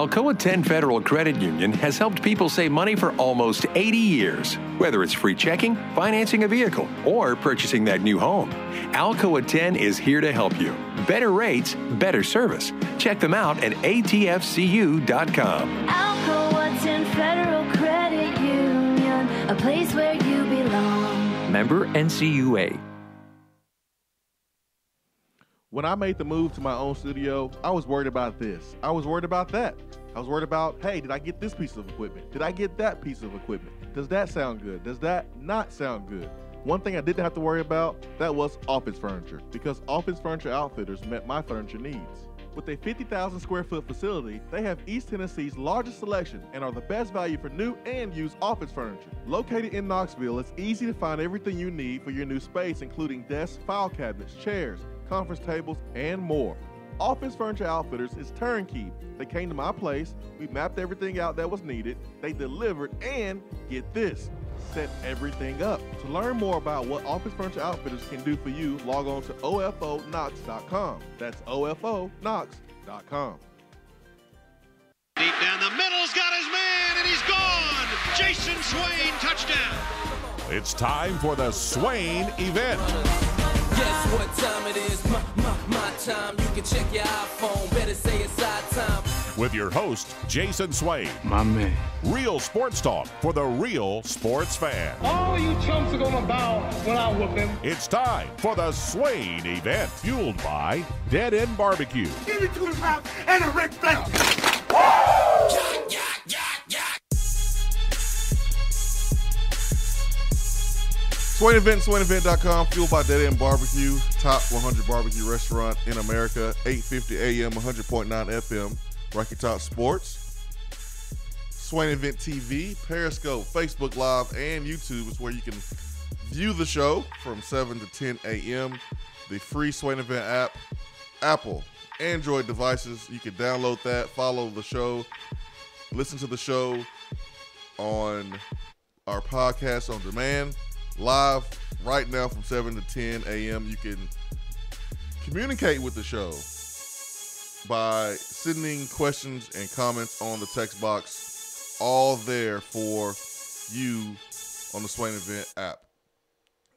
Alcoa 10 Federal Credit Union has helped people save money for almost 80 years. Whether it's free checking, financing a vehicle, or purchasing that new home, Alcoa 10 is here to help you. Better rates, better service. Check them out at atfcu.com. Alcoa 10 Federal Credit Union, a place where you belong. Member NCUA. When I made the move to my own studio, I was worried about this. I was worried about that. I was worried about, hey, did I get this piece of equipment? Did I get that piece of equipment? Does that sound good? Does that not sound good? One thing I didn't have to worry about, that was office furniture, because Office Furniture Outfitters met my furniture needs. With a 50,000 square foot facility, they have East Tennessee's largest selection and are the best value for new and used office furniture. Located in Knoxville, it's easy to find everything you need for your new space, including desks, file cabinets, chairs, conference tables, and more. Office Furniture Outfitters is turnkey. They came to my place, we mapped everything out that was needed, they delivered, and get this, set everything up. To learn more about what Office Furniture Outfitters can do for you, log on to ofonox.com. That's ofonox.com. Deep down the middle's got his man, and he's gone. Jason Swain, touchdown. It's time for the Swain Event. Guess what time it is? My time. You can check your iPhone. Better say it's our time. With your host, Jason Swain. My man. Real sports talk for the real sports fan. All you chumps are gonna bow when I whoop him. It's time for the Swain Event, fueled by Dead End BBQ. Give me 2 pounds and a Ric Flair. Swain Event, SwainEvent.com, fueled by Dead End BBQ, top 100 barbecue restaurant in America, 850 AM, 100.9 FM, Rocky Top Sports. Swain Event TV, Periscope, Facebook Live, and YouTube is where you can view the show from 7 to 10 a.m. The free Swain Event app, Apple, Android devices. You can download that, follow the show, listen to the show on our podcast on demand. Live right now from 7 to 10 a.m. You can communicate with the show by sending questions and comments on the text box, all there for you on the Swain Event app.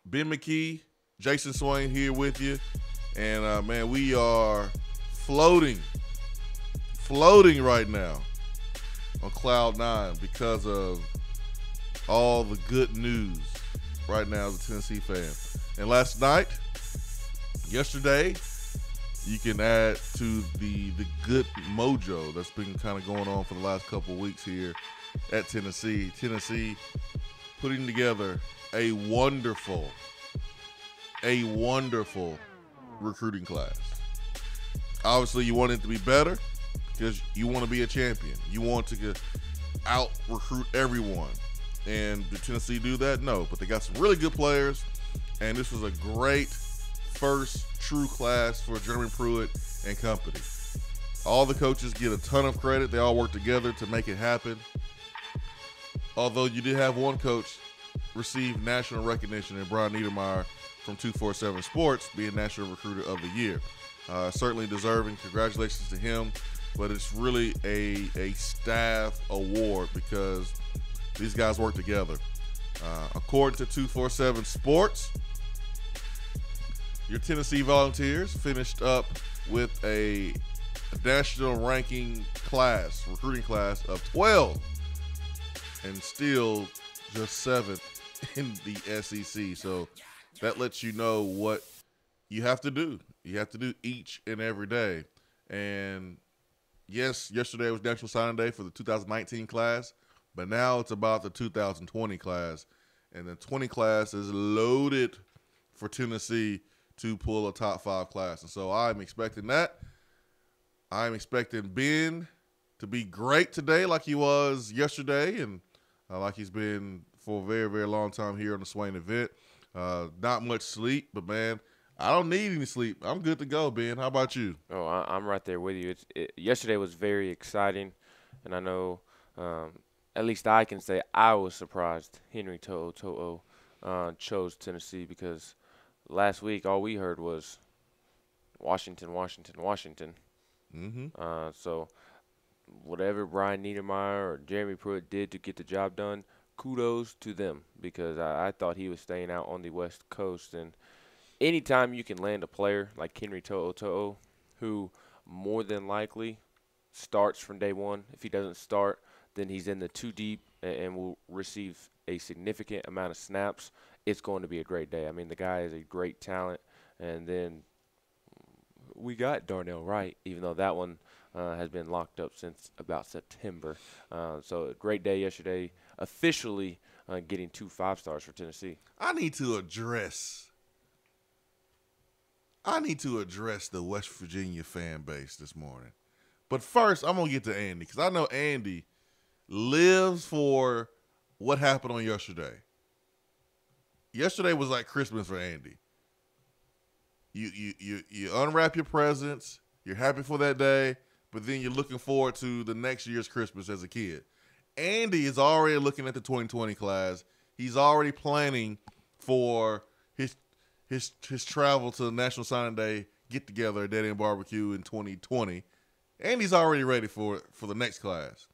Ben McKee, Jason Swain here with you. And, man, we are floating right now on Cloud 9 because of all the good news right now as a Tennessee fan. And yesterday, you can add to the good mojo that's been kind of going on for the last couple of weeks here at Tennessee. Tennessee putting together a wonderful recruiting class. Obviously, you want it to be better because you want to be a champion. You want to out-recruit everyone. And did Tennessee do that? No, but they got some really good players, and this was a great first true class for Jeremy Pruitt and company. All the coaches get a ton of credit. They all work together to make it happen. Although you did have one coach receive national recognition, and Brian Niedermeyer from 247 Sports being National Recruiter of the Year. Certainly deserving. Congratulations to him. But it's really a staff award because these guys work together. According to 247 Sports, your Tennessee Volunteers finished up with a national ranking class, recruiting class of 12, and still just 7th in the SEC. So that lets you know what you have to do. You have to do each and every day. And yes, yesterday was National Signing Day for the 2019 class. But now it's about the 2020 class, and the 20 class is loaded for Tennessee to pull a top 5 class. And so I'm expecting that. I'm expecting Ben to be great today like he was yesterday and like he's been for a very, very long time here on the Swain Event. Not much sleep, but, man, I don't need any sleep. I'm good to go, Ben. How about you? Oh, I'm right there with you. Yesterday was very exciting, and I know at least I can say I was surprised Henry To'o chose Tennessee because last week all we heard was Washington. Mm-hmm. So whatever Brian Niedermeyer or Jeremy Pruitt did to get the job done, kudos to them because I thought he was staying out on the West Coast. And anytime you can land a player like Henry To'o, who more than likely starts from day one. If he doesn't start, then he's in the two deep and will receive a significant amount of snaps. It's going to be a great day. I mean, the guy is a great talent. And then we got Darnell Wright, even though that one has been locked up since about September. So a great day yesterday, officially getting 2 5-stars for Tennessee. I need to address the West Virginia fan base this morning. But first, I'm going to get to Andy because I know Andy lives for what happened on yesterday. Yesterday was like Christmas for Andy. You unwrap your presents, you're happy for that day, but then you're looking forward to the next year's Christmas as a kid. Andy is already looking at the 2020 class. He's already planning for his travel to the National Signing Day get-together at Dead End BBQ in 2020. Andy's already ready for the next class.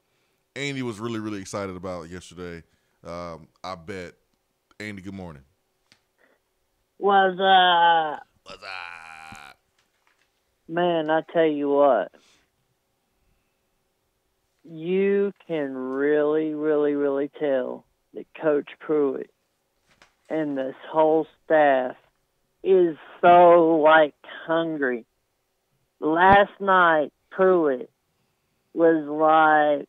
Andy was really, really excited about it yesterday. I bet. Andy, good morning. What's up? Man, I tell you what. You can really, really, really tell that Coach Pruitt and this whole staff is so, hungry. Last night, Pruitt was like,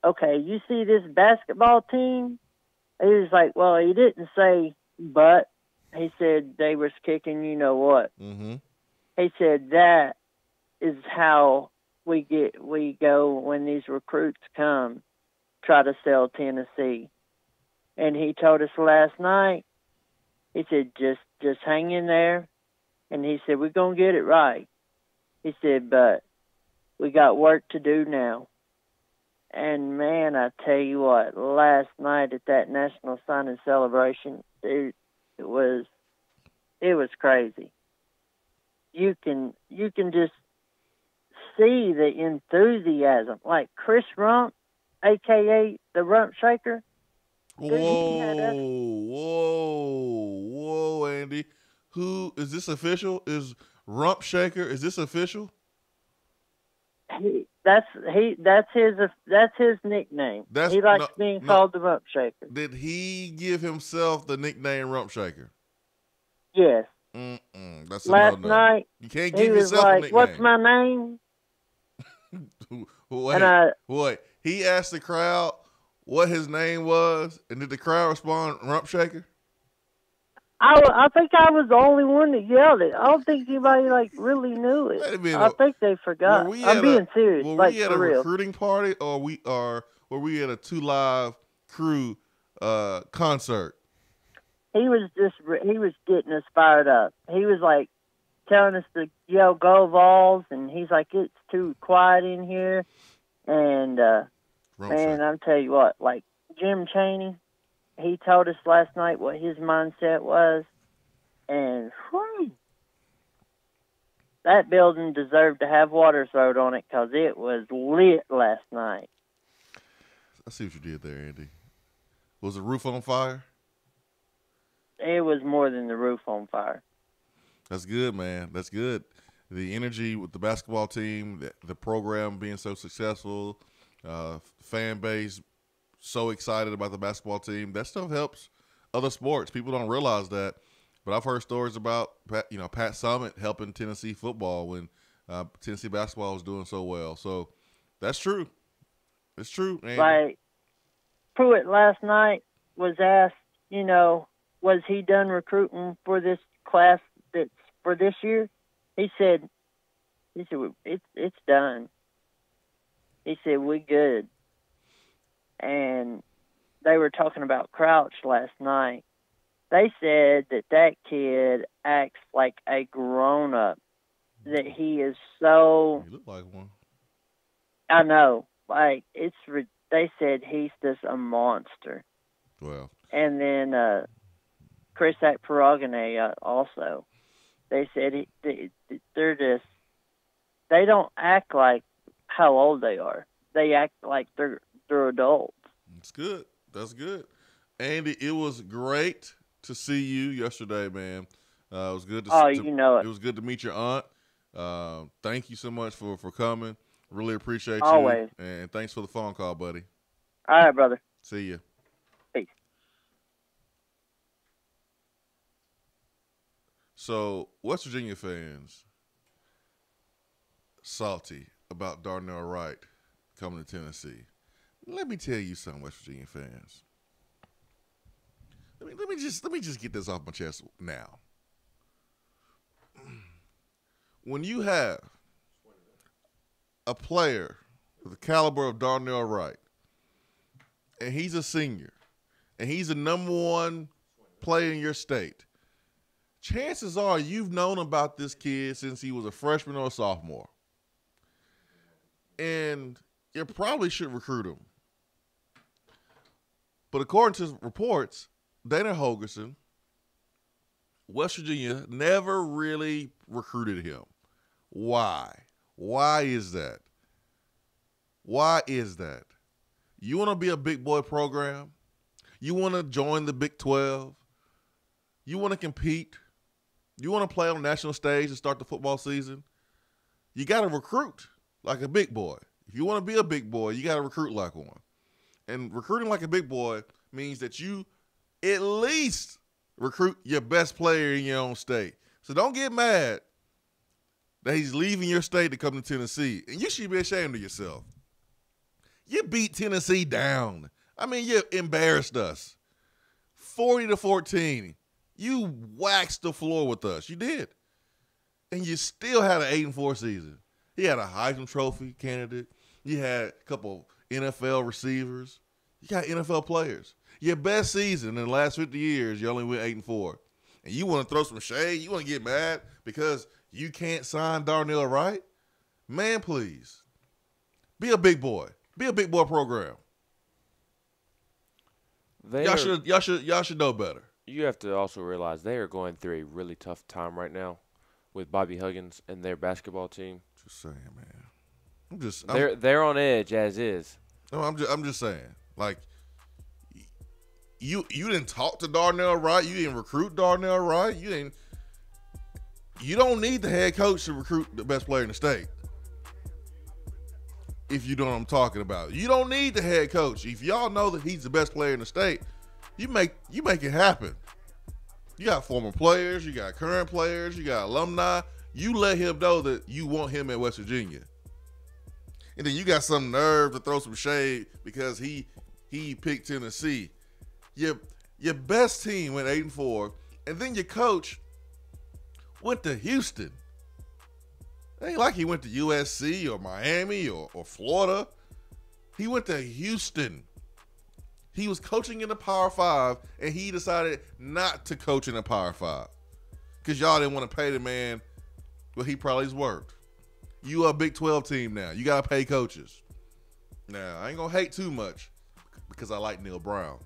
okay, you see this basketball team? He was like, well, he didn't say but. He said they was kicking you know what. Mm-hmm. He said that is how we go when these recruits come, try to sell Tennessee. And he told us last night, he said, just hang in there. And he said, we're going to get it right. He said, but we got work to do now. And, man, I tell you what, last night at that National Signing Celebration, dude, it was crazy. You can just see the enthusiasm. Like Chris Rump, a.k.a. the Rump Shaker. Whoa, Andy. Who is this official? Is Rump Shaker? Is this official? That's his nickname. He likes being called the Rump Shaker. Did he give himself the nickname Rump Shaker? Yes. That's last night. You can't give yourself a nickname. What's my name? Wait. He asked the crowd what his name was, and did the crowd respond, Rump Shaker? I think I was the only one that yelled it. I don't think anybody really knew it. I think they forgot. I'm being serious. Were we at a recruiting party, or were we at a 2 Live Crew concert? He was getting us fired up. He was telling us to yell "Go Vols," and he's like, "It's too quiet in here." And man, I'm tell you what, Jim Chaney, he told us last night what his mindset was, and that building deserved to have water thrown on it because it was lit last night. I see what you did there, Andy. Was the roof on fire? It was more than the roof on fire. That's good, man. That's good. The energy with the basketball team, the program being so successful, fan base so excited about the basketball team. That stuff helps other sports. People don't realize that, but I've heard stories about Pat Summitt helping Tennessee football when Tennessee basketball was doing so well. So that's true. It's true. Andy. Pruitt last night was asked, was he done recruiting for this class that's for this year? He said it's done. He said we good. And they were talking about Crouch last night. They said that kid acts like a grown-up, that he is so... You look like one. I know. They said he's just a monster. Well. And then Chris Akperogene also. They said they're just... They don't act like how old they are. They act like they're adults. It's good. That's good. Andy, it was great to see you yesterday, man. It was good to you know it. It was good to meet your aunt. Thank you so much for coming. Really appreciate Always. you. And thanks for the phone call, buddy. All right, brother. See you. Peace. So, West Virginia fans salty about Darnell Wright coming to Tennessee. Let me tell you something, West Virginia fans. Let me just get this off my chest now. When you have a player with the caliber of Darnell Wright, and he's a senior, and he's the number one player in your state, chances are you've known about this kid since he was a freshman or a sophomore. And you probably should recruit him. But according to reports, Dana Holgerson, West Virginia never really recruited him. Why? Why is that? Why is that? You want to be a big boy program? You want to join the Big 12? You want to compete? You want to play on the national stage to start the football season? You got to recruit like a big boy. If you want to be a big boy, you got to recruit like one. And recruiting like a big boy means that you at least recruit your best player in your own state. So don't get mad that he's leaving your state to come to Tennessee. And you should be ashamed of yourself. You beat Tennessee down. I mean, you embarrassed us. 40-14. You waxed the floor with us. You did. And you still had an 8-4 season. He had a Heisman Trophy candidate. You had a couple NFL receivers. You got NFL players. Your best season in the last 50 years, you only went 8-4. And you want to throw some shade? You want to get mad because you can't sign Darnell Wright? Man, please. Be a big boy. Be a big boy program. Y'all should know better. You have to also realize they are going through a really tough time right now with Bobby Huggins and their basketball team. Just saying, man. They're on edge as is. No, I'm just saying. Like, you didn't talk to Darnell Wright. You didn't recruit Darnell Wright. You don't need the head coach to recruit the best player in the state. If you know what I'm talking about. You don't need the head coach. If y'all know that he's the best player in the state, you make it happen. You got former players, you got current players, you got alumni. You let him know that you want him at West Virginia. And then you got some nerve to throw some shade because he picked Tennessee. Your best team went 8-4, and then your coach went to Houston. It ain't like he went to USC or Miami or Florida. He went to Houston. He was coaching in the Power 5, and he decided not to coach in the Power 5 because y'all didn't want to pay the man what he probably's worth. You are a Big 12 team now. You got to pay coaches. Now, I ain't going to hate too much because I like Neil Brown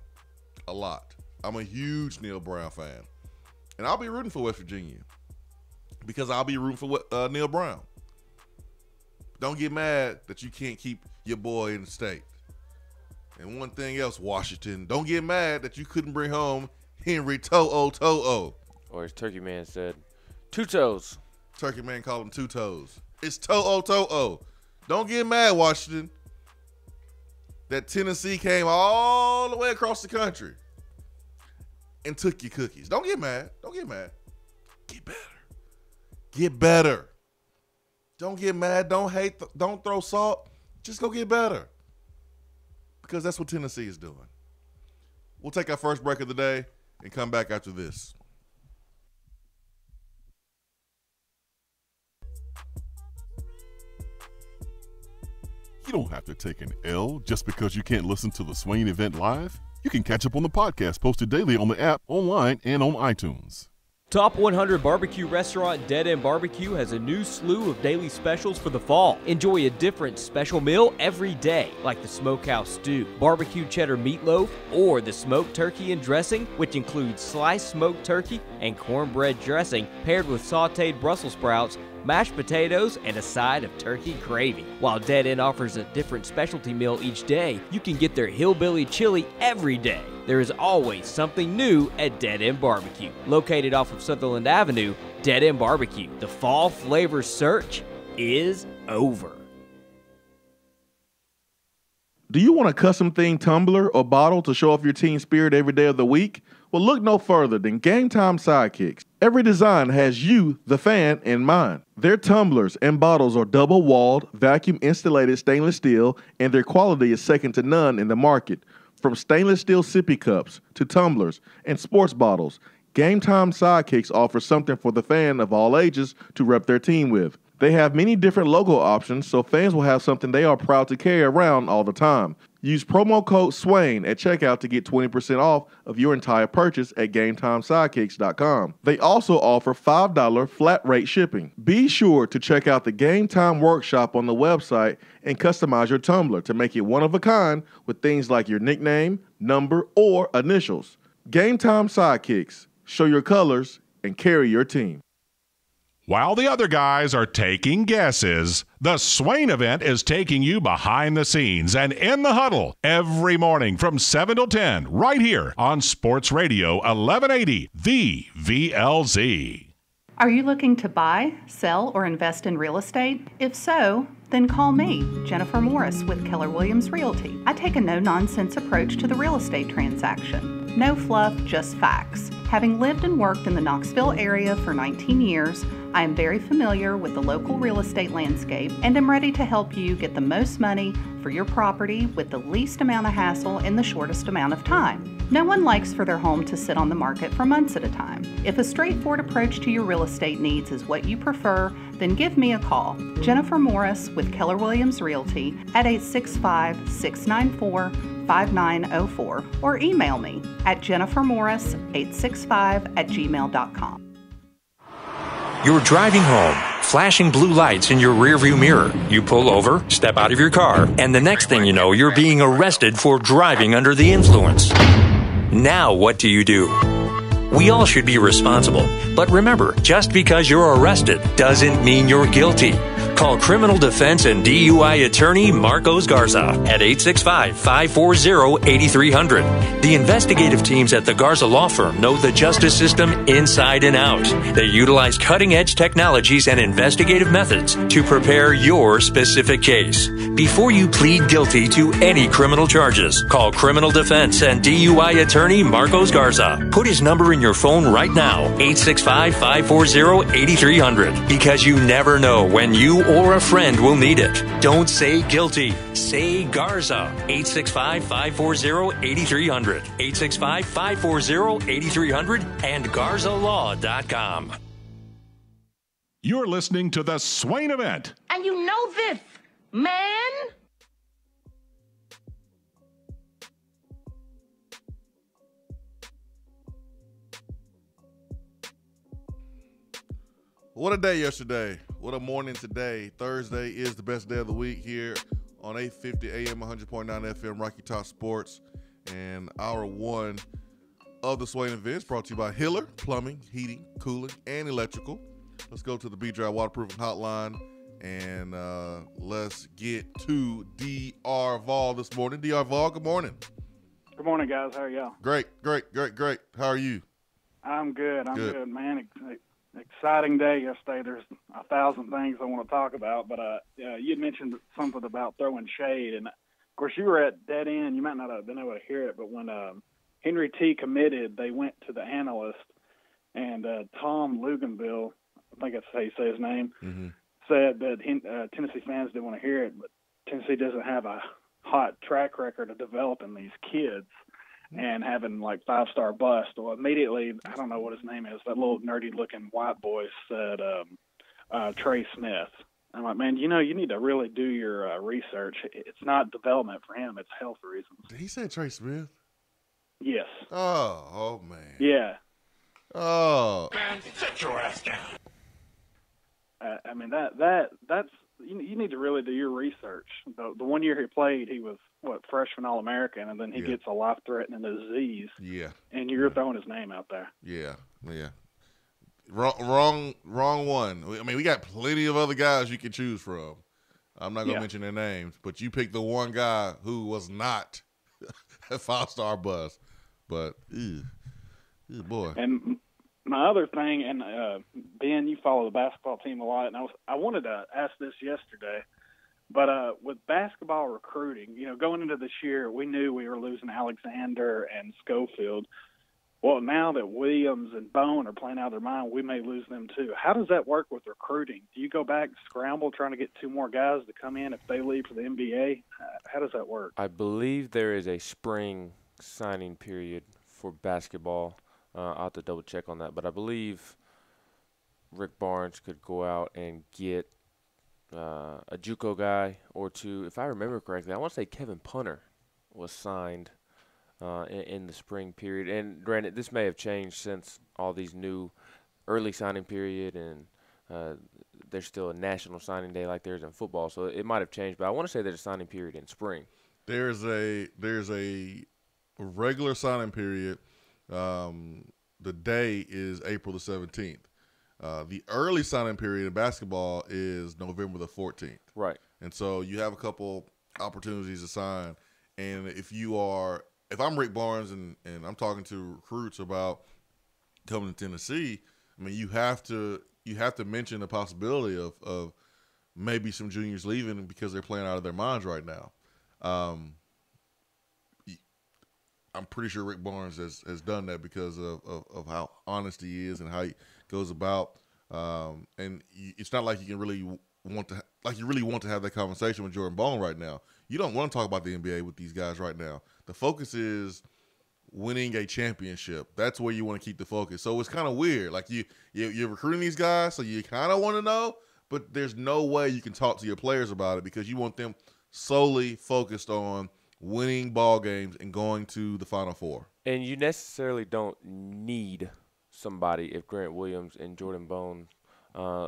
a lot. I'm a huge Neil Brown fan. And I'll be rooting for West Virginia because I'll be rooting for Neil Brown. Don't get mad that you can't keep your boy in the state. And one thing else, Washington, don't get mad that you couldn't bring home Henry To'o. Or as Turkey Man said, 2 toes. Turkey Man called him 2 toes. It's To'o. Don't get mad, Washington, that Tennessee came all the way across the country and took your cookies. Don't get mad. Get better. Get better. Don't get mad. Don't hate. Don't throw salt. Just go get better. Because that's what Tennessee is doing. We'll take our first break of the day and come back after this. You don't have to take an L just because you can't listen to the Swain Event live. You can catch up on the podcast posted daily on the app, online, and on iTunes. Top 100 barbecue restaurant Dead End BBQ has a new slew of daily specials for the fall. Enjoy a different special meal every day, like the smokehouse stew, barbecue cheddar meatloaf, or the smoked turkey and dressing, which includes sliced smoked turkey and cornbread dressing paired with sautéed Brussels sprouts mashed potatoes, and a side of turkey gravy. While Dead End offers a different specialty meal each day, you can get their hillbilly chili every day. There is always something new at Dead End BBQ. Located off of Sutherland Avenue, Dead End BBQ. The fall flavor search is over. Do you want a custom-themed tumbler or bottle to show off your team spirit every day of the week? Well, look no further than Game Time Sidekicks. Every design has you, the fan, in mind. Their tumblers and bottles are double-walled, vacuum-insulated stainless steel, and their quality is second to none in the market. From stainless steel sippy cups to tumblers and sports bottles, Game Time Sidekicks offers something for the fan of all ages to rep their team with. They have many different logo options, so fans will have something they are proud to carry around all the time. Use promo code SWAIN at checkout to get 20% off of your entire purchase at GameTimeSidekicks.com. They also offer $5 flat rate shipping. Be sure to check out the Game Time Workshop on the website and customize your tumbler to make it one of a kind with things like your nickname, number, or initials. Game Time Sidekicks. Show your colors and carry your team. While the other guys are taking guesses, the Swain Event is taking you behind the scenes and in the huddle every morning from 7 till 10 right here on Sports Radio 1180, the VLZ. Are you looking to buy, sell, or invest in real estate? If so, then call me, Jennifer Morris with Keller Williams Realty. I take a no-nonsense approach to the real estate transaction. No fluff, just facts. Having lived and worked in the Knoxville area for 19 years, I am very familiar with the local real estate landscape and am ready to help you get the most money for your property with the least amount of hassle in the shortest amount of time. No one likes for their home to sit on the market for months at a time. If a straightforward approach to your real estate needs is what you prefer, then give me a call. Jennifer Morris with Keller Williams Realty at 865-694-5904 or email me at jennifermorris865@gmail.com. You're driving home, flashing blue lights in your rearview mirror. You pull over, step out of your car, and the next thing you know, you're being arrested for driving under the influence. Now what do? We all should be responsible, but remember, just because you're arrested doesn't mean you're guilty. Call criminal defense and DUI attorney Marcos Garza at 865-540-8300. The investigative teams at the Garza Law Firm know the justice system inside and out. They utilize cutting-edge technologies and investigative methods to prepare your specific case. Before you plead guilty to any criminal charges, call criminal defense and DUI attorney Marcos Garza. Put his number in your phone right now, 865-540-8300, because you never know when you or a friend will need it. Don't say guilty. Say Garza. 865-540-8300. 865-540-8300 and GarzaLaw.com. You're listening to the Swain Event. And you know this, man. What a day yesterday. What a morning today. Thursday is the best day of the week here on 850 AM, 100.9 FM, Rocky Top Sports. And hour one of the Swain Events brought to you by Hiller Plumbing, Heating, Cooling, and Electrical. Let's go to the B-Dry Waterproofing Hotline and let's get to D.R. Vol this morning. D.R. Vol, good morning. Good morning, guys. How are y'all? Great. How are you? I'm good. I'm good, man. Exciting day yesterday. There's 1,000 things I want to talk about, but you'd mentioned something about throwing shade, and of course you were at Dead End. You might not have been able to hear it, but when Henry T committed, they went to the analyst, and Tom Luganville, I think that's how you say his name, said that Tennessee fans didn't want to hear it, but Tennessee doesn't have a hot track record of developing these kids and having like 5-star bust. Well, immediately, I don't know what his name is, that little nerdy-looking white boy said Trey Smith. I'm like, man, you need to really do your research. It's not development for him; it's health reasons. Did he say Trey Smith? Yes. Oh man. Yeah. Oh. Man, sit your ass down. I mean that's you need to really do your research. The 1 year he played, he was freshman All-American, and then he gets a life-threatening disease. Yeah. And you're throwing his name out there. Yeah. Wrong one. I mean, we got plenty of other guys you can choose from. I'm not going to mention their names, but you picked the one guy who was not a 5-star bust. But, boy. And my other thing, and Ben, you follow the basketball team a lot, and I wanted to ask this yesterday, but with basketball recruiting, going into this year, we knew we were losing Alexander and Schofield. Well, now that Williams and Bone are playing out of their mind, we may lose them too. How does that work with recruiting? Do you go back and scramble trying to get 2 more guys to come in if they leave for the NBA? How does that work? I believe there is a spring signing period for basketball. I'll have to double check on that, but I believe Rick Barnes could go out and get a JUCO guy or 2. If I remember correctly, I want to say Kevin Punter was signed in the spring period. And granted, this may have changed since all these new early signing period, and there's still a national signing day like there's in football, so it might have changed. But I want to say there's a signing period in spring. There's a regular signing period. The day is April the 17th. The early signing period in basketball is November the 14th. Right. And so you have a couple opportunities to sign. And if I'm Rick Barnes and I'm talking to recruits about coming to Tennessee, I mean, you have to mention the possibility of maybe some juniors leaving because they're playing out of their minds right now. I'm pretty sure Rick Barnes has done that because of how honest he is and how he goes about. And it's not like you really want to have that conversation with Jordan Bone right now. You don't want to talk about the NBA with these guys right now. The focus is winning a championship. That's where you want to keep the focus. So it's kind of weird. Like you're recruiting these guys, so you kind of want to know, but there's no way you can talk to your players about it because you want them solely focused on winning ball games and going to the Final Four. And you necessarily don't need somebody if Grant Williams and Jordan Bone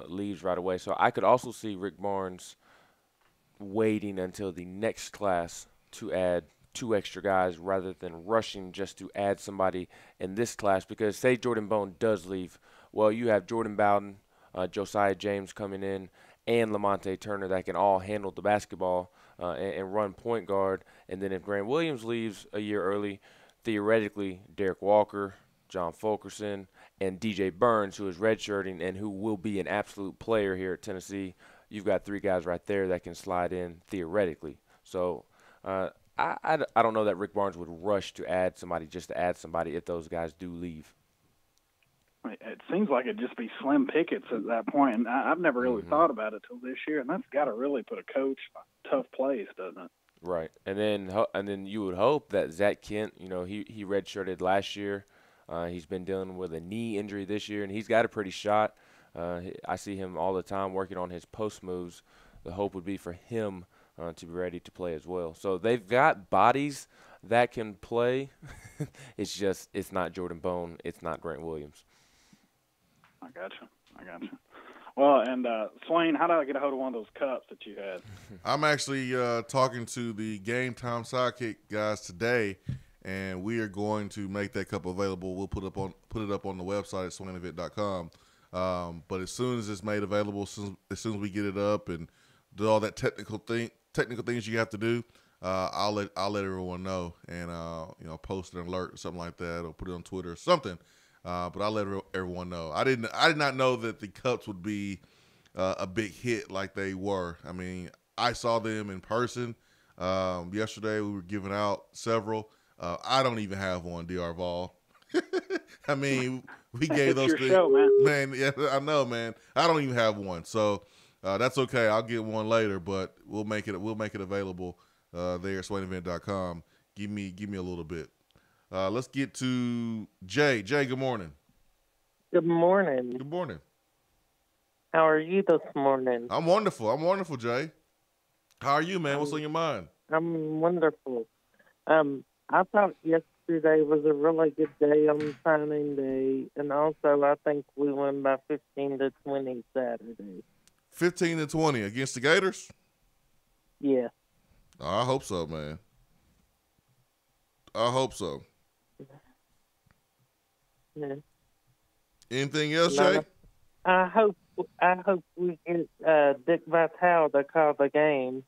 leaves right away. So I could also see Rick Barnes waiting until the next class to add 2 extra guys rather than rushing just to add somebody in this class, because say Jordan Bone does leave, well, you have Jordan Bowden, Josiah James coming in, and Lamonte Turner that can all handle the basketball and run point guard. And then if Grant Williams leaves a year early, theoretically Derek Walker, John Fulkerson, and DJ Burns, who is redshirting and who will be an absolute player here at Tennessee, you've got 3 guys right there that can slide in theoretically. So I don't know that Rick Barnes would rush to add somebody just to add somebody if those guys do leave. It seems like it'd just be slim pickets at that point, and I've never really thought about it till this year, and that's got to really put a coach in a tough place, doesn't it? Right, and then you would hope that Zach Kent, he redshirted last year. He's been dealing with a knee injury this year, and he's got a pretty shot. I see him all the time working on his post moves. The hope would be for him to be ready to play as well. So they've got bodies that can play. It's not Jordan Bone. It's not Grant Williams. I got you. Well, and Swain, how do I get a hold of one of those cups that you had? I'm actually talking to the Game Time Sidekick guys today, and we are going to make that cup available. We'll put it up on the website at swainevent.com. But as soon as it's made available, as soon as we get it up and do all that technical things you have to do, I'll let everyone know, and post an alert or something like that, or put it on Twitter or something. But I'll let everyone know. I did not know that the cups would be a big hit like they were. I mean, I saw them in person yesterday. We were giving out several. I don't even have one, DR Vol. I mean, we gave those things. Show, man, yeah, I know, man. I don't even have one, so that's okay. I'll get one later, but we'll make it available there at swainevent.com. Give me a little bit. Let's get to Jay. Jay, good morning. Good morning. Good morning. How are you this morning? I'm wonderful, Jay. How are you, man? What's on your mind? I'm wonderful. I thought yesterday was a really good day on signing day, and also I think we won by 15-20 Saturday. 15-20 against the Gators? Yeah. I hope so, man. I hope so. Yeah. Anything else, Jay? I hope we get Dick Vitale to call the game.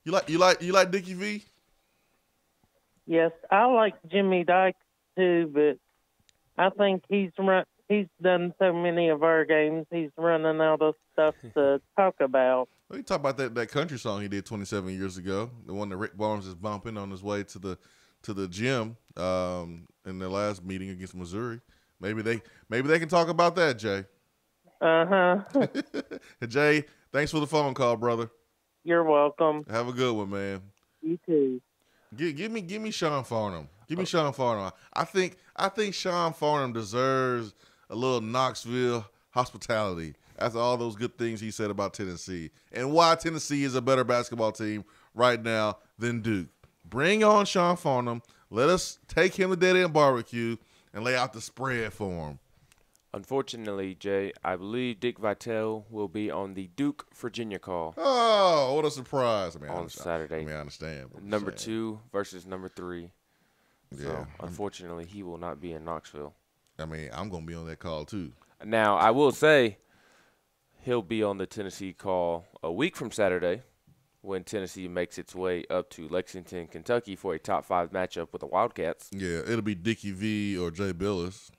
You like Dickie V? Yes, I like Jimmy Dykes too, but I think he's done so many of our games. He's running out of stuff to talk about. Well, you talk about that country song he did 27 years ago, the one that Rick Barnes is bumping on his way to the gym in their last meeting against Missouri. Maybe they can talk about that, Jay. Jay, thanks for the phone call, brother. You're welcome. Have a good one, man. You too. Give me Sean Farnham. Give me Sean Farnham. I think Sean Farnham deserves a little Knoxville hospitality after all those good things he said about Tennessee and why Tennessee is a better basketball team right now than Duke. Bring on Sean Farnham. Let us take him to Dead End BBQ and lay out the spread for him. Unfortunately, Jay, I believe Dick Vitale will be on the Duke, Virginia call. Oh, what a surprise. On Saturday. I understand. Number 2 versus number 3. So, unfortunately, he will not be in Knoxville. I'm going to be on that call, too. Now, I will say he'll be on the Tennessee call a week from Saturday when Tennessee makes its way up to Lexington, Kentucky for a top 5 matchup with the Wildcats. Yeah, it'll be Dickie V or Jay Billis.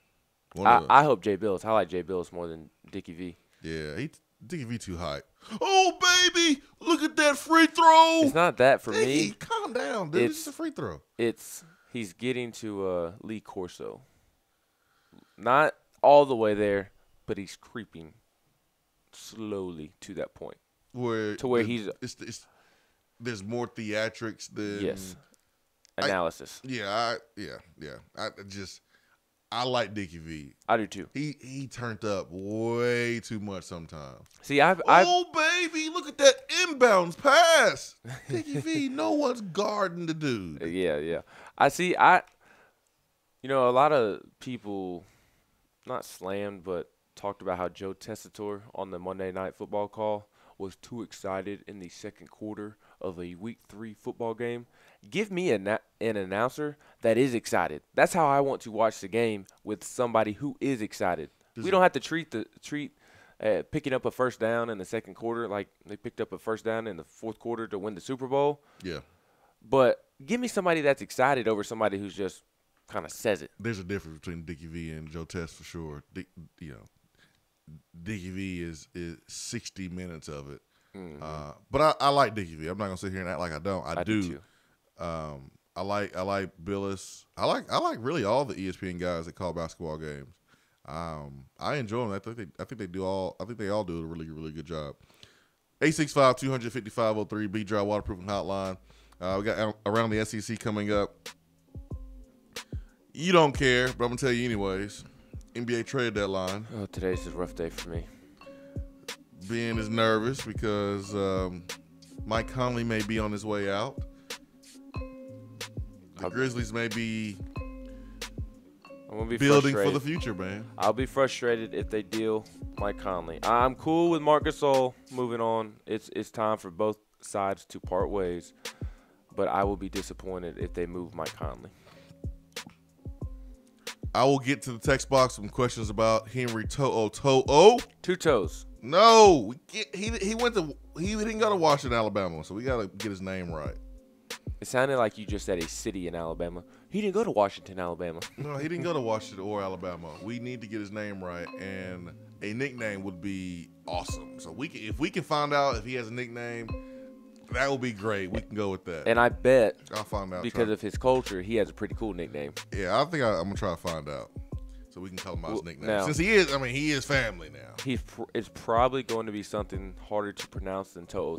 I hope Jay Billis. I like Jay Billis more than Dickie V. Yeah, Dickie V too hype. Oh, baby, look at that free throw. It's not that for me. Calm down, dude. It's a free throw. He's getting to Lee Corso. Not all the way there, but he's creeping slowly to that point. Where he's there's more theatrics than analysis. I like Dickie V. I do too. He turned up way too much sometimes. See, oh baby, look at that inbounds pass. Dickie V, no one's guarding the dude. Yeah. A lot of people not slammed, but talked about how Joe Tessitore on the Monday Night Football call was too excited in the second quarter of a Week 3 football game. Give me an announcer that is excited. That's how I want to watch the game, with somebody who is excited. We don't have to treat picking up a first down in the second quarter like they picked up a first down in the fourth quarter to win the Super Bowl. Yeah. But give me somebody that's excited over somebody who's just kind of says it. There's a difference between Dickie V and Joe Tess for sure. Dickie V is 60 minutes of it. Mm-hmm. But I like Dickie V. I'm not gonna sit here and act like I don't. I do. Too. I like Billis. I like really all the ESPN guys that call basketball games. I enjoy them. I think they all do a really, really good job. 865-255-03 B-Dry Waterproofing Hotline. We got Around the SEC coming up. You don't care, but I'm gonna tell you anyways. NBA trade deadline. Oh, today's a rough day for me. Ben is nervous because Mike Conley may be on his way out. The Grizzlies may be building for the future, man. I'll be frustrated if they deal Mike Conley. I'm cool with Marc Gasol moving on. It's time for both sides to part ways, but I will be disappointed if they move Mike Conley. I will get to the text box with some questions about Henry To'o. Two Toes. No, he didn't go to Washington, Alabama, so we got to get his name right. It sounded like you just said a city in Alabama. He didn't go to Washington, Alabama. No, he didn't go to Washington or Alabama. We need to get his name right, and a nickname would be awesome. So if we can find out if he has a nickname, that would be great. We can go with that. And I bet I'll find out because of his culture, he has a pretty cool nickname. Yeah, I think I'm gonna try to find out so we can call him out his nickname. Now, since he is family now. It's probably going to be something harder to pronounce than To'o.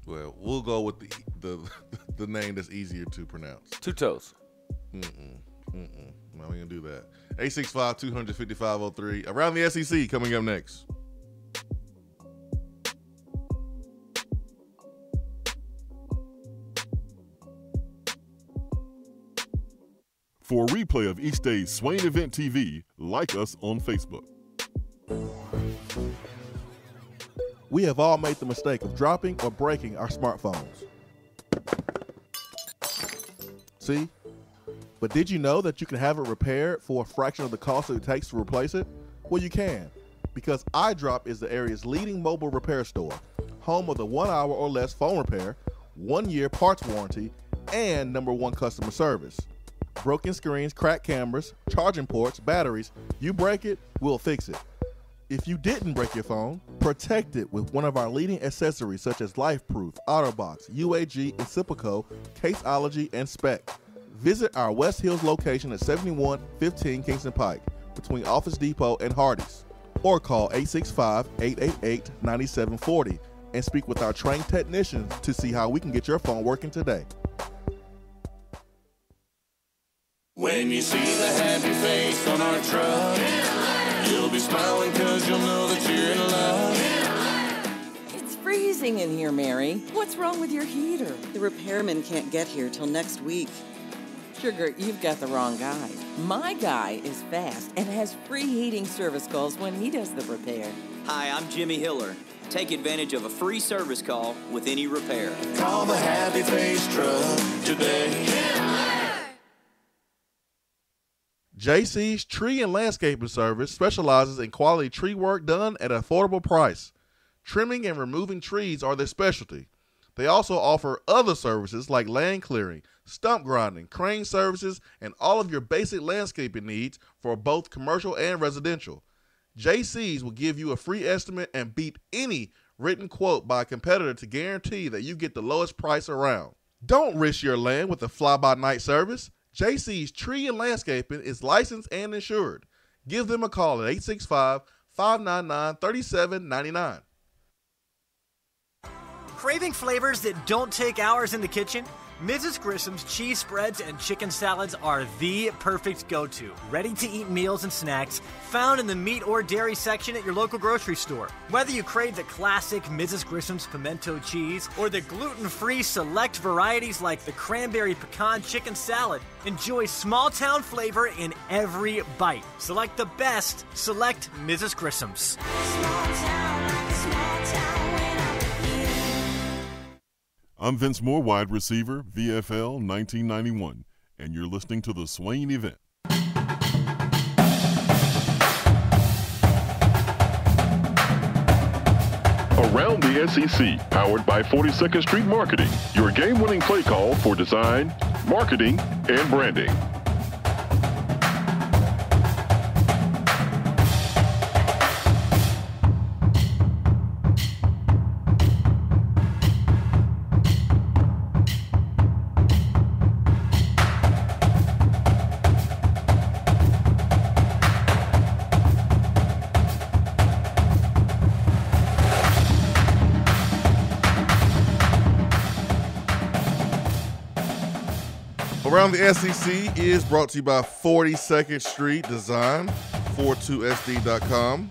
Well, we'll go with the name that's easier to pronounce. Two Toes. No, we gonna do that. 865-255-03. Around the SEC coming up next. For a replay of each day's Swain Event TV, like us on Facebook. We have all made the mistake of dropping or breaking our smartphones. See? But did you know that you can have it repaired for a fraction of the cost that it takes to replace it? Well, you can, because iDrop is the area's leading mobile repair store, home of the 1 hour or less phone repair, 1 year parts warranty, and #1 customer service. Broken screens, cracked cameras, charging ports, batteries, you break it, we'll fix it. If you didn't break your phone, protect it with one of our leading accessories such as LifeProof, OtterBox, UAG, Incipico, Caseology, and Spec. Visit our West Hills location at 7115 Kingston Pike between Office Depot and Hardee's, or call 865-888-9740 and speak with our trained technicians to see how we can get your phone working today. When you see the happy face on our truck, you'll be smiling because you'll know that you're in love. It's freezing in here, Mary. What's wrong with your heater? The repairman can't get here till next week. Sugar, you've got the wrong guy. My guy is fast and has free heating service calls when he does the repair. Hi, I'm Jimmy Hiller. Take advantage of a free service call with any repair. Call the Happy Face Truck today. JC's Tree and Landscaping Service specializes in quality tree work done at an affordable price. Trimming and removing trees are their specialty. They also offer other services like land clearing, stump grinding, crane services, and all of your basic landscaping needs for both commercial and residential. JC's will give you a free estimate and beat any written quote by a competitor to guarantee that you get the lowest price around. Don't risk your land with a fly-by-night service. JC's Tree and Landscaping is licensed and insured. Give them a call at 865-599-3799. Craving flavors that don't take hours in the kitchen? Mrs. Grissom's cheese spreads and chicken salads are the perfect go-to. Ready-to-eat meals and snacks found in the meat or dairy section at your local grocery store. Whether you crave the classic Mrs. Grissom's pimento cheese or the gluten-free select varieties like the cranberry pecan chicken salad, enjoy small-town flavor in every bite. Select the best. Select Mrs. Grissom's. I'm Vince Moore, wide receiver, VFL 1991, and you're listening to the Swain Event. Around the SEC, powered by 42nd Street Marketing, your game-winning play call for design, marketing, and branding. Around the SEC is brought to you by 42nd Street Design, 42sd.com.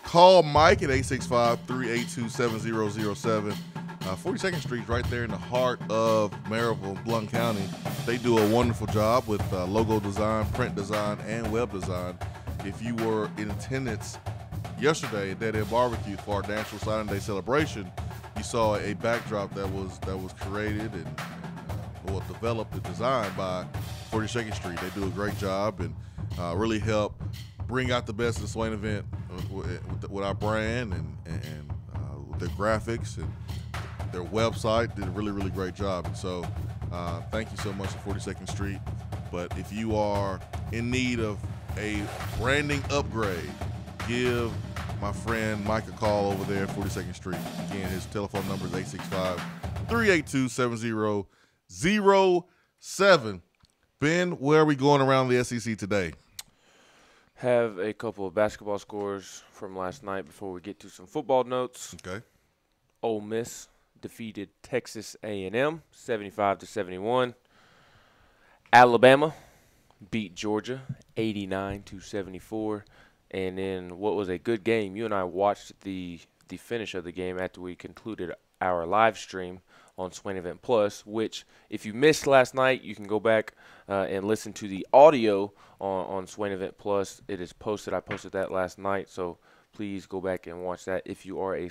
Call Mike at 865-382-7007. 42nd Street is right there in the heart of Maryville, Blount County. They do a wonderful job with logo design, print design, and web design. If you were in attendance yesterday at Dead End BBQ for our National Signing Day celebration, you saw a backdrop that was created and developed and designed by 42nd Street. They do a great job and really help bring out the best of the Swain Event with our brand and with their graphics and their website. Did a really, really great job. And so thank you so much to 42nd Street. But if you are in need of a branding upgrade, give my friend Mike a call over there at 42nd Street. Again, his telephone number is 865-382-7007. Ben, where are we going around the SEC today? Have a couple of basketball scores from last night before we get to some football notes. Okay. Ole Miss defeated Texas A&M 75-71. Alabama beat Georgia 89-74. And then what was a good game, you and I watched the finish of the game after we concluded our live stream on Swain Event Plus, which if you missed last night, you can go back and listen to the audio on Swain Event Plus. It is posted. I posted that last night, so please go back and watch that if you are a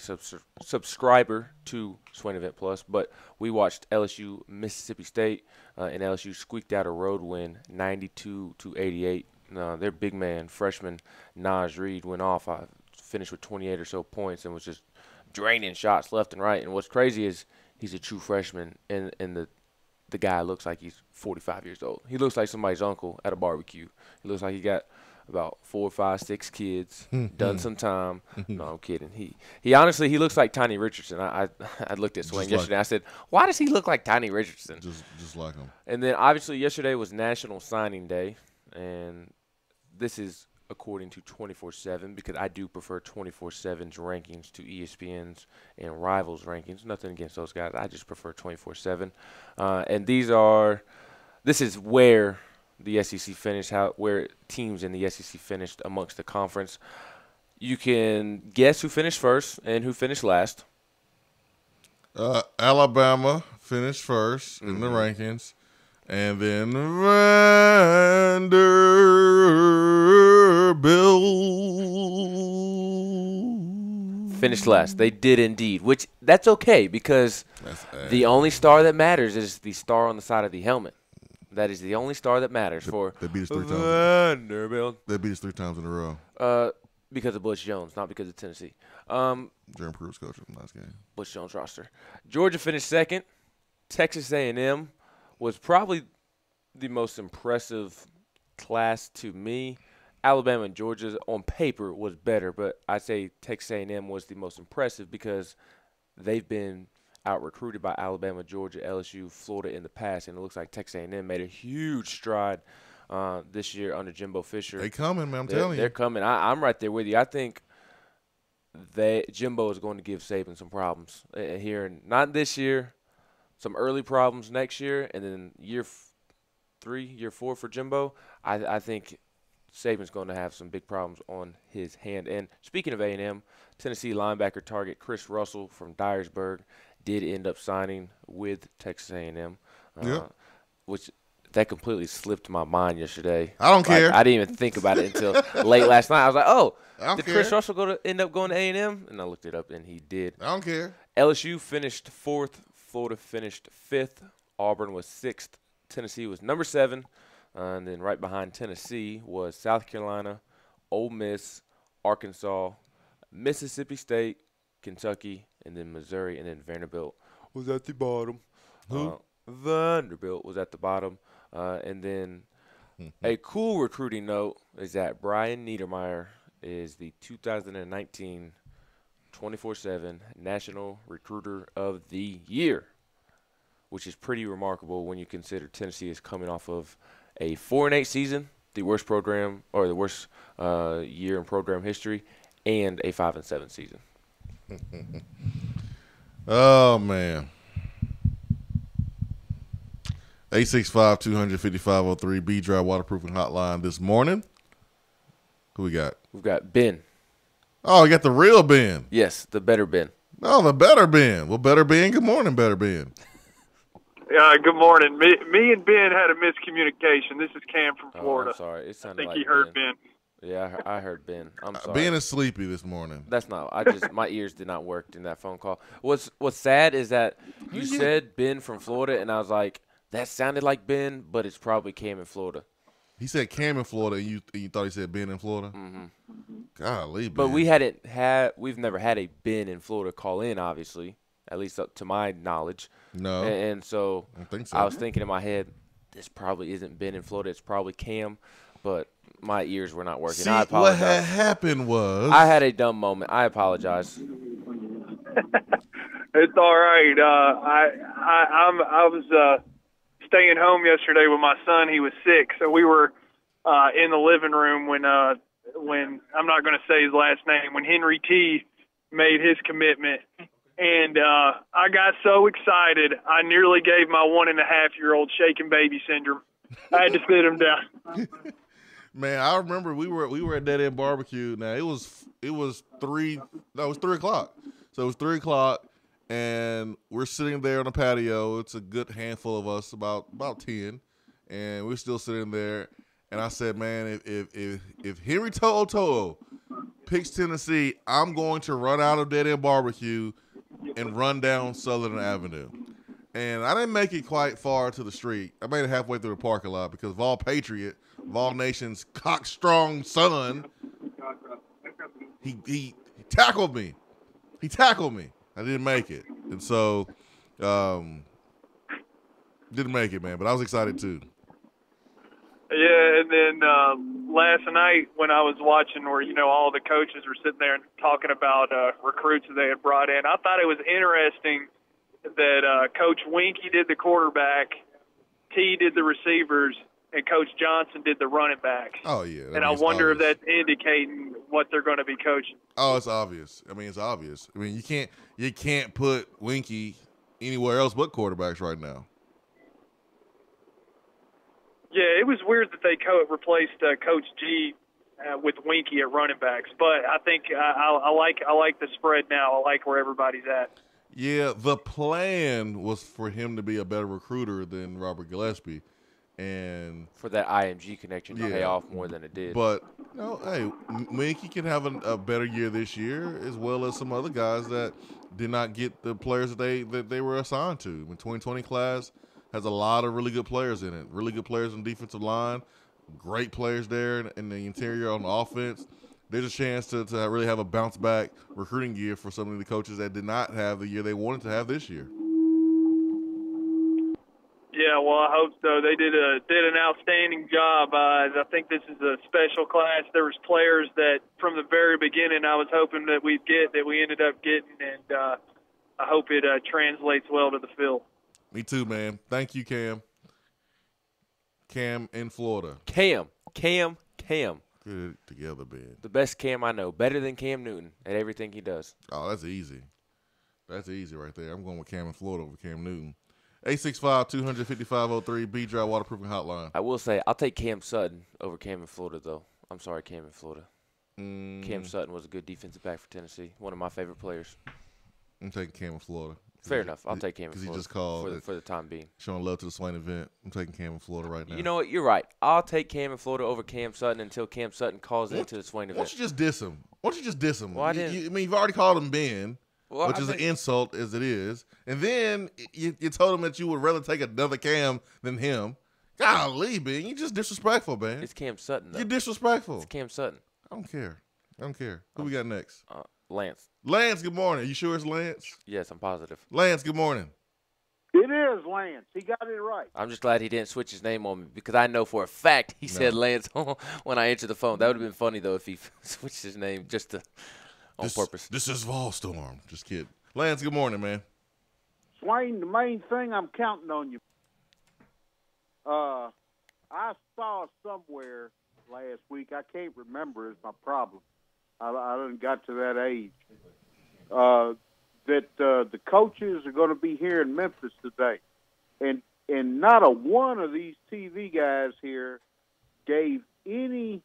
subscriber to Swain Event Plus. But we watched LSU Mississippi State, and LSU squeaked out a road win 92-88. their big man, freshman Naj Reed, went off. I finished with 28 or so points and was just draining shots left and right. And what's crazy is he's a true freshman, and the guy looks like he's 45 years old. He looks like somebody's uncle at a barbecue. He looks like he got about 4, 5, 6 kids, done some time. No, I'm kidding. He honestly, he looks like Tiny Richardson. I looked at Swain yesterday. I said, why does he look like Tiny Richardson? Just like him. And then obviously yesterday was National Signing Day, and this is according to 24/7 because I do prefer 24/7's rankings to ESPN's and Rivals rankings. Nothing against those guys. I just prefer 24/7. And this is where the SEC finished, where teams in the SEC finished amongst the conference. You can guess who finished first and who finished last. Alabama finished first in the rankings, and then Vanderbilt finished last. They did indeed, which that's okay because the only star that matters is the star on the side of the helmet. That is the only star that matters for they beat us 3 times. Vanderbilt. They beat us 3 times in a row. Because of Butch Jones, not because of Tennessee. Jeremy Pruitt's coach from last game. Butch Jones roster. Georgia finished second. Texas A&M was probably the most impressive class to me. Alabama and Georgia on paper was better, but I say Texas A&M was the most impressive because they've been out-recruited by Alabama, Georgia, LSU, Florida in the past, and it looks like Texas A&M made a huge stride this year under Jimbo Fisher. They coming, man. I'm telling you. They're coming. I'm right there with you. I think Jimbo is going to give Saban some problems here. Not this year, some early problems next year, and then year 4 for Jimbo. I think Saban's going to have some big problems on his hand. And speaking of A&M, Tennessee linebacker target Chris Russell from Dyersburg did end up signing with Texas A&M, which that completely slipped my mind yesterday. I don't care. I didn't even think about it until late last night. I was like, oh, did care. Chris Russell end up going to A&M? And I looked it up, and he did. I don't care. LSU finished 4th. Florida finished 5th. Auburn was 6th. Tennessee was number 7. And then right behind Tennessee was South Carolina, Ole Miss, Arkansas, Mississippi State, Kentucky, and then Missouri, and then Vanderbilt was at the bottom. Vanderbilt was at the bottom. And then a cool recruiting note is that Brian Niedermeyer is the 2019 24/7 National Recruiter of the Year, which is pretty remarkable when you consider Tennessee is coming off of a 4-8 season, the worst program or the worst year in program history, and a 5-7 season. Oh man. 865-200-5503 B-Drive Waterproofing Hotline this morning. Who we got? We've got Ben. Oh, you got the real Ben. Yes, the better Ben. Oh, the better Ben. Well, better Ben. Good morning, better Ben. Good morning. Me and Ben had a miscommunication. This is Cam from Florida. I'm sorry. It sounded I think like you heard Ben. Yeah, I heard Ben. I'm sorry. Ben is sleepy this morning. That's not. My ears did not work in that phone call. What's sad is that you said Ben from Florida, and I was like, that sounded like Ben, but it's probably Cam in Florida. He said Cam in Florida, and you thought he said Ben in Florida? Mm-hmm. Golly, Ben. But we've never had a Ben in Florida call in, obviously, at least up to my knowledge. No. And so I don't think so. I was thinking in my head, this probably isn't Ben in Florida. It's probably Cam, but my ears were not working. See, I apologize. what had happened was I had a dumb moment. I apologize. It's all right. I was staying home yesterday with my son. He was sick, so we were in the living room when I'm not going to say his last name, when Henry T made his commitment. And I got so excited, I nearly gave my 1.5-year-old shaking baby syndrome. I had to sit him down. Man, I remember we were at Dead End BBQ. Now it was 3 o'clock. So it was 3 o'clock, and we're sitting there on the patio. It's a good handful of us, about 10, and we're still sitting there. And I said, man, if Henry To'o picks Tennessee, I'm going to run out of Dead End BBQ and run down Southern Avenue. And I didn't make it quite far to the street. I made it halfway through the parking lot because Vol Patriot of all nations, cock-strong son. He tackled me. He tackled me. I didn't make it. And so, didn't make it, man. But I was excited, too. Yeah, and then last night when I was watching where, all the coaches were sitting there and talking about recruits that they had brought in, I thought it was interesting that Coach Winky did the quarterback, T did the receivers, and Coach Johnson did the running backs. Oh, yeah. And I wonder if that's indicating what they're going to be coaching. Oh, it's obvious. I mean, it's obvious. I mean, you can't put Winky anywhere else but quarterbacks right now. Yeah, it was weird that they replaced Coach G with Winky at running backs, but I think I like the spread now. I like where everybody's at. Yeah, the plan was for him to be a better recruiter than Robert Gillespie, and for that IMG connection to pay off more than it did. But hey, Winky can have a better year this year, as well as some other guys that did not get the players that they were assigned to. The 2020 class has a lot of really good players in it. Really good players on the defensive line, great players there in the interior on the offense. There's a chance to really have a bounce-back recruiting year for some of the coaches that did not have the year they wanted to have this year. Yeah, well, I hope so. They did an outstanding job. I think this is a special class. There was players that from the very beginning I was hoping that we'd get that we ended up getting, and I hope it translates well to the field. Me too, man. Thank you, Cam. Cam in Florida. Cam. Good together, Ben. The best Cam I know. Better than Cam Newton at everything he does. Oh, that's easy. That's easy right there. I'm going with Cam in Florida over Cam Newton. 865-200-5503, B-Dry Waterproofing Hotline. I will say, I'll take Cam Sutton over Cam in Florida, though. I'm sorry, Cam in Florida. Cam Sutton was a good defensive back for Tennessee. One of my favorite players. I'm taking Cam in Florida. Fair enough. I'll take Cam in Florida. Because he just called for the time being. Showing love to the Swain Event. I'm taking Cam in Florida right now. You know what? You're right. I'll take Cam in Florida over Cam Sutton until Cam Sutton calls into the Swain Event. Why don't you just diss him? Why don't you just diss him? Well, you've already called him Ben, which is an insult as it is. And then you told him that you would rather take another Cam than him. Golly, Ben, you're just disrespectful, man. It's Cam Sutton, though. You're disrespectful. It's Cam Sutton. I don't care. Who we got next? Lance. Lance, good morning. You sure it's Lance? Yes, I'm positive. Lance, good morning. It is Lance. He got it right. I'm just glad he didn't switch his name on me because I know for a fact he said Lance when I answered the phone. That would have been funny, though, if he switched his name just on purpose. This is Volstorm. Just kidding. Lance, good morning, man. Swain, the main thing, I'm counting on you. I saw somewhere last week, I can't remember, is my problem. I done got to that age. That the coaches are going to be here in Memphis today. And not a one of these TV guys here gave any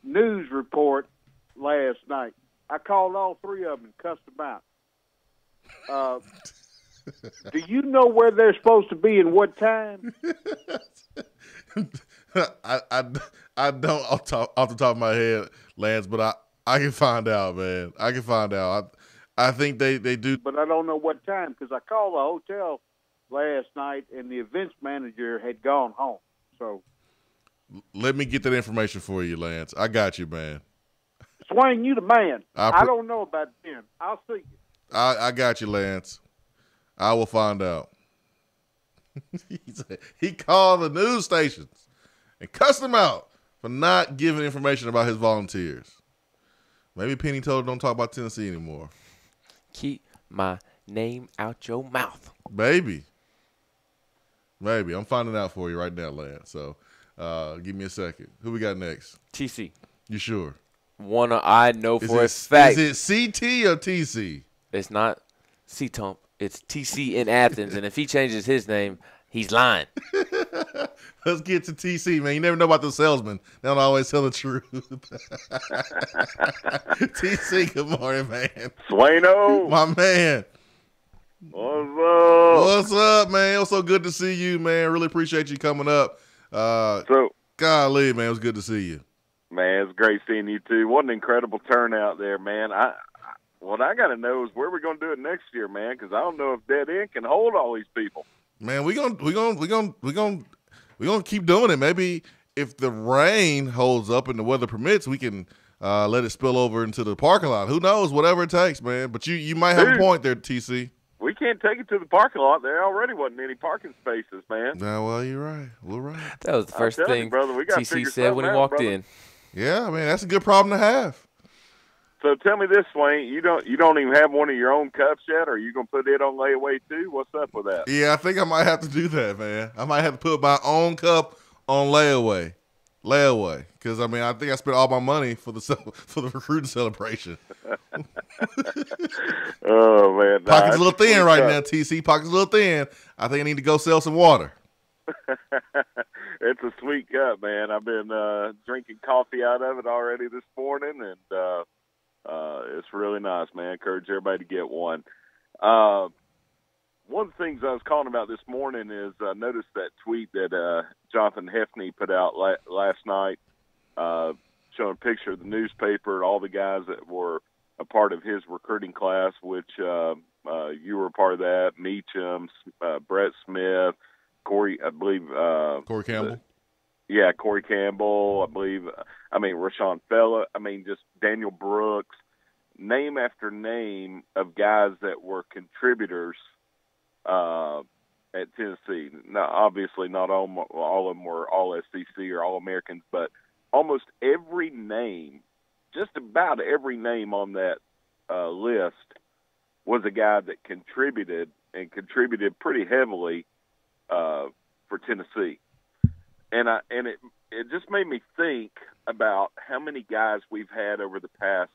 news report last night. I called all three of them and cussed them out. Do you know where they're supposed to be and what time? I don't off the top of my head, Lance, but I can find out, man. I can find out. I think they do. But I don't know what time because I called the hotel last night and the events manager had gone home. So let me get that information for you, Lance. I got you, man. Swain, you the man. I don't know about Ben. I'll see you. I got you, Lance. I will find out. He called the news stations and cussed them out for not giving information about his volunteers. Maybe Penny told him don't talk about Tennessee anymore. Keep my name out your mouth. Maybe. I'm finding out for you right now, Lance. So give me a second. Who we got next? TC. You sure? I know for a fact. Is it CT or TC? It's not C-Tump. It's TC in Athens. And if he changes his name, he's lying. Let's get to TC, man. You never know about the salesman. They don't always tell the truth. TC, good morning, man. Swaino. My man. What's up? What's up, man? It was so good to see you, man. Really appreciate you coming up. Golly, man, it was good to see you. Man, it's great seeing you, too. What an incredible turnout there, man. What I got to know is where we're going to do it next year, man, because I don't know if Dead End can hold all these people. Man, we're gonna keep doing it. Maybe if the rain holds up and the weather permits, we can let it spill over into the parking lot. Who knows? Whatever it takes, man. But you might have a point there, TC. We can't take it to the parking lot. There already wasn't any parking spaces, man. Nah, well, you're right. We're right. That was the first thing brother, we gotta TC figure said when he something out, walked brother. in. Yeah, I mean, that's a good problem to have. So tell me this, Swain. You don't even have one of your own cups yet, or are you gonna put it on layaway too? What's up with that? Yeah, I think I might have to do that, man. I might have to put my own cup on layaway. Because I mean, I think I spent all my money for the recruiting celebration. Oh man, Pockets a little thin right now, TC. Pockets a little thin. I think I need to go sell some water. It's a sweet cup, man. I've been drinking coffee out of it already this morning, and it's really nice, man. I encourage everybody to get one. One of the things I was calling about this morning is I noticed that tweet that Jonathan Hefney put out last night, showing a picture of the newspaper, all the guys that were a part of his recruiting class, which you were a part of that, Meacham, Brett Smith, Corey, I believe. Corey Campbell. Corey Campbell, I believe. Rashawn Fella. Just Daniel Brooks. Name after name of guys that were contributors at Tennessee. Now, obviously, not all of them were all SEC or all Americans, but almost every name, just about every name on that list was a guy that contributed pretty heavily for Tennessee. And it just made me think about how many guys we've had over the past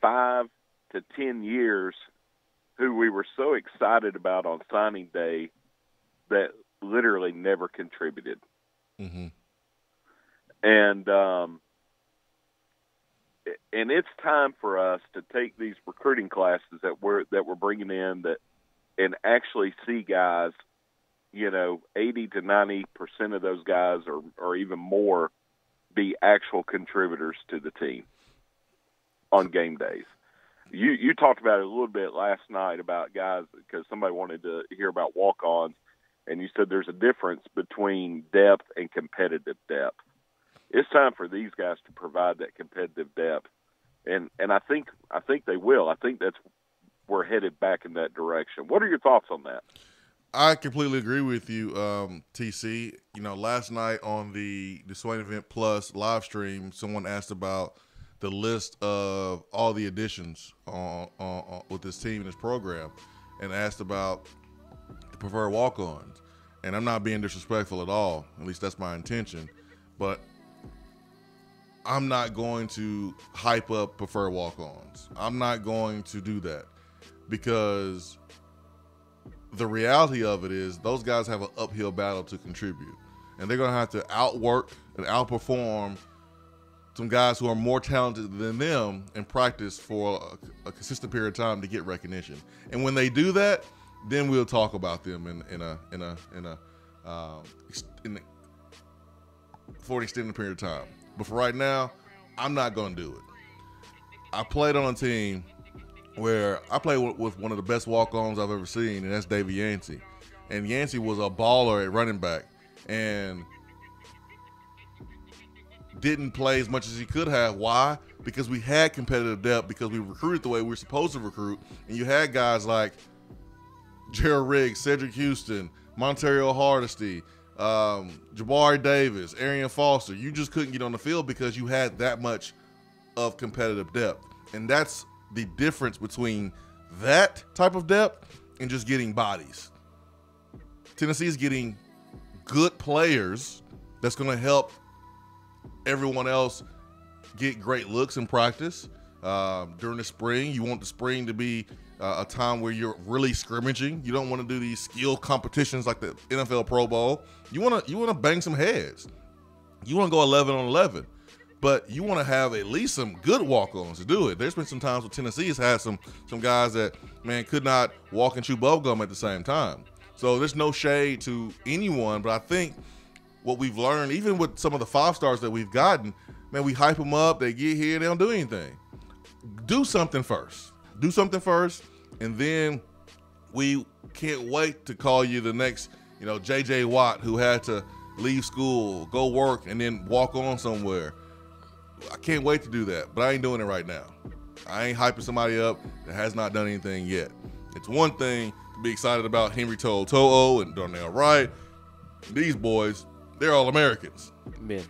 5 to 10 years who we were so excited about on signing day that literally never contributed. Mm-hmm. And it's time for us to take these recruiting classes that we're bringing in and actually see guys, 80 to 90% of those guys or even more be actual contributors to the team on game days. You talked about it a little bit last night about guys because somebody wanted to hear about walk-ons, and you said there's a difference between depth and competitive depth. It's time for these guys to provide that competitive depth, and I think they will. I think we're headed back in that direction. What are your thoughts on that? I completely agree with you, TC. Last night on the Swain Event Plus live stream, someone asked about the list of all the additions on with this team and this program, and asked about the preferred walk-ons. And I'm not being disrespectful at all. At least that's my intention. But I'm not going to hype up preferred walk-ons. I'm not going to do that because the reality of it is those guys have an uphill battle to contribute. And they're going to have to outwork and outperform some guys who are more talented than them in practice for a consistent period of time to get recognition. And when they do that, then we'll talk about them for an extended period of time. But for right now, I'm not going to do it. I played on a team where I played with one of the best walk-ons I've ever seen, and that's David Yancey. And Yancey was a baller at running back and didn't play as much as he could have. Why? Because we had competitive depth, because we recruited the way we were supposed to recruit, and you had guys like Gerald Riggs, Cedric Houston, Montario Hardesty, Jabari Davis, Arian Foster. You just couldn't get on the field because you had that much of competitive depth. And that's the difference between that type of depth and just getting bodies. Tennessee is getting good players that's going to help everyone else get great looks in practice. During the spring, you want the spring to be a time where you're really scrimmaging. You don't want to do these skill competitions like the NFL Pro Bowl. You want to bang some heads. You want to go 11 on 11. But you want to have at least some good walk-ons to do it. There's been some times where Tennessee has had some guys that, man, could not walk and chew bubblegum at the same time. So there's no shade to anyone, but I think what we've learned, even with some of the 5-stars that we've gotten, man, we hype them up, they get here, they don't do anything. Do something first. Do something first, and then we can't wait to call you the next, J.J. Watt, who had to, leave school, go work, and then walk on somewhere. I can't wait to do that, but I ain't doing it right now. I ain't hyping somebody up that has not done anything yet. It's one thing to be excited about Henry To'o and Darnell Wright. These boys, they're all Americans. Men.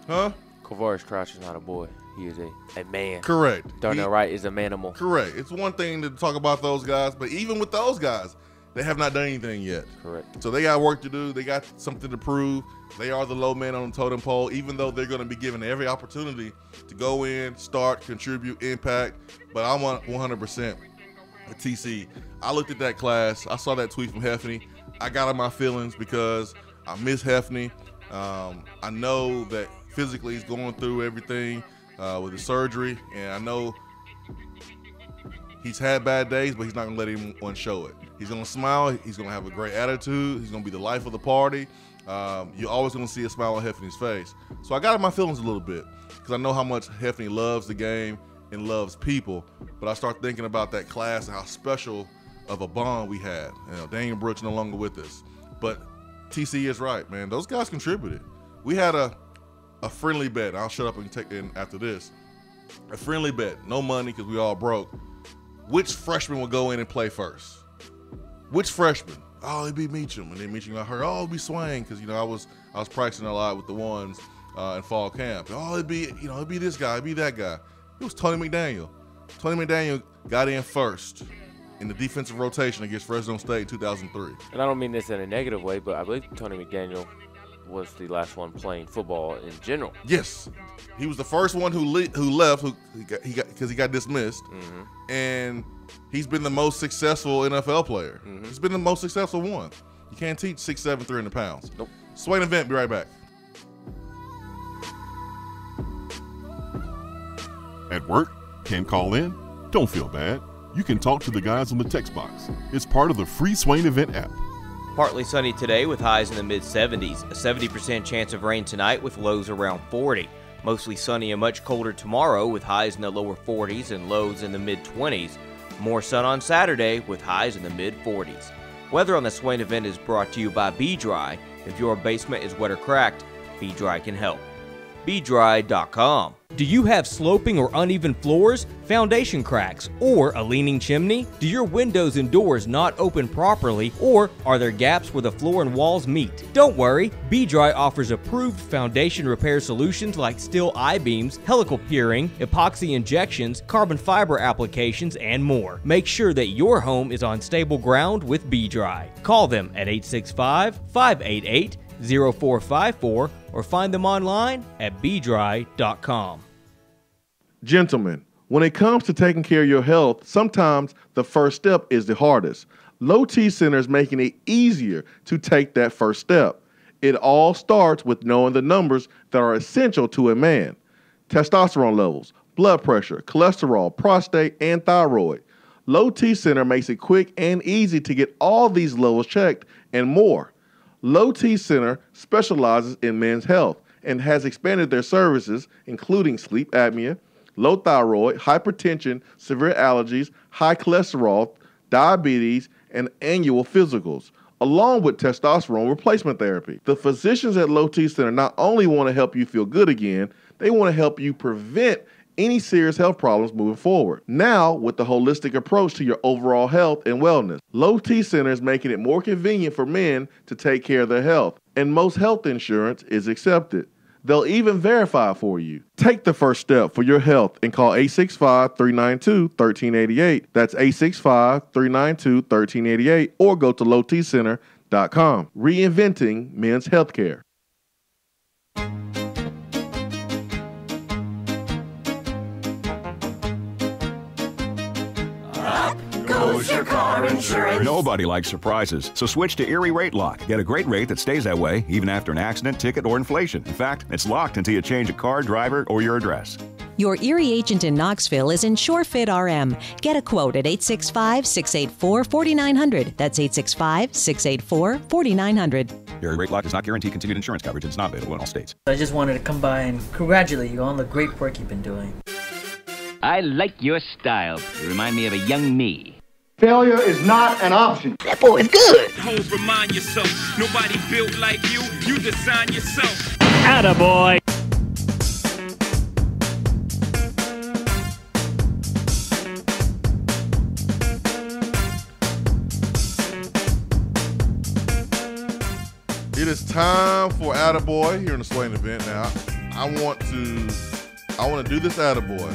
Huh? Kavaris Crouch is not a boy. He is a man. Correct. Darnell Wright is a manimal. Correct. It's one thing to talk about those guys, but even with those guys, they have not done anything yet. Correct. So they got work to do. They got something to prove. They are the low man on the totem pole, even though they're going to be given every opportunity to go in, start, contribute, impact. But I want 100% at TC. I looked at that class. I saw that tweet from Hefney. I got on my feelings because I miss Hefney. I know that physically he's going through everything with the surgery, and I know he's had bad days, but he's not going to let anyone show it. He's going to smile. He's going to have a great attitude. He's going to be the life of the party. You're always going to see a smile on Hefney's face. So I got in my feelings a little bit because I know how much Hefney loves the game and loves people. But I start thinking about that class and how special of a bond we had. Daniel Brooks no longer with us. But TC is right, man. Those guys contributed. We had a friendly bet. I'll shut up and take in after this. A friendly bet. No money because we all broke. Which freshman will go in and play first? Which freshman? Oh, it'd be Meacham. And then Meacham, I heard, oh, it'd be Swain, because I was practicing a lot with the ones in fall camp. Oh, it'd be this guy, it'd be that guy. It was Tony McDaniel. Tony McDaniel got in first in the defensive rotation against Fresno State in 2003. And I don't mean this in a negative way, but I believe Tony McDaniel was the last one playing football in general. Yes, he was the first one who left because he got dismissed, and he's been the most successful NFL player. He's been the most successful one. You can't teach 6'7", 300 pounds. Nope. Swain Event, be right back. At work, can't call in? Don't feel bad. You can talk to the guys on the text box. It's part of the free Swain Event app. Partly sunny today with highs in the mid-70s. A 70% chance of rain tonight with lows around 40. Mostly sunny and much colder tomorrow with highs in the lower 40s and lows in the mid-20s. More sun on Saturday with highs in the mid-40s. Weather on the Swain Event is brought to you by B-Dry. If your basement is wet or cracked, B-Dry can help. BeDry.com. Do you have sloping or uneven floors, foundation cracks, or a leaning chimney? Do your windows and doors not open properly, or are there gaps where the floor and walls meet? Don't worry, B-Dry offers approved foundation repair solutions like steel I-beams, helical piering, epoxy injections, carbon fiber applications, and more. Make sure that your home is on stable ground with B-Dry. Call them at 865-588-0454 or find them online at bdry.com. Gentlemen, when it comes to taking care of your health, sometimes the first step is the hardest. Low T Center is making it easier to take that first step. It all starts with knowing the numbers that are essential to a man. Testosterone levels, blood pressure, cholesterol, prostate, and thyroid. Low T Center makes it quick and easy to get all these levels checked and more. Low T Center specializes in men's health and has expanded their services, including sleep apnea, low thyroid, hypertension, severe allergies, high cholesterol, diabetes, and annual physicals, along with testosterone replacement therapy. The physicians at Low T Center not only want to help you feel good again, they want to help you prevent any serious health problems moving forward. Now, with the holistic approach to your overall health and wellness, Low T Center is making it more convenient for men to take care of their health, and most health insurance is accepted. They'll even verify for you. Take the first step for your health and call 865-392-1388. That's 865-392-1388, or go to lowtcenter.com. Reinventing men's healthcare. Goes your car insurance. Nobody likes surprises, so switch to Erie Rate Lock. Get a great rate that stays that way even after an accident, ticket, or inflation. In fact, it's locked until you change a car, driver, or your address. Your Erie agent in Knoxville is InsureFit RM. Get a quote at 865-684-4900. That's 865-684-4900. Erie Rate Lock does not guarantee continued insurance coverage. It's not available in all states. I just wanted to come by and congratulate you on the great work you've been doing. I like your style. You remind me of a young me. Failure is not an option. That boy is good. Hoes remind yourself, nobody built like you. You design yourself. Attaboy. It is time for Attaboy here in the Swain Event. Now, I want to do this Attaboy,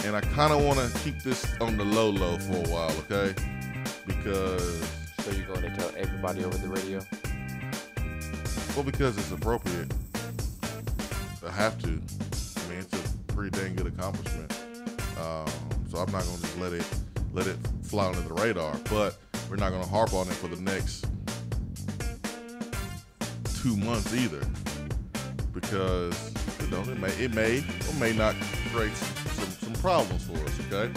and I kind of want to keep this on the low for a while, okay? Because so you're going to tell everybody over the radio? Well, because it's appropriate. I have to. I mean, it's a pretty dang good accomplishment. So I'm not going to just let it fly under the radar. But we're not going to harp on it for the next 2 months either, because it may or may not create some problems for us. Okay.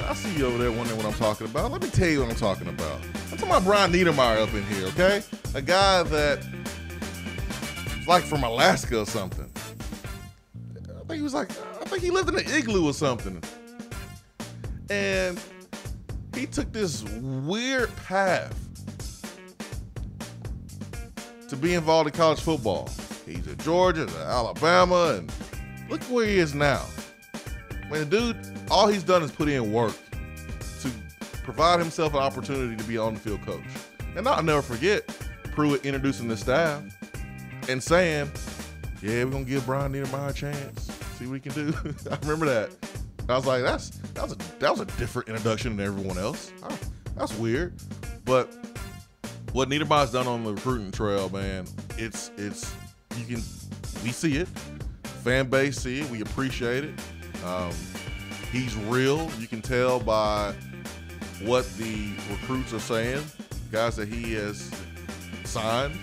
I see you over there wondering what I'm talking about. Let me tell you what I'm talking about. I'm talking about Brian Niedermeyer up in here, okay? A guy that is like from Alaska or something. I think he lived in an igloo or something. And he took this weird path to be involved in college football. He's at Georgia, at Alabama, and look where he is now. I mean, the dude, all he's done is put in work to provide himself an opportunity to be on the field coach. And I'll never forget Pruitt introducing the staff and saying, yeah, we're going to give Brian Niedermeyer a chance, see what he can do. I remember that. I was like, that was a different introduction than everyone else. That's weird. But what Niedermeyer's done on the recruiting trail, man, we see it. Fan base see it. We appreciate it. He's real. You can tell by what the recruits are saying. Guys that he has signed.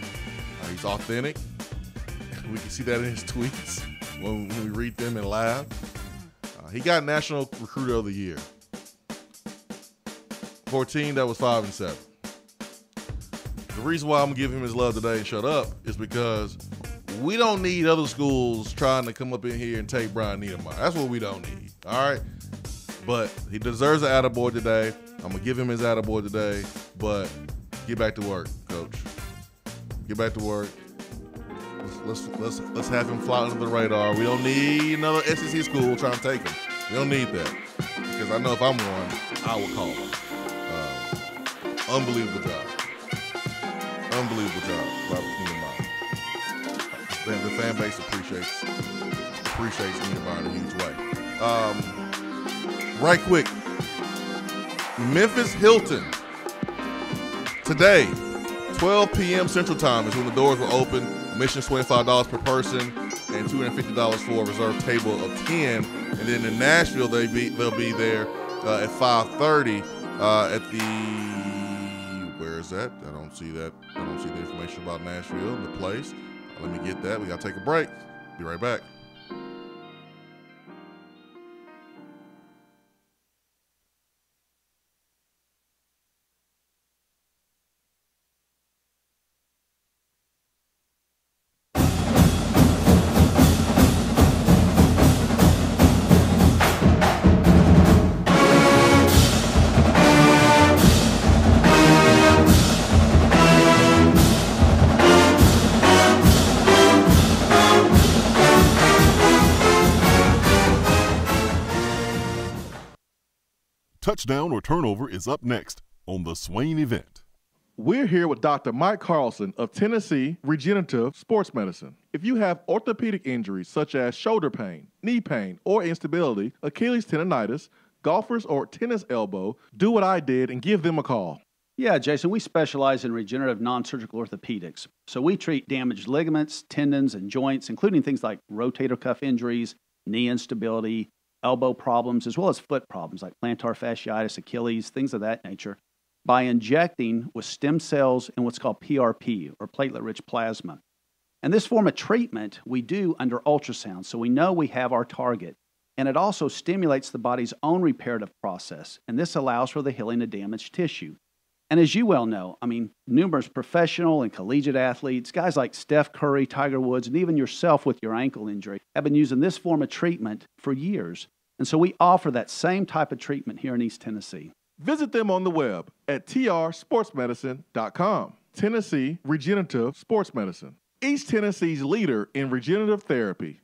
He's authentic. We can see that in his tweets when we read them and laugh. He got National Recruiter of the Year for a team that was 5-7. The reason why I'm gonna give him his love today and shut up is because we don't need other schools trying to come up in here and take Brian Niedermeyer. That's what we don't need. All right, but he deserves an attaboy today. I'm gonna give him his attaboy today. But get back to work, coach. Get back to work. Let's have him fly under the radar. We don't need another SEC school trying to take him. We don't need that, because I know if I'm one, I will call him. Unbelievable job. Unbelievable job, Robert Niedermeyer. The fan base appreciates Niedermeyer in a huge way. Right quick, Memphis Hilton today, 12 p.m. Central Time is when the doors will open. Admission is $25 per person and $250 for a reserved table of 10. And then in Nashville, they'll be there at 5:30 at the. Where is that? I don't see that. I don't see the information about Nashville and the place. Let me get that. We got to take a break. Be right back. Touchdown or turnover is up next on the Swain Event. We're here with Dr. Mike Carlson of Tennessee Regenerative Sports Medicine. If you have orthopedic injuries such as shoulder pain, knee pain, or instability, Achilles tendonitis, golfers, or tennis elbow, do what I did and give them a call. Yeah, Jason, we specialize in regenerative non-surgical orthopedics. So we treat damaged ligaments, tendons, and joints, including things like rotator cuff injuries, knee instability, elbow problems, as well as foot problems like plantar fasciitis, Achilles, things of that nature, by injecting with stem cells and what's called PRP, or platelet-rich plasma. And this form of treatment we do under ultrasound, so we know we have our target. And it also stimulates the body's own reparative process, and this allows for the healing of damaged tissue. And as you well know, numerous professional and collegiate athletes, guys like Steph Curry, Tiger Woods, and even yourself with your ankle injury, have been using this form of treatment for years. And so we offer that same type of treatment here in East Tennessee. Visit them on the web at trsportsmedicine.com. Tennessee Regenerative Sports Medicine. East Tennessee's leader in regenerative therapy.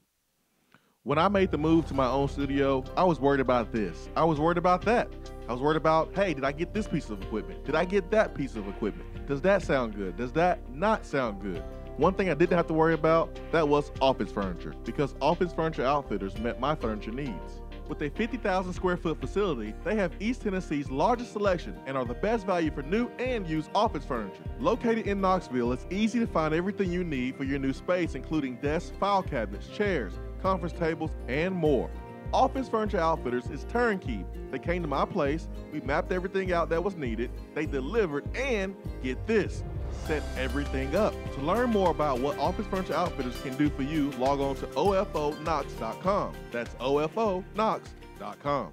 When I made the move to my own studio, I was worried about this. I was worried about that. I was worried about, hey, did I get this piece of equipment? Did I get that piece of equipment? Does that sound good? Does that not sound good? One thing I didn't have to worry about, that was office furniture, because Office Furniture Outfitters met my furniture needs. With a 50,000 square foot facility, they have East Tennessee's largest selection and are the best value for new and used office furniture. Located in Knoxville, it's easy to find everything you need for your new space, including desks, file cabinets, chairs, conference tables, and more. Office Furniture Outfitters is turnkey. They came to my place, we mapped everything out that was needed, they delivered, and get this, set everything up. To learn more about what Office Furniture Outfitters can do for you, log on to ofonox.com. That's ofonox.com.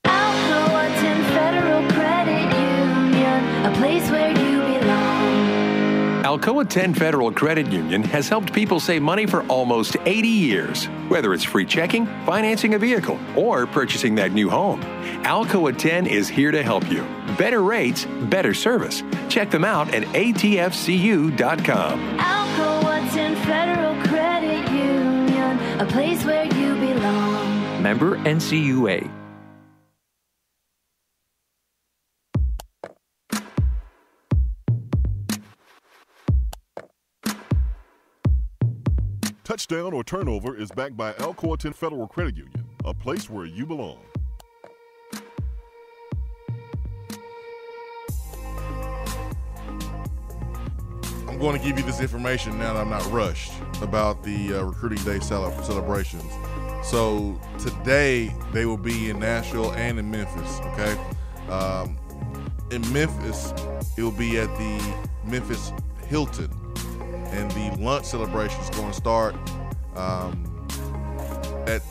Alcoa 10 Federal Credit Union, a place where you belong. Alcoa 10 Federal Credit Union has helped people save money for almost 80 years. Whether it's free checking, financing a vehicle, or purchasing that new home, Alcoa 10 is here to help you. Better rates, better service. Check them out at atfcu.com. Alcoa 10 Federal Credit Union, a place where you belong. Member NCUA. Touchdown or turnover is backed by Alcoa 10 Federal Credit Union, a place where you belong. I'm going to give you this information now that I'm not rushed about the Recruiting Day celebrations. So today they will be in Nashville and in Memphis, okay? In Memphis, it will be at the Memphis Hilton. And the lunch celebration is going to start at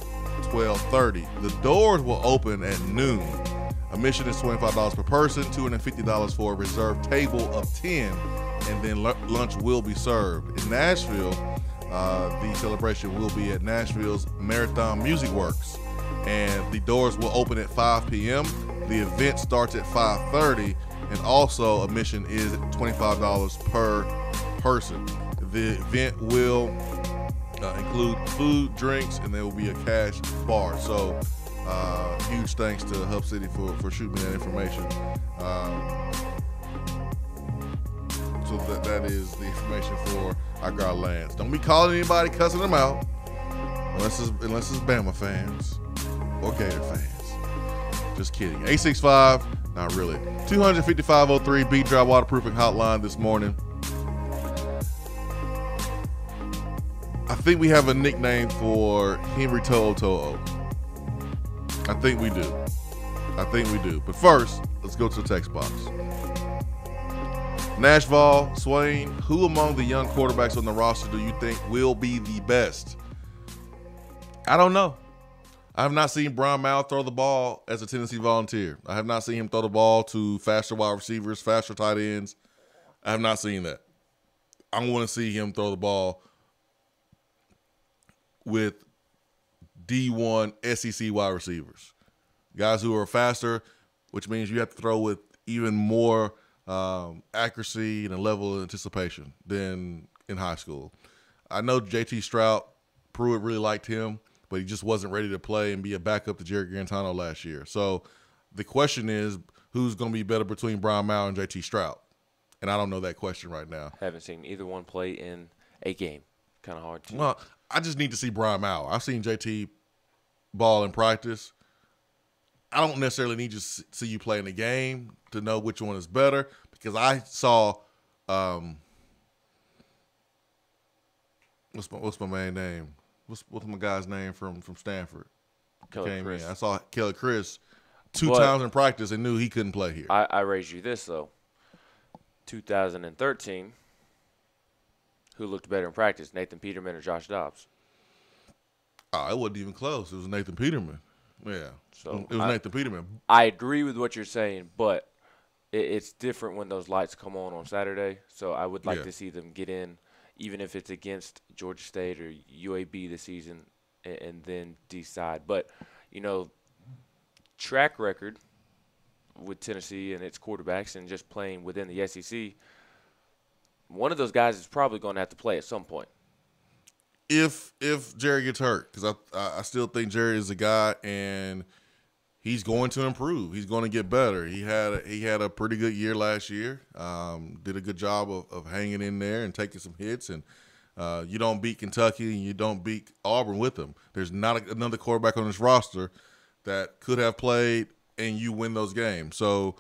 12:30. The doors will open at noon. Admission is $25 per person, $250 for a reserved table of 10, and then lunch will be served. In Nashville, the celebration will be at Nashville's Marathon Music Works, and the doors will open at 5 p.m. The event starts at 5:30, and also admission is $25 per person. The event will include food, drinks, and there will be a cash bar. So huge thanks to Hub City for shooting me that information. So that is the information for I Got Lance. Don't be calling anybody, cussing them out, unless it's Bama fans or Gator fans. Just kidding. 865, not really. 25503 Beat Dry Waterproofing Hotline this morning. I think we have a nickname for Henry To'o. I think we do. But first, let's go to the text box. Nashville, Swain, who among the young quarterbacks on the roster do you think will be the best? I don't know. I have not seen Brian Mao throw the ball as a Tennessee Volunteer. I have not seen him throw the ball to faster wide receivers, faster tight ends. I have not seen that. I want to see him throw the ball with D1 SEC wide receivers, guys who are faster, which means you have to throw with even more accuracy and a level of anticipation than in high school. I know JT Stroud, Pruitt really liked him, but he just wasn't ready to play and be a backup to Jerry Garantano last year. So the question is, who's going to be better between Brian Mao and JT Stroud? And I don't know that question right now. Haven't seen either one play in a game. Kind of hard to. Well, I just need to see Brian Mao. I've seen JT ball in practice. I don't necessarily need to see you play in the game to know which one is better, because I saw what's my man's name? What's my guy's name from Stanford? Kelly Chris. I saw Kelly Chris two times in practice and knew he couldn't play here. I raised you this though. 2013. Who looked better in practice, Nathan Peterman or Josh Dobbs? Oh, it wasn't even close. It was Nathan Peterman. Yeah, so it was Nathan Peterman. I agree with what you're saying, but it's different when those lights come on Saturday. So I would like to see them get in, even if it's against Georgia State or UAB this season, and then decide. But, track record with Tennessee and its quarterbacks and just playing within the SEC, one of those guys is probably going to have to play at some point. If Jerry gets hurt, because I still think Jerry is a guy, and he's going to improve. He's going to get better. He had a pretty good year last year. Did a good job of hanging in there and taking some hits. And you don't beat Kentucky and you don't beat Auburn with them. There's not another quarterback on this roster that could have played and you win those games. So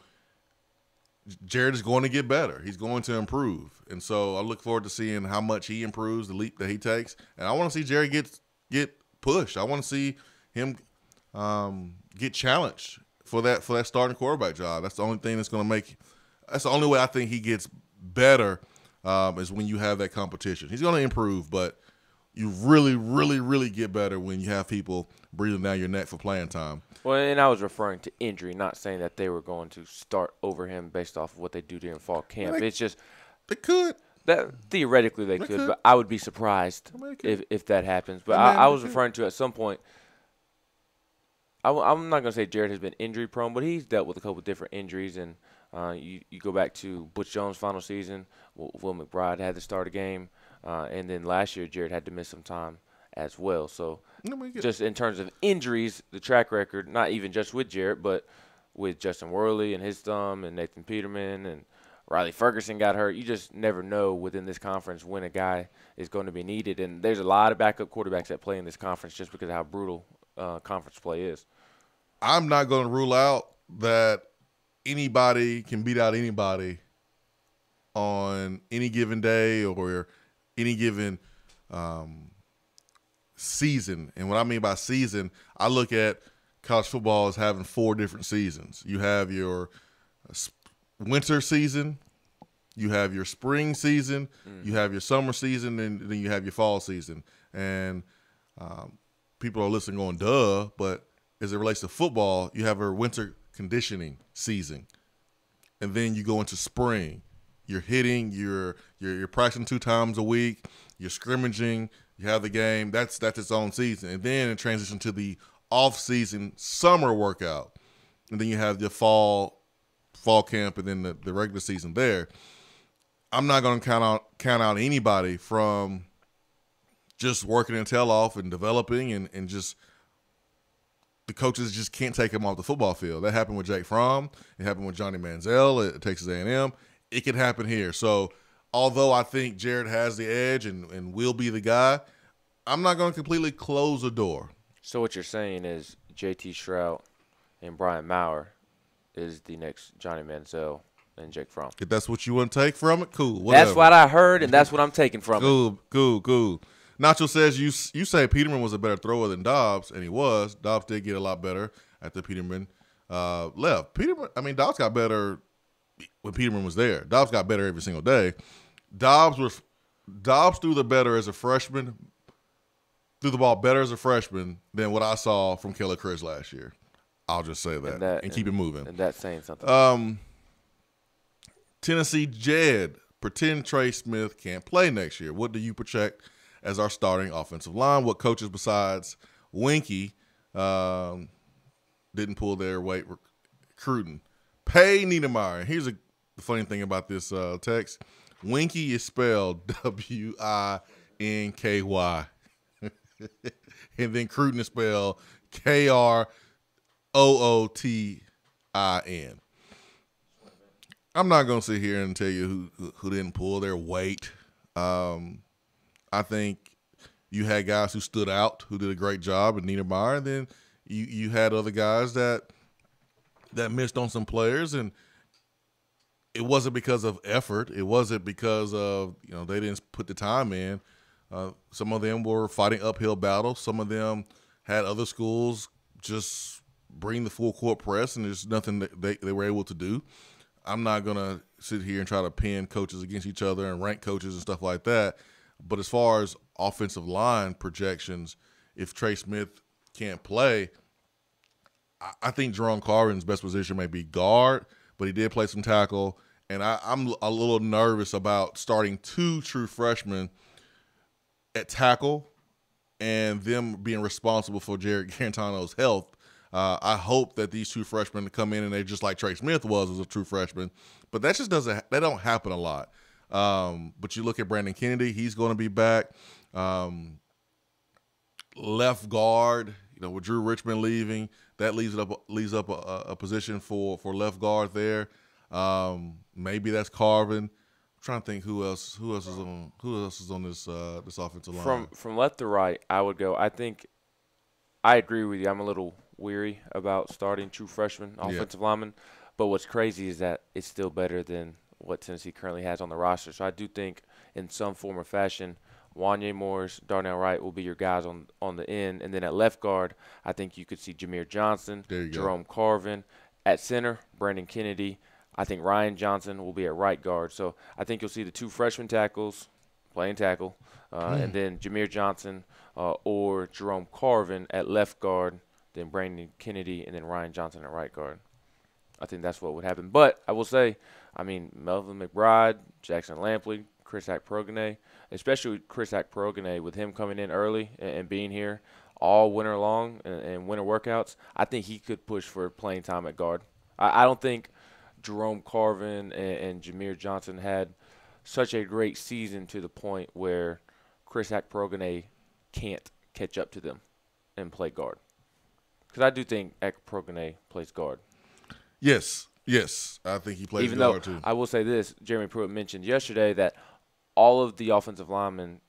Jared is going to get better. He's going to improve. And so I look forward to seeing how much he improves, the leap that he takes. And I want to see Jared get pushed. I want to see him get challenged for that starting quarterback job. That's the only thing that's going to make – that's the only way I think he gets better is when you have that competition. He's going to improve, but you really, really, really get better when you have people breathing down your neck for playing time. Well, and I was referring to injury, not saying that they were going to start over him based off of what they do during fall camp. It's just they could. That theoretically they could, but I would be surprised if that happens. But I was referring to at some point. I'm not going to say Jared has been injury prone, but he's dealt with a couple of different injuries. And you go back to Butch Jones' final season, Will McBride had to start a game, and then last year Jared had to miss some time as well. So just in terms of injuries, the track record, not even just with Jared, but with Justin Worley and his thumb and Nathan Peterman and Riley Ferguson got hurt. You just never know within this conference when a guy is going to be needed. And there's a lot of backup quarterbacks that play in this conference just because of how brutal conference play is. I'm not going to rule out that anybody can beat out anybody on any given day or any given season. And what I mean by season, I look at college football as having 4 different seasons. You have your winter season, you have your spring season, you have your summer season, and then you have your fall season. And people are listening going, duh, but as it relates to football, you have a winter conditioning season. And then you go into spring. You're hitting, you're practicing 2 times a week, you're scrimmaging, you have the game. That's its own season. And then it transitions to the off-season summer workout. And then you have the fall camp and then the regular season there. I'm not going to count out anybody from just working their tail off and developing and just the coaches just can't take him off the football field. That happened with Jake Fromm. It happened with Johnny Manziel at Texas A&M. It can happen here. So although I think Jared has the edge and will be the guy, I'm not going to completely close the door. So what you're saying is J.T. Shrout and Brian Maurer is the next Johnny Manziel and Jake Fromm. If that's what you want to take from it, cool. Whatever. That's what I heard, and that's what I'm taking from it. Cool. Nacho says you say Peterman was a better thrower than Dobbs, and he was. Dobbs did get a lot better after Peterman left. Dobbs got better when Peterman was there. Dobbs got better every single day. Dobbs threw the ball better as a freshman than what I saw from Kelly Chris last year. I'll just say that and keep it moving. And that's saying something. Tennessee Jed, pretend Trey Smith can't play next year. What do you project as our starting offensive line? What coaches besides Winky didn't pull their weight recruiting? Pay Niedermeyer. Here's the funny thing about this text. Winky is spelled W-I-N-K-Y. And then Cruton is spelled K-R-O-O-T-I-N. I'm not going to sit here and tell you who didn't pull their weight. I think you had guys who stood out, who did a great job in Niedermeyer, and then you had other guys that missed on some players, and it wasn't because of effort. It wasn't because of, they didn't put the time in. Some of them were fighting uphill battles. Some of them had other schools just bring the full court press, and there's nothing that they were able to do. I'm not going to sit here and try to pin coaches against each other and rank coaches and stuff like that. But as far as offensive line projections, if Trey Smith can't play, I think Jerome Carvin's best position may be guard, but he did play some tackle. And I'm a little nervous about starting 2 true freshmen at tackle and them being responsible for Jared Garantano's health. I hope that these two freshmen come in and they're just like Trey Smith was as a true freshman. But that just that don't happen a lot. But you look at Brandon Kennedy, he's going to be back. Left guard, with Drew Richmond leaving, that leaves up a position for left guard there. Maybe that's Carvin. I'm trying to think who else is on this offensive line. From left to right, I would go. I think I agree with you. I'm a little weary about starting true freshman offensive linemen, but what's crazy is that it's still better than what Tennessee currently has on the roster. So I do think in some form or fashion, Wanye Morris, Darnell Wright will be your guys on the end. And then at left guard, I think you could see Jameer Johnson, Jerome Carvin. At center, Brandon Kennedy. I think Ryan Johnson will be at right guard. So I think you'll see the two freshman tackles playing tackle, and then Jameer Johnson or Jerome Carvin at left guard, then Brandon Kennedy, and then Ryan Johnson at right guard. I think that's what would happen. But I will say, Melvin McBride, Jackson Lampley, Chris Hack-Progene, especially Chris Hack-Progene, with him coming in early and being here all winter long and winter workouts, I think he could push for playing time at guard. I don't think Jerome Carvin and Jameer Johnson had such a great season to the point where Chris Hack-Progene can't catch up to them and play guard. Because I do think Hack-Progene plays guard. Yes, I think he plays guard too. I will say this, Jeremy Pruitt mentioned yesterday that all of the offensive linemen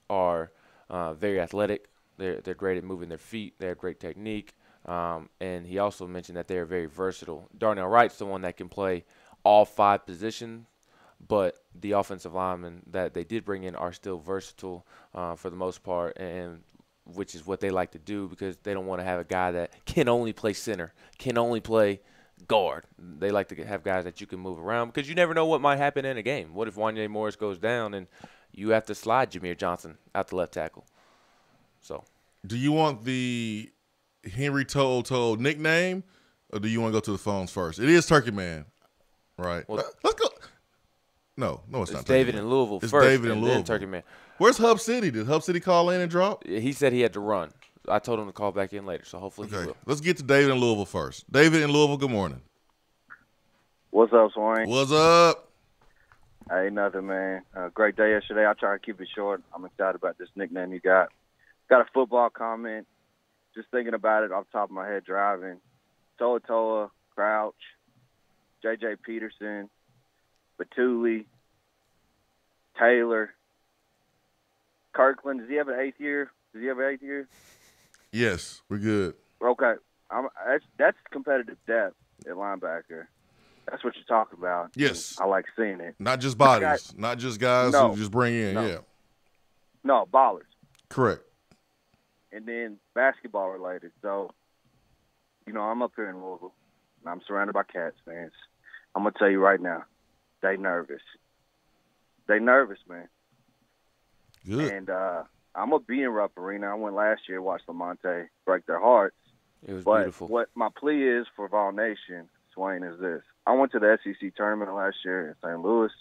are very athletic. They're great at moving their feet. They have great technique. And he also mentioned that they're very versatile. Darnell Wright's the one that can play all 5 positions, but the offensive linemen that they did bring in are still versatile for the most part, and which is what they like to do because they don't want to have a guy that can only play center, can only play guard. They like to have guys that you can move around because you never know what might happen in a game. What if Wanye Morris goes down and you have to slide Jameer Johnson out the left tackle? So, do you want the Henry To'o nickname, or do you want to go to the phones first? It is Turkey Man, right? Well, let's go. No, it's not. It's David in Louisville it's first. David in Louisville. Then Turkey Man. Where's Hub City? Did Hub City call in and drop? He said he had to run. I told him to call back in later, so hopefully he will. Let's get to David in Louisville first. David in Louisville, good morning. What's up, Swain? What's up? Ain't nothing, man. Great day yesterday. I'll try to keep it short. I'm excited about this nickname you got. Got a football comment. Just thinking about it off the top of my head driving. Toa, Crouch, J.J. Peterson, Batuli, Taylor, Kirkland. Does he have an 8th year? Yes, we're good. Okay. That's competitive depth at linebacker. That's what you're talking about. Yes. I like seeing it. Not just bodies. Not just guys who just bring in. No. Yeah. No, ballers. Correct. And then basketball related. So, I'm up here in Louisville, and I'm surrounded by Cats fans. I'm going to tell you right now, they nervous. They nervous, man. Good. And I'm going to be in Rupp Arena. I went last year to watch Lamonte break their hearts. It was beautiful. What my plea is for Vol Nation, Swain, is this. I went to the SEC tournament last year in St. Louis.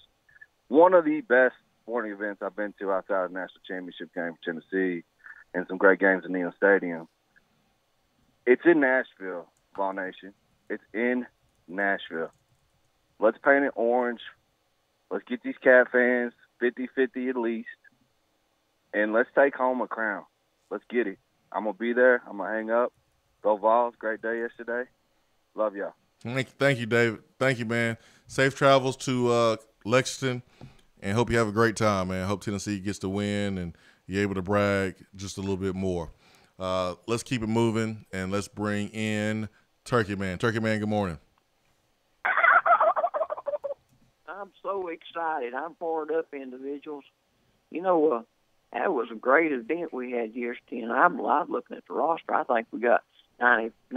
One of the best sporting events I've been to outside of the national championship game for Tennessee and some great games in Neyland Stadium. It's in Nashville, Vol Nation. It's in Nashville. Let's paint it orange. Let's get these Cat fans 50-50 at least. And let's take home a crown. Let's get it. I'm going to be there. I'm going to hang up. Go Vols. Great day yesterday. Love y'all. Thank you, David. Thank you, man. Safe travels to Lexington, and hope you have a great time, man. Hope Tennessee gets the win and you're able to brag just a little bit more. Let's keep it moving, and let's bring in Turkey Man. Turkey Man, good morning. I'm so excited. I'm fired up, individuals. That was a great event we had yesterday, and I'm looking at the roster. I think we got 95%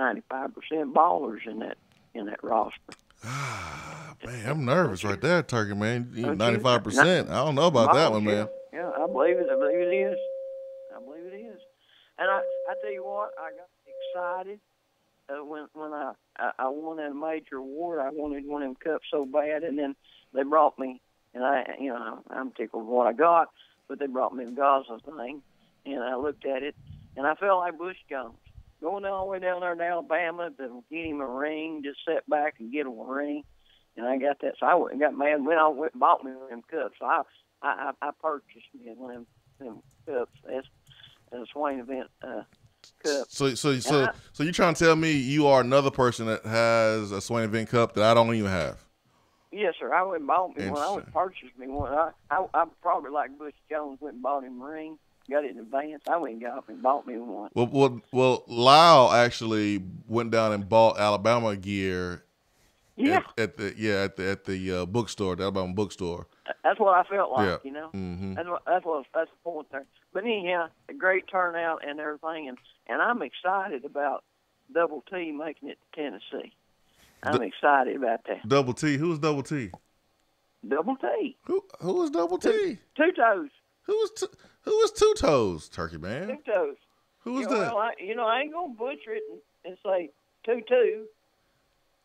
ballers in that roster. Man, I'm nervous right there, Turkey Man. 95%. I don't know about that one, man. Yeah, I believe it. I believe it is. And I tell you what, I got excited when I won that major award. I wanted one of them cups so bad, and then they brought me, and I'm tickled with what I got, but they brought me the Gaza thing, and I looked at it, and I felt like Bush Jones. going all the way down there to Alabama to get him a ring, just sit back and get him a ring. And I got that, so I went and got mad. Went out and bought me one of them cups. So I purchased me one of them cups. That's a Swain Event cup. So you're trying to tell me you are another person that has a Swain Event cup that I don't even have? Yes, sir. I went and bought me one. I went and purchased me one. I probably like Bush Jones went and bought him a ring. Got it in advance. I went and got up and bought me one. Well, Lyle actually went down and bought Alabama gear. Yeah. At the bookstore, the Alabama bookstore. That's what I felt like, Yeah. you know. Mm-hmm. That's the point there. But anyhow, a great turnout and everything, and I'm excited about Double T making it to Tennessee. I'm excited about that. Double T. Who's Double T? Double T. Who is Double T? Two Toes. Who is Two Toes, Turkey Man? Two Toes. Who is that? Well, I ain't gonna butcher it and say 2-2.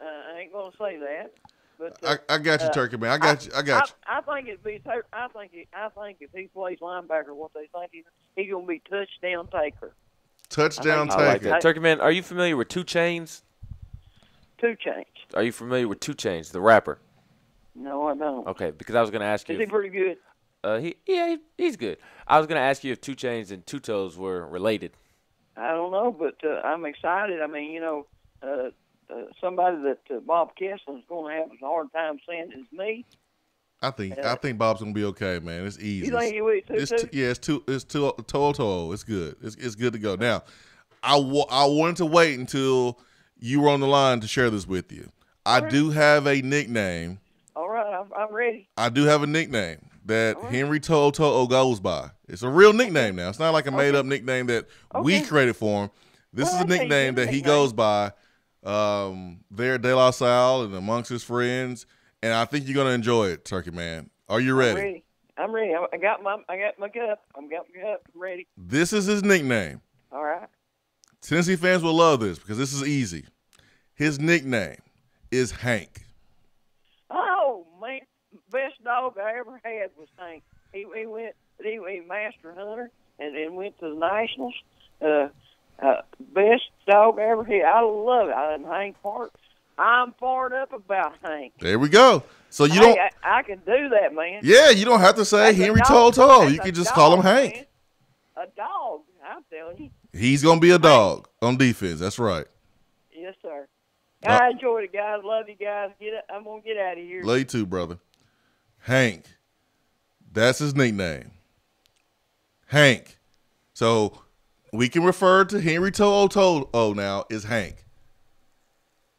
I ain't gonna say that. But I got you, Turkey Man. I got you. I think it'd be. I think if he plays linebacker, what they think he's gonna be touchdown taker. Touchdown taker. I like that. Turkey Man, are you familiar with 2 Chainz? 2 Chainz. Are you familiar with 2 Chainz, the rapper? No, I don't. Okay, because I was gonna ask you. Is he pretty good? He's good. I was gonna ask you if 2 Chainz and Two Toes were related. I don't know, but I'm excited. I mean, somebody that Bob Keslin's going to have a hard time saying is me. I think Bob's gonna be okay, man. It's easy. You think he will too? It's total. It's good. It's good to go. Now, I wanted to wait until you were on the line to share this with you. I do have a nickname. All right, I'm ready. I do have a nickname that Henry Toto goes by. It's a real nickname now. It's not like a made-up nickname that we created for him. This is a nickname that he goes by there at De La Salle and amongst his friends, and I think you're going to enjoy it, Turkey Man. Are you ready? I'm ready. I got my cup. I'm ready. This is his nickname. All right. Tennessee fans will love this because this is easy. His nickname is Hank. Oh, man. Best dog I ever had was Hank. He master hunter and went to the Nationals. Best dog I ever had. I love it. I'm Hank Park. I'm fired up about Hank. There we go. So you don't. I can do that, man. Yeah, you don't have to say Henry Toto. You can just call him Hank. Man. A dog, I'm telling you. He's gonna be a dog on defense. That's right. Yes, sir. I enjoyed it, guys. Love you guys. I'm gonna get out of here. Love you too, brother. Hank. That's his nickname. Hank. So we can refer to Henry Toto now as Hank.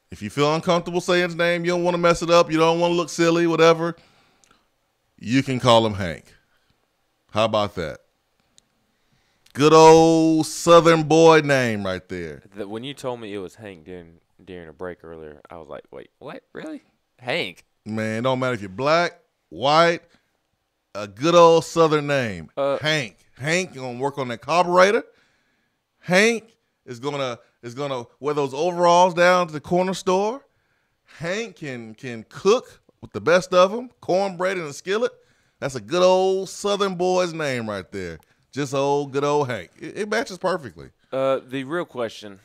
If you feel uncomfortable saying his name, you don't want to mess it up, you don't want to look silly, whatever, you can call him Hank. How about that? Good old Southern boy name right there. When you told me it was Hank during a break earlier, I was like, wait, what? Really? Hank? Man, it don't matter if you're black, white, a good old Southern name. Hank. Hank, you're going to work on that carburetor. Hank is gonna wear those overalls down to the corner store. Hank can cook with the best of them, cornbread in a skillet. That's a good old Southern boy's name right there. Just good old Hank. It matches perfectly. The real question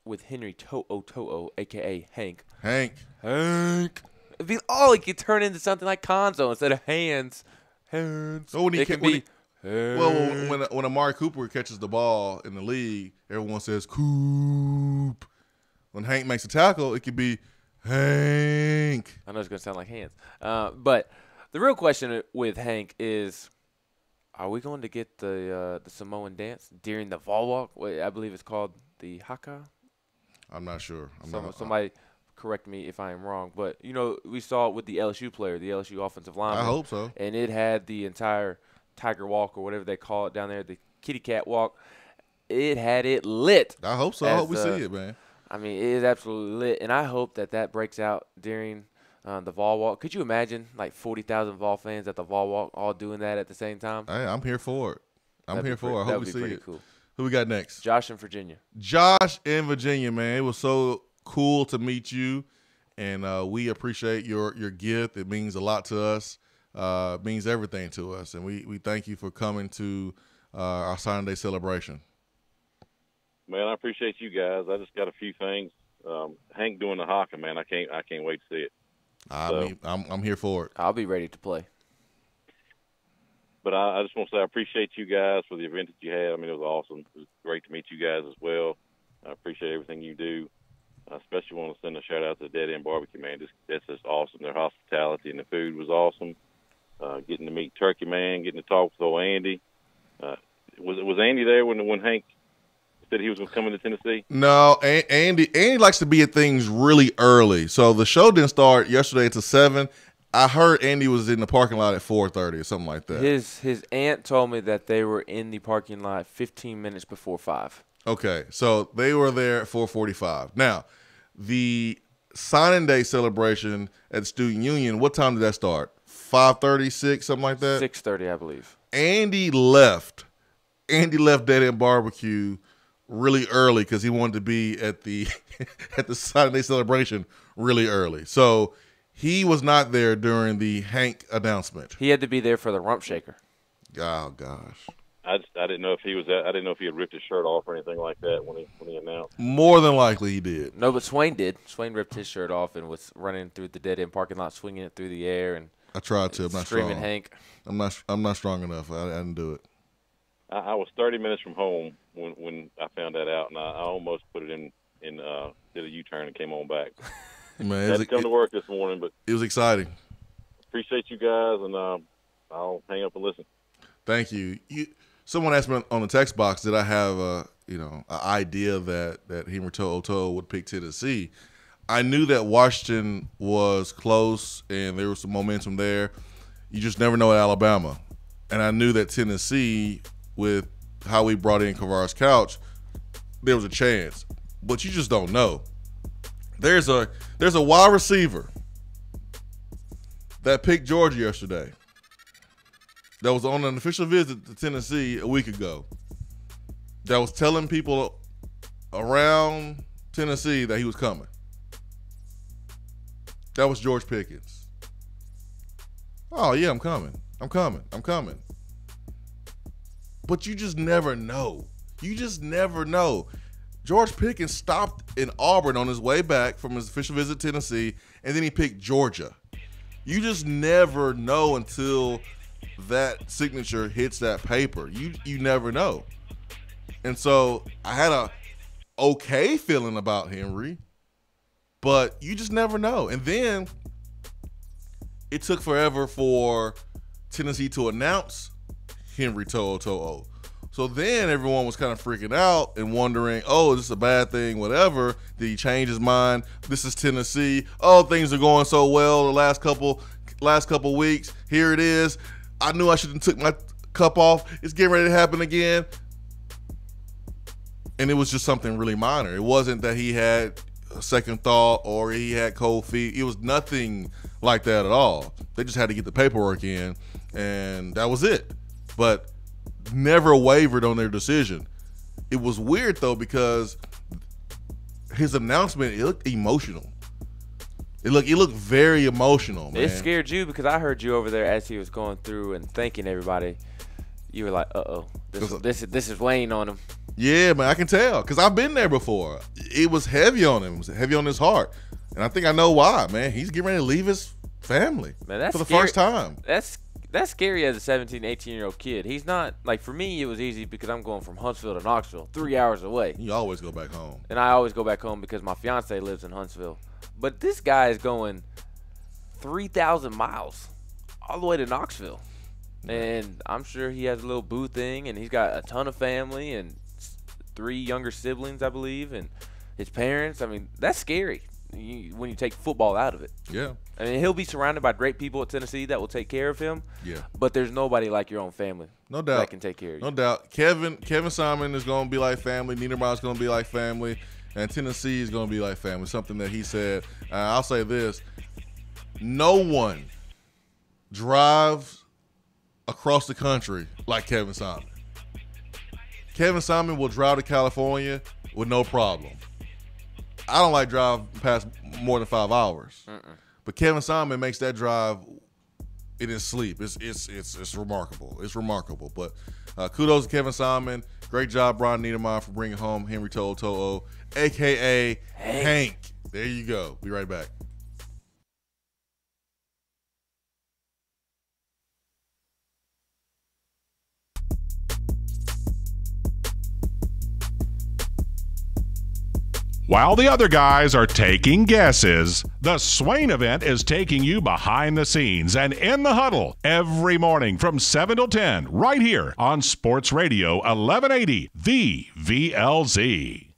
with Henry Toto, a.k.a. Hank. Hank. He could turn into something like Conzo instead of hands. So when Amari Cooper catches the ball in the league, everyone says Coop. When Hank makes a tackle, it could be Hank. I know it's going to sound like hands. But the real question with Hank is, are we going to get the Samoan dance during the Vol Walk? I believe it's called the Haka. I'm not sure. Somebody correct me if I am wrong. But, we saw it with the LSU player, the LSU offensive lineman. I hope so. And it had the entire Tiger Walk or whatever they call it down there, the kitty cat walk. It had it lit. I hope so. I hope we see it, man. I mean, it is absolutely lit, and I hope that breaks out during the Vol Walk. Could you imagine, 40,000 Vol fans at the Vol Walk all doing that at the same time? Hey, I'm here for it. I hope we see it. Cool. Who we got next? Josh in Virginia. Josh in Virginia, man. It was so cool to meet you, and we appreciate your gift. It means a lot to us. It means everything to us, and we thank you for coming to our Sunday celebration. Man, I appreciate you guys. I just got a few things. Hank doing the hockey, man. I can't wait to see it. I'm here for it. I'll be ready to play. But I just want to say I appreciate you guys for the event that you had. I mean, it was awesome. It was great to meet you guys as well. I appreciate everything you do. I especially want to send a shout out to Dead End BBQ, man. That's just awesome. Their hospitality and the food was awesome. Getting to meet Turkey Man, getting to talk with old Andy. Was Andy there when Hank said he was coming to Tennessee? No, Andy likes to be at things really early. So the show didn't start yesterday until 7. I heard Andy was in the parking lot at 4:30 or something like that. His aunt told me that they were in the parking lot 15 minutes before 5. Okay, so they were there at 4:45. Now, the signing day celebration at the Student Union, what time did that start? 5:30, 6, something like that? 6:30, I believe. Andy left Dead End BBQ really early because he wanted to be at the at the signing day celebration really early. So he was not there during the Hank announcement. He had to be there for the rump shaker. Oh gosh. I didn't know if he was I didn't know if he had ripped his shirt off or anything like that when he announced. More than likely he did. No, but Swain did. Swain ripped his shirt off and was running through the Dead End parking lot, swinging it through the air, and I tried to. I'm not screaming strong. Hank. I'm not strong enough. I didn't do it. I was 30 minutes from home when I found that out, and I almost put it in did a U-turn and came on back. Man, I had to come to work this morning, but it was exciting. Appreciate you guys, and I'll hang up and listen. Thank you. Someone asked me on the text box, did I have an idea that Henry To'oTo'o would pick Tennessee? I knew that Washington was close and there was some momentum there. You just never know at Alabama. And I knew that Tennessee, with how we brought in Kavaris Couch, there was a chance. But you just don't know. There's a wide receiver that picked Georgia yesterday that was on an official visit to Tennessee a week ago that was telling people around Tennessee that he was coming. That was George Pickens. Oh, yeah, I'm coming. But you just never know. George Pickens stopped in Auburn on his way back from his official visit to Tennessee, and then he picked Georgia. You just never know until that signature hits that paper. You never know. And so I had a okay feeling about Henry, but you just never know. And then it took forever for Tennessee to announce Henry To'oTo'o. So then everyone was kind of freaking out and wondering, oh, is this a bad thing, whatever? Did he change his mind? This is Tennessee. Oh, things are going so well the last couple weeks. Here it is. I knew I shouldn't have took my cup off. It's getting ready to happen again. And it was just something really minor. It wasn't that he had a second thought or he had cold feet. It was nothing like that at all. They just had to get the paperwork in, and that was it. But never wavered on their decision. It was weird, though, because his announcement, it looked emotional. It looked very emotional, man. It scared you because I heard you over there as he was going through and thanking everybody. You were like, uh-oh, this is weighing on him. Yeah, man, I can tell because I've been there before. It was heavy on him. It was heavy on his heart. And I think I know why, man. He's getting ready to leave his family for the first time. That's scary as a 17, 18-year-old kid. He's not, like, for me, it was easy because I'm going from Huntsville to Knoxville, 3 hours away. You always go back home. And I always go back home because my fiance lives in Huntsville. But this guy is going 3,000 miles all the way to Knoxville. And I'm sure he has a little boo thing, and he's got a ton of family and 3 younger siblings, I believe, and his parents. I mean, that's scary when you take football out of it. Yeah. I mean, he'll be surrounded by great people at Tennessee that will take care of him. Yeah. But there's nobody like your own family. No doubt. That can take care of you. No doubt. Kevin Simon is going to be like family. Niedermeier's going to be like family. And Tennessee is going to be like family. Something that he said. I'll say this. No one drives across the country like Kevin Simon. Kevin Simon will drive to California with no problem. I don't like drive past more than 5 hours. But Kevin Simon makes that drive in his sleep. It's remarkable. It's remarkable. But kudos to Kevin Simon. Great job, Brian Niedermeyer, for bringing home Henry To'o, a.k.a. Hank. There you go. Be right back. While the other guys are taking guesses, the Swain Event is taking you behind the scenes and in the huddle every morning from 7 till 10 right here on Sports Radio 1180, the VLZ.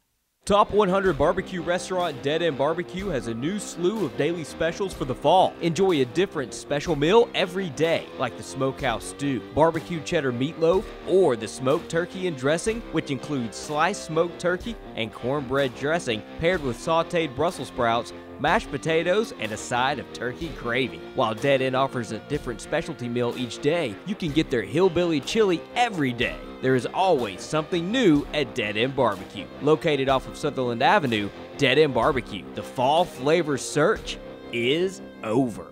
Top 100 barbecue restaurant Dead End BBQ has a new slew of daily specials for the fall. Enjoy a different special meal every day, like the smokehouse stew, barbecue cheddar meatloaf, or the smoked turkey and dressing, which includes sliced smoked turkey and cornbread dressing paired with sautéed Brussels sprouts, mashed potatoes, and a side of turkey gravy. While Dead End offers a different specialty meal each day, you can get their hillbilly chili every day. There is always something new at Dead End BBQ. Located off of Sutherland Avenue, Dead End BBQ. The fall flavor search is over.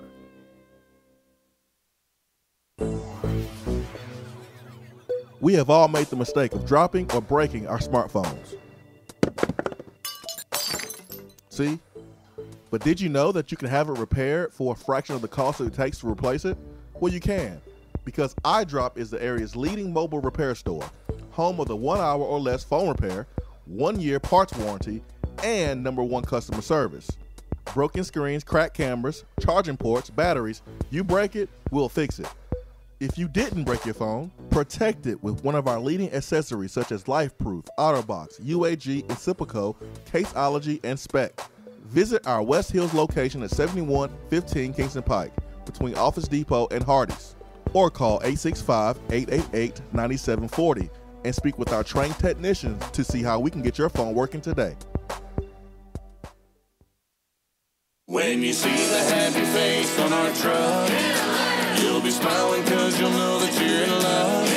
We have all made the mistake of dropping or breaking our smartphones. See? But did you know that you can have it repaired for a fraction of the cost that it takes to replace it? Well, you can, because iDrop is the area's leading mobile repair store, home of the 1 hour or less phone repair, 1 year parts warranty, and #1 customer service. Broken screens, cracked cameras, charging ports, batteries, you break it, we'll fix it. If you didn't break your phone, protect it with one of our leading accessories such as LifeProof, OtterBox, UAG, Incipico, Caseology, and Spec. Visit our West Hills location at 7115 Kingston Pike between Office Depot and Hardee's, or call 865-888-9740 and speak with our trained technicians to see how we can get your phone working today. When you see the happy face on our truck, you'll be smiling because you'll know that you're in love.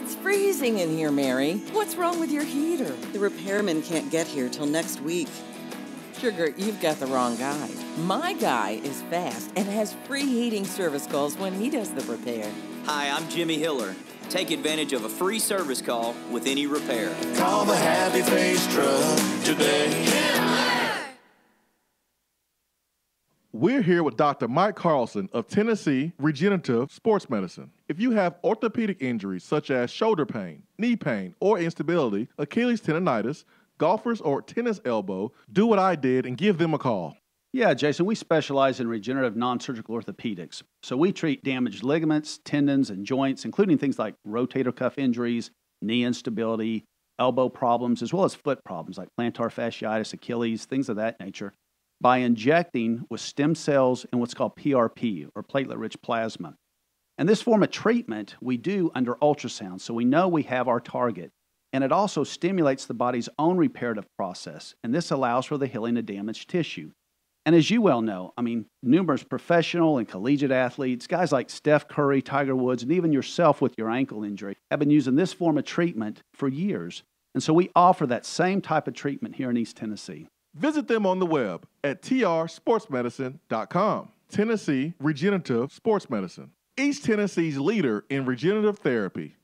It's freezing in here, Mary. What's wrong with your heater? The repairman can't get here till next week. Sugar, you've got the wrong guy. My guy is fast and has free heating service calls when he does the repair. Hi, I'm Jimmy Hiller. Take advantage of a free service call with any repair. Call the Happy Face Truck today. We're here with Dr. Mike Carlson of Tennessee Regenerative Sports Medicine. If you have orthopedic injuries such as shoulder pain, knee pain, or instability, Achilles tendonitis, golfers, or tennis elbow, do what I did and give them a call. Yeah, Jason, we specialize in regenerative non-surgical orthopedics. So we treat damaged ligaments, tendons, and joints, including things like rotator cuff injuries, knee instability, elbow problems, as well as foot problems like plantar fasciitis, Achilles, things of that nature, by injecting with stem cells and what's called PRP, or platelet-rich plasma. And this form of treatment we do under ultrasound, so we know we have our target. And it also stimulates the body's own reparative process, and this allows for the healing of damaged tissue. And as you well know, numerous professional and collegiate athletes, guys like Steph Curry, Tiger Woods, and even yourself with your ankle injury, have been using this form of treatment for years. And so we offer that same type of treatment here in East Tennessee. Visit them on the web at trsportsmedicine.com. Tennessee Regenerative Sports Medicine, East Tennessee's leader in regenerative therapy.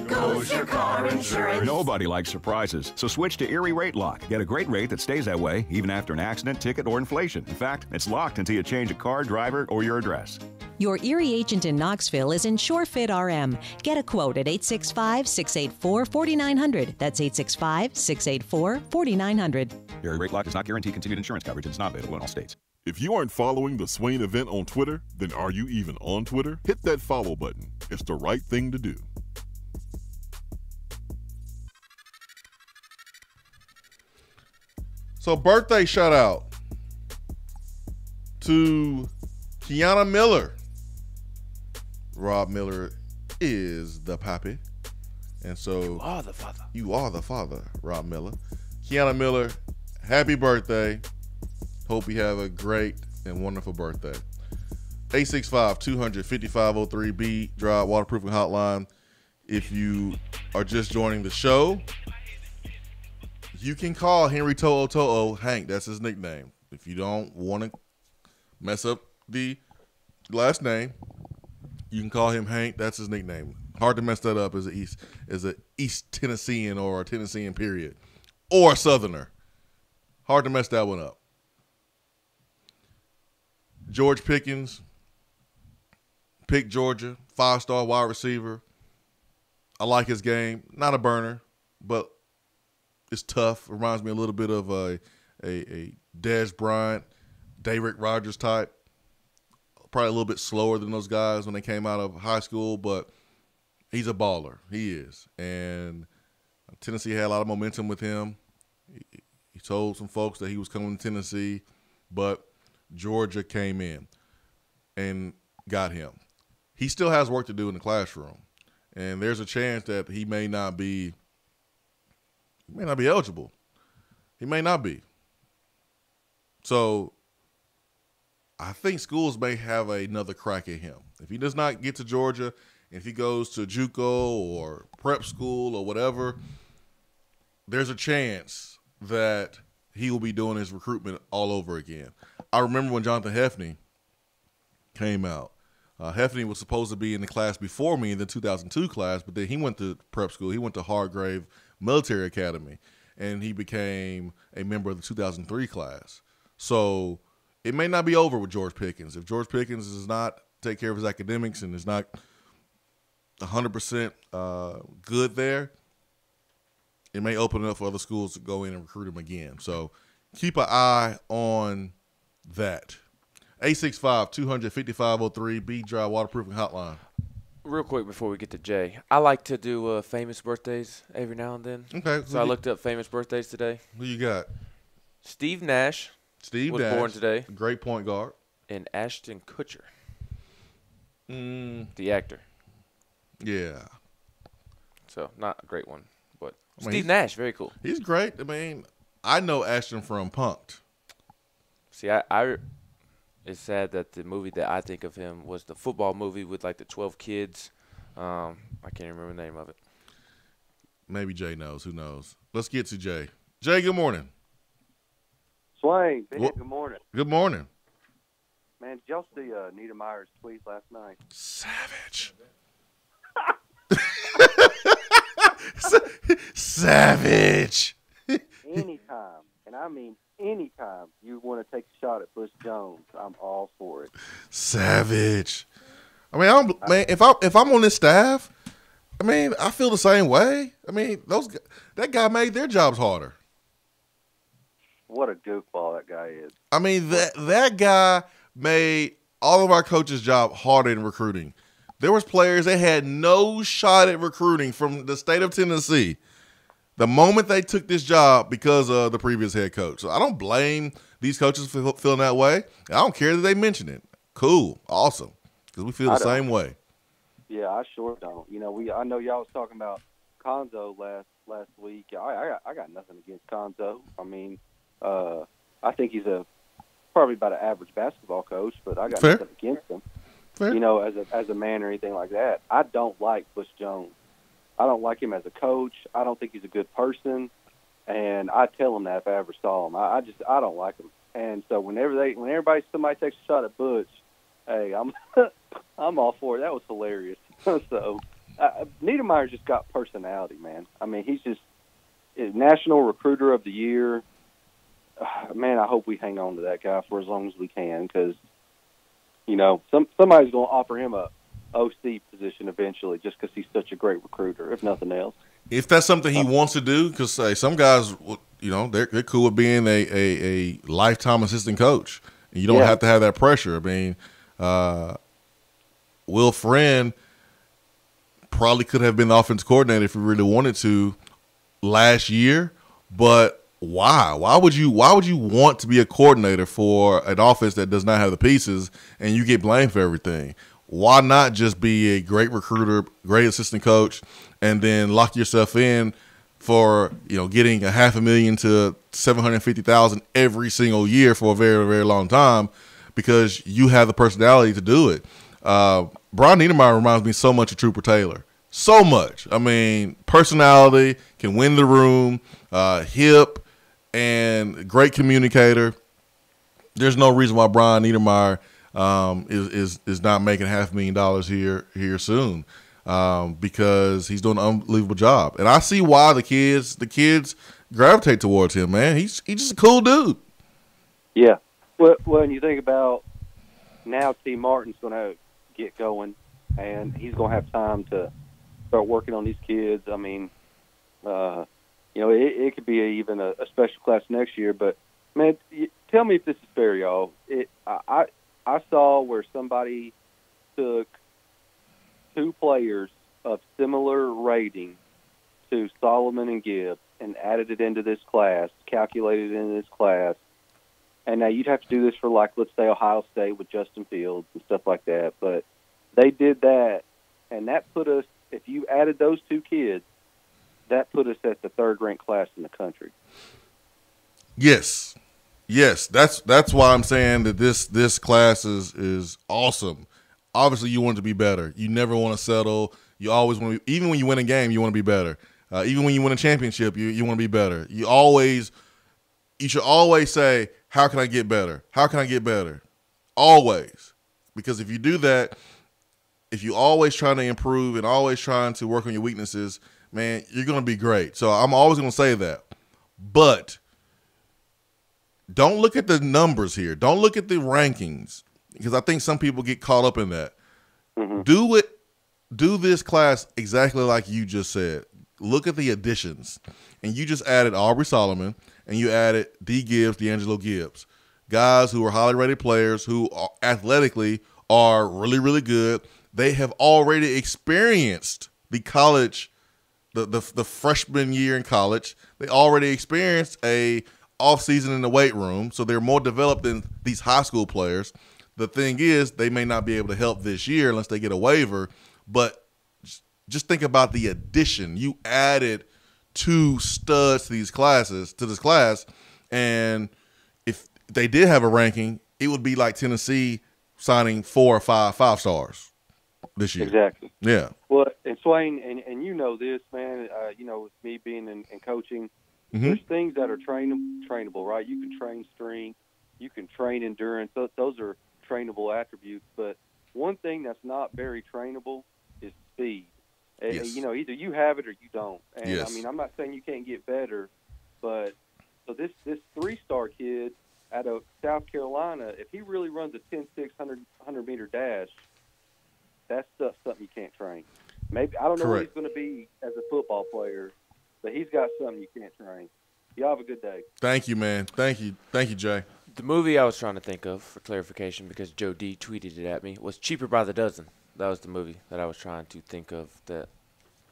Goes your car insurance. Nobody likes surprises, so switch to Erie Rate Lock. Get a great rate that stays that way even after an accident, ticket, or inflation. In fact, it's locked until you change a car, driver, or your address. Your Erie agent in Knoxville is InsureFit RM. Get a quote at 865-684-4900. That's 865-684-4900. Erie Rate Lock does not guarantee continued insurance coverage and is not available in all states. If you aren't following the Swain Event on Twitter, then are you even on Twitter? Hit that follow button. It's the right thing to do. So birthday shout out to Kiana Miller. Rob Miller is the pappy. And so You are the father. You are the father, Rob Miller. Kiana Miller, happy birthday. Hope you have a great and wonderful birthday. 865-200-5503B, Drive Waterproofing Hotline. If you are just joining the show, You can call Henry To'o Hank. That's his nickname. If you don't want to mess up the last name, you can call him Hank. That's his nickname. Hard to mess that up as a East Tennessean or a Tennessean period, or a Southerner. Hard to mess that one up. George Pickens, pick Georgia, 5-star wide receiver. I like his game. Not a burner, but it's tough. Reminds me a little bit of a Dez Bryant, Derrick Rogers type. Probably a little bit slower than those guys when they came out of high school, but he's a baller. He is. And Tennessee had a lot of momentum with him. He told some folks that he was coming to Tennessee, but Georgia came in and got him. He still has work to do in the classroom, and there's a chance that he may not be eligible. He may not be. So I think schools may have another crack at him. If he does not get to Georgia, if he goes to JUCO or prep school or whatever, there's a chance that he will be doing his recruitment all over again. I remember when Jonathan Hefney came out. Hefney was supposed to be in the class before me in the 2002 class, but then he went to prep school. He went to Hargrave Military Academy, and he became a member of the 2003 class. So it may not be over with George Pickens. If George Pickens does not take care of his academics and is not 100% good there, it may open up for other schools to go in and recruit him again. So keep an eye on that. 865-200-5503, B-Drive Waterproofing Hotline. Real quick before we get to Jay, I like to do famous birthdays every now and then. Okay. So I looked up famous birthdays today. Who you got? Steve Nash. Was born today. Great point guard. And Ashton Kutcher. The actor. Yeah. So not a great one, but I mean, Steve Nash, very cool. He's great. I mean, I know Ashton from Punk'd. See, it's sad that the movie that I think of him was the football movie with like the 12 kids. I can't even remember the name of it. Maybe Jay knows. Who knows? Let's get to Jay. Jay, good morning. Swain, good morning. Good morning. Man, did y'all see Niedermeyer's tweet last night? Savage. Savage. Anytime, and I mean anytime, you want to take a shot at Bush Jones, I'm all for it. Savage. I mean, if I'm on this staff, I mean, I feel the same way. I mean, that guy made their jobs harder. What a goofball that guy is. I mean, that guy made all of our coaches' job harder in recruiting. There was players that had no shot at recruiting from the state of Tennessee the moment they took this job because of the previous head coach. So I don't blame these coaches for feeling that way. I don't care that they mention it. Cool. Awesome. Because we feel the same way. Yeah, I sure don't. You know, I know y'all was talking about Conzo last week. I got nothing against Conzo. I mean, I think he's probably about an average basketball coach, but I got nothing against him. Fair. You know, as a man or anything like that. I don't like Bush Jones. I don't like him as a coach. I don't think he's a good person, and I tell him that if I ever saw him. I don't like him. And so somebody takes a shot at Bush, hey, I'm all for it. That was hilarious. So Niedermeyer's just got personality, man. I mean, he's just National Recruiter of the Year. Man, I hope we hang on to that guy for as long as we can because, you know, somebody's going to offer him a OC position eventually just because he's such a great recruiter, if nothing else. If that's something he wants to do, because some guys, you know, they're cool with being a lifetime assistant coach. And you don't have to have that pressure. I mean, Will Friend probably could have been the offensive coordinator if he really wanted to last year, but why? Why would you want to be a coordinator for an offense that does not have the pieces and you get blamed for everything? Why not just be a great recruiter, great assistant coach, and then lock yourself in for, you know, getting $500,000 to $750,000 every single year for a very, very long time because you have the personality to do it. Brian Niedermeyer reminds me so much of Trooper Taylor. So much. I mean, personality, can win the room, hip, and great communicator. There's no reason why Brian Niedermeyer is not making $500,000 here soon, because he's doing an unbelievable job. And I see why the kids gravitate towards him, man. He's just a cool dude. Yeah. Well, when you think about now, T. Martin's going to get going, and he's going to have time to start working on these kids. I mean, it could be even a special class next year. But, man, tell me if this is fair, y'all. I saw where somebody took two players of similar rating to Solomon and Gibbs and added it into this class, calculated it into this class. And now you'd have to do this for, like, let's say Ohio State with Justin Fields and stuff like that. But they did that, and that put us, if you added those two kids, that put us at the third-ranked class in the country. Yes. That's why I'm saying that this class is awesome. Obviously, you want it to be better. You never want to settle. You always want to be, even when you win a game, you want to be better. Even when you win a championship, you want to be better. You should always say, how can I get better? How can I get better? Always. Because if you do that, if you're always trying to improve and always trying to work on your weaknesses, man, you're going to be great. So I'm always going to say that. But don't look at the numbers here. Don't look at the rankings, because I think some people get caught up in that. Mm-hmm. Do this class exactly like you just said. Look at the additions. And you just added Aubrey Solomon, and you added D. Gibbs, D'Angelo Gibbs. Guys who are highly rated players who athletically are really, really good. They have already experienced the college, the freshman year in college. They already experienced a offseason in the weight room, so they're more developed than these high school players. The thing is, they may not be able to help this year unless they get a waiver, but just think about the addition. You added two studs to this class, and if they did have a ranking, it would be like Tennessee signing 4 or 5 stars this year. Exactly. Yeah. Well, and Swain, and you know this, man, with me being in coaching, there's things that are trainable, right? You can train strength, you can train endurance. Those are trainable attributes. But one thing that's not very trainable is speed. Yes. Either you have it or you don't. And yes. I mean, I'm not saying you can't get better, but so this 3-star kid out of South Carolina, if he really runs a 10-6 100-meter dash, that's something you can't train. Maybe I don't know what he's going to be as a football player, but he's got something you can't train. Y'all have a good day. Thank you, man. Thank you, Jay. The movie I was trying to think of, for clarification, because Joe D tweeted it at me, was Cheaper by the Dozen. That was the movie that I was trying to think of that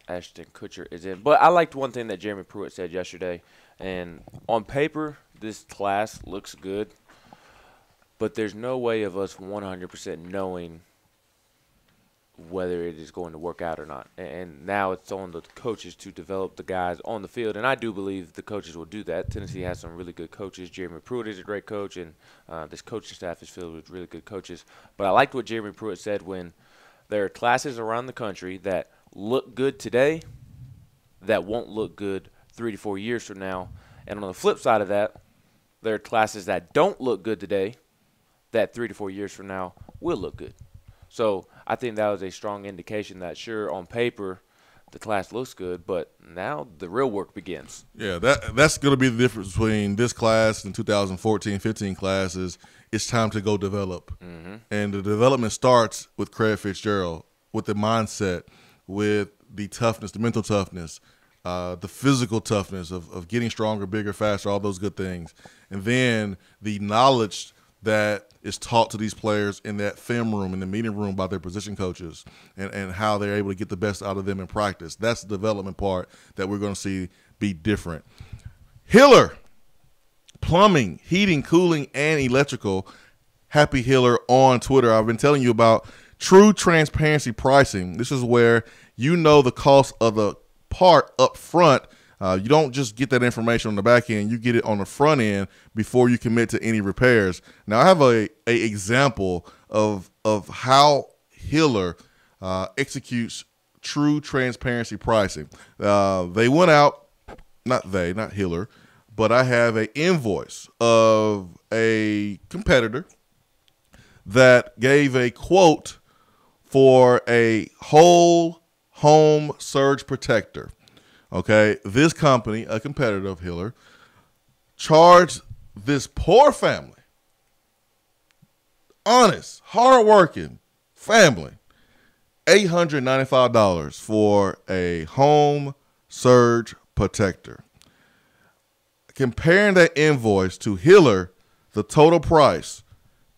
Ashton Kutcher is in. But I liked one thing that Jeremy Pruitt said yesterday. And on paper, this class looks good, but there's no way of us 100% knowing whether it is going to work out or not. And now it's on the coaches to develop the guys on the field, and I do believe the coaches will do that. Tennessee has some really good coaches. Jeremy Pruitt is a great coach, and this coaching staff is filled with really good coaches. But I liked what Jeremy Pruitt said when there are classes around the country that look good today that won't look good 3 to 4 years from now. And on the flip side of that, there are classes that don't look good today that 3 to 4 years from now will look good. So I think that was a strong indication that, sure, on paper, the class looks good, but now the real work begins. Yeah, that's going to be the difference between this class and 2014-15 classes. It's time to go develop. Mm-hmm. And the development starts with Craig Fitzgerald, with the mindset, with the toughness, the mental toughness, the physical toughness of getting stronger, bigger, faster, all those good things. And then the knowledge that is taught to these players in that film room, in the meeting room by their position coaches, and how they're able to get the best out of them in practice. That's the development part that we're going to see be different. Hiller, plumbing, heating, cooling, and electrical. Happy Hiller on Twitter. I've been telling you about true transparency pricing. This is where you know the cost of the part up front. You don't just get that information on the back end. You get it on the front end before you commit to any repairs. Now, I have a example of how Hiller executes true transparency pricing. They went out, not Hiller, but I have an invoice of a competitor that gave a quote for a whole home surge protector. Okay, this company, a competitor of Hiller, charged this poor family, honest, hardworking family, $895 for a home surge protector. Comparing that invoice to Hiller, the total price,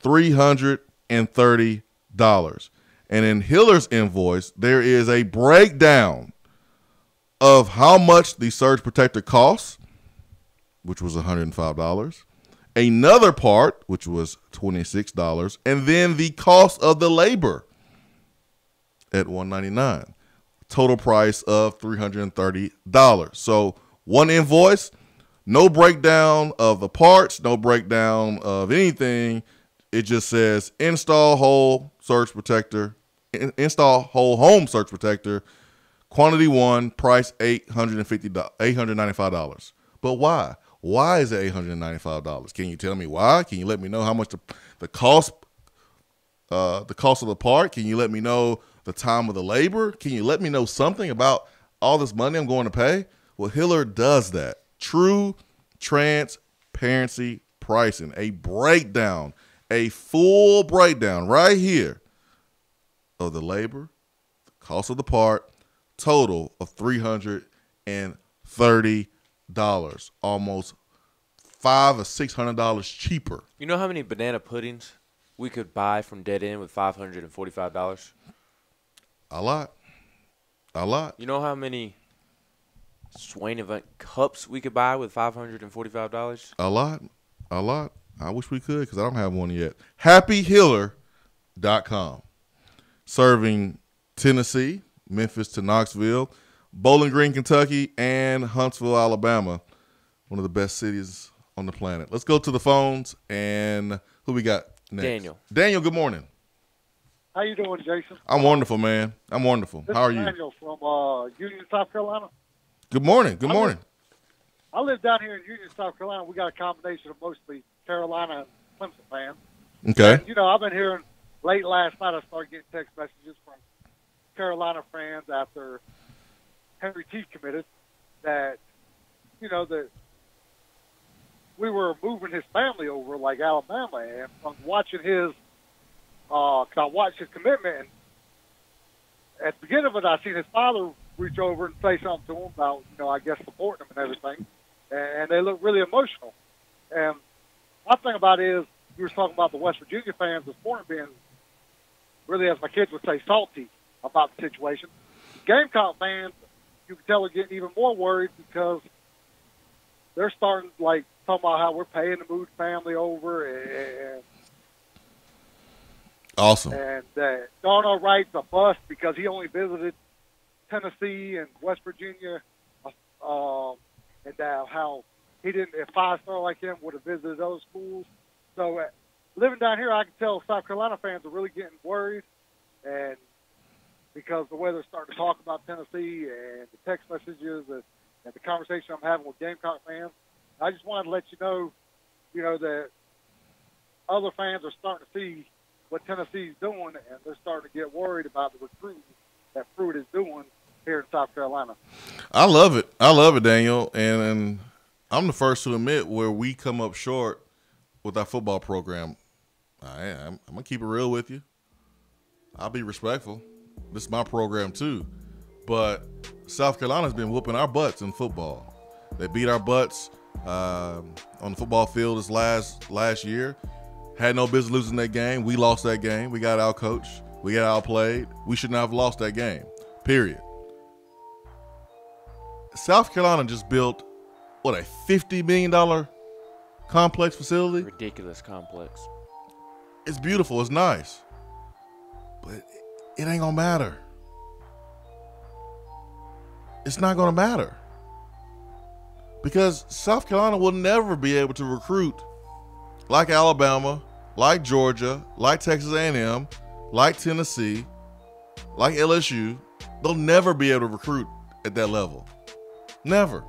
$330. And in Hiller's invoice, there is a breakdown of how much the surge protector costs, which was $105, another part, which was $26, and then the cost of the labor at $199. Total price of $330. So one invoice, no breakdown of the parts, no breakdown of anything. It just says install whole surge protector, install whole home surge protector, quantity 1, price $895. But why? Why is it $895? Can you tell me why? Can you let me know how much the cost of the part? Can you let me know the time of the labor? Can you let me know something about all this money I'm going to pay? Well, Hiller does that. True transparency pricing, a breakdown, a full breakdown right here of the labor, the cost of the part, total of $330, almost $500 or $600 cheaper. You know how many banana puddings we could buy from Dead End with $545? A lot. You know how many Swain Event cups we could buy with $545? A lot. I wish we could because I don't have one yet. HappyHiller.com. Serving Tennessee, Memphis to Knoxville, Bowling Green, Kentucky, and Huntsville, Alabama. One of the best cities on the planet. Let's go to the phones, and who we got next? Daniel, good morning. How you doing, Jason? I'm wonderful, man. I'm wonderful. How are you? Daniel from Union, South Carolina. Good morning. Good morning. I live down here in Union, South Carolina. We got a combination of mostly Carolina and Clemson fans. Okay. And, I've been hearing late last night I started getting text messages from Carolina fans after Henry Teeth committed that, that we were moving his family over like Alabama. And from watching his, I watched his commitment, and at the beginning of it, I seen his father reach over and say something to him about, I guess supporting him and everything. And they look really emotional. And my thing about it is, you were talking about the West Virginia fans this morning being really, as my kids would say, salty about the situation. Gamecock fans, you can tell, are getting even more worried because they're starting, talking about how we're paying to move the family over. And awesome. And Darnell Wright's a bust because he only visited Tennessee and West Virginia, and how he didn't, a five-star like him would have visited those schools. So living down here, I can tell South Carolina fans are really getting worried, and because the way they're starting to talk about Tennessee and the text messages and the conversation I'm having with Gamecock fans, I just wanted to let you know, that other fans are starting to see what Tennessee's doing, and they're starting to get worried about the recruiting that Pruitt is doing here in South Carolina. I love it. I love it, Daniel. And I'm the first to admit where we come up short with our football program. I'm going to keep it real with you. I'll be respectful. This is my program too. But South Carolina's been whooping our butts in football. They beat our butts on the football field this last year. Had no business losing that game. We lost that game. We got out-coached. We got outplayed. We should not have lost that game, period. South Carolina just built, a $50 million complex facility? Ridiculous complex. It's beautiful. It's nice. But it ain't going to matter. It's not going to matter. Because South Carolina will never be able to recruit like Alabama, like Georgia, like Texas A&M, like Tennessee, like LSU, They'll never be able to recruit at that level. Never.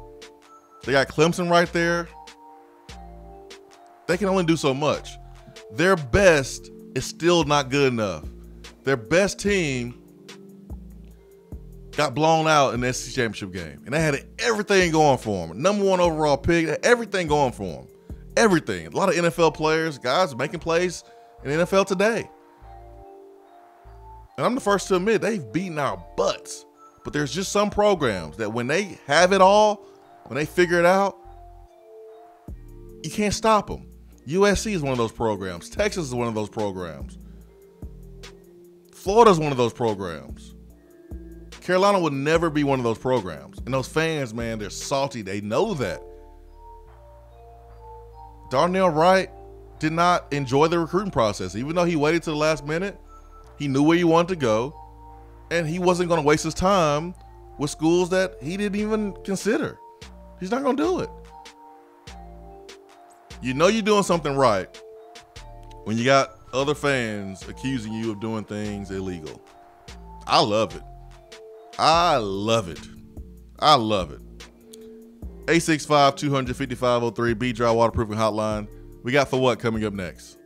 They got Clemson right there. They can only do so much. Their best is still not good enough. Their best team got blown out in the SEC championship game. And they had everything going for them. Number 1 overall pick, everything going for them. Everything. A lot of NFL players, guys making plays in the NFL today. And I'm the first to admit they've beaten our butts. But there's just some programs that when they have it all, when they figure it out, you can't stop them. USC is one of those programs. Texas is one of those programs. Florida's one of those programs. Carolina will never be one of those programs. And those fans, man, they're salty. They know that. Darnell Wright did not enjoy the recruiting process. Even though he waited to the last minute, he knew where he wanted to go, and he wasn't going to waste his time with schools that he didn't even consider. He's not going to do it. You know you're doing something right when you got other fans accusing you of doing things illegal. I love it. I love it. I love it. 865-200-5503, B-Dry Waterproofing Hotline. We got For What coming up next.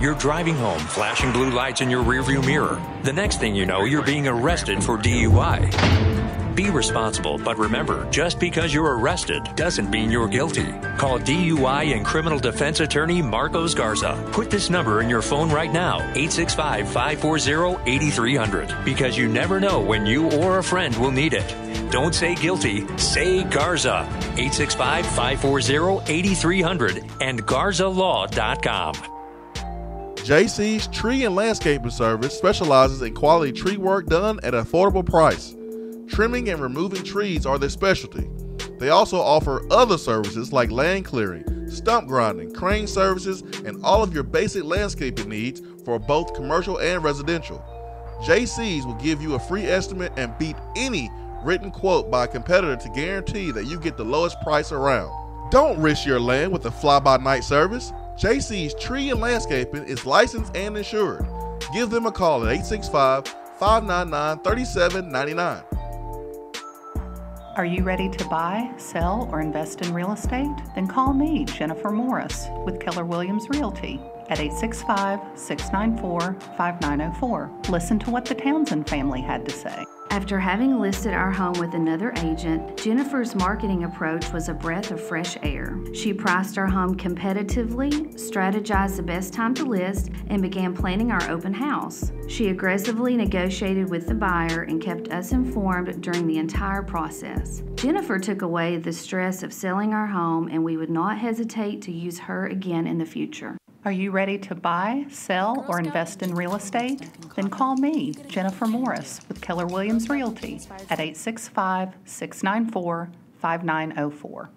You're driving home, flashing blue lights in your rearview mirror. The next thing you know, you're being arrested for DUI. Be responsible, but remember, just because you're arrested doesn't mean you're guilty. Call DUI and criminal defense attorney Marcos Garza. Put this number in your phone right now, 865-540-8300, because you never know when you or a friend will need it. Don't say guilty, say Garza. 865-540-8300 and GarzaLaw.com. JC's Tree and Landscaping Service specializes in quality tree work done at an affordable price. Trimming and removing trees are their specialty. They also offer other services like land clearing, stump grinding, crane services, and all of your basic landscaping needs for both commercial and residential. JC's will give you a free estimate and beat any written quote by a competitor to guarantee that you get the lowest price around. Don't risk your land with a fly-by-night service. JC's Tree and Landscaping is licensed and insured. Give them a call at 865-599-3799. Are you ready to buy, sell, or invest in real estate? Then call me, Jennifer Morris, with Keller Williams Realty at 865-694-5904. Listen to what the Townsend family had to say. After having listed our home with another agent, Jennifer's marketing approach was a breath of fresh air. She priced our home competitively, strategized the best time to list, and began planning our open house. She aggressively negotiated with the buyer and kept us informed during the entire process. Jennifer took away the stress of selling our home, and we would not hesitate to use her again in the future. Are you ready to buy, sell, or invest in real estate? Then call me, Jennifer Morris, with Keller Williams Realty at 865-694-5904.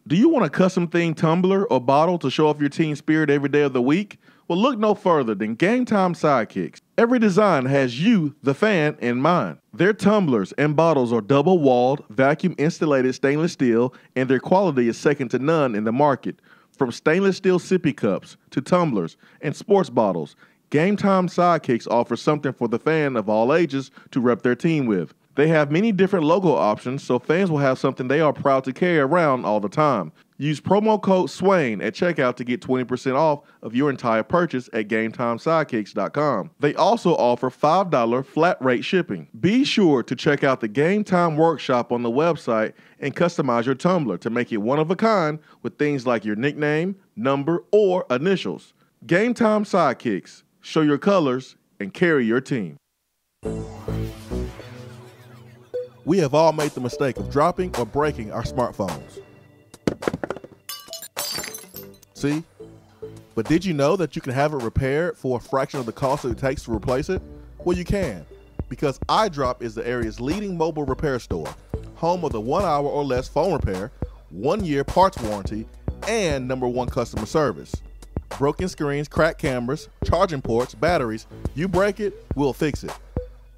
Do you want a custom-themed tumbler or bottle to show off your team spirit every day of the week? Well, look no further than Game Time Sidekicks. Every design has you, the fan, in mind. Their tumblers and bottles are double-walled, vacuum-insulated stainless steel, and their quality is second to none in the market. From stainless steel sippy cups to tumblers and sports bottles, Game Time Sidekicks offers something for the fan of all ages to rep their team with. They have many different logo options, so fans will have something they are proud to carry around all the time. Use promo code SWAIN at checkout to get 20% off of your entire purchase at GameTimeSidekicks.com. They also offer $5 flat rate shipping. Be sure to check out the Game Time Workshop on the website and customize your tumbler to make it one of a kind with things like your nickname, number, or initials. Game Time Sidekicks. Show your colors and carry your team. We have all made the mistake of dropping or breaking our smartphones. See? But did you know that you can have it repaired for a fraction of the cost it takes to replace it? Well, you can, because iDrop is the area's leading mobile repair store, home of the 1 hour or less phone repair, 1 year parts warranty, and #1 customer service. Broken screens, cracked cameras, charging ports, batteries, you break it, we'll fix it.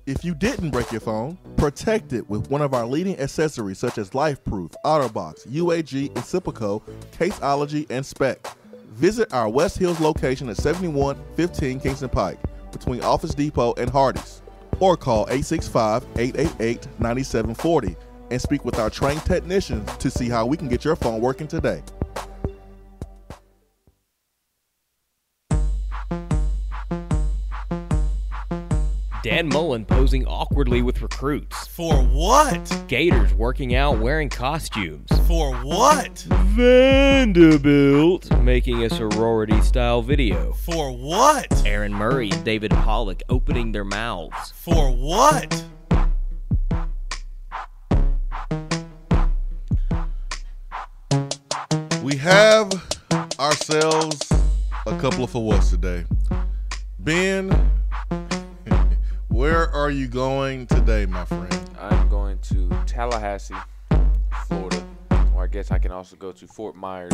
If you didn't break your phone, Protect it with one of our leading accessories such as LifeProof, OtterBox, UAG, Incipico, Caseology, and Spec. Visit our West Hills location at 7115 Kingston Pike between Office Depot and Hardee's, or call 865-888-9740 and speak with our trained technicians to see how we can get your phone working today. Dan Mullen posing awkwardly with recruits. For what? Gators working out wearing costumes. For what? Vanderbilt making a sorority-style video. For what? Aaron Murray and David Pollock opening their mouths. For what? We have ourselves a couple of for what's today. Ben, where are you going today, my friend? I'm going to Tallahassee, Florida, or I guess I can also go to Fort Myers,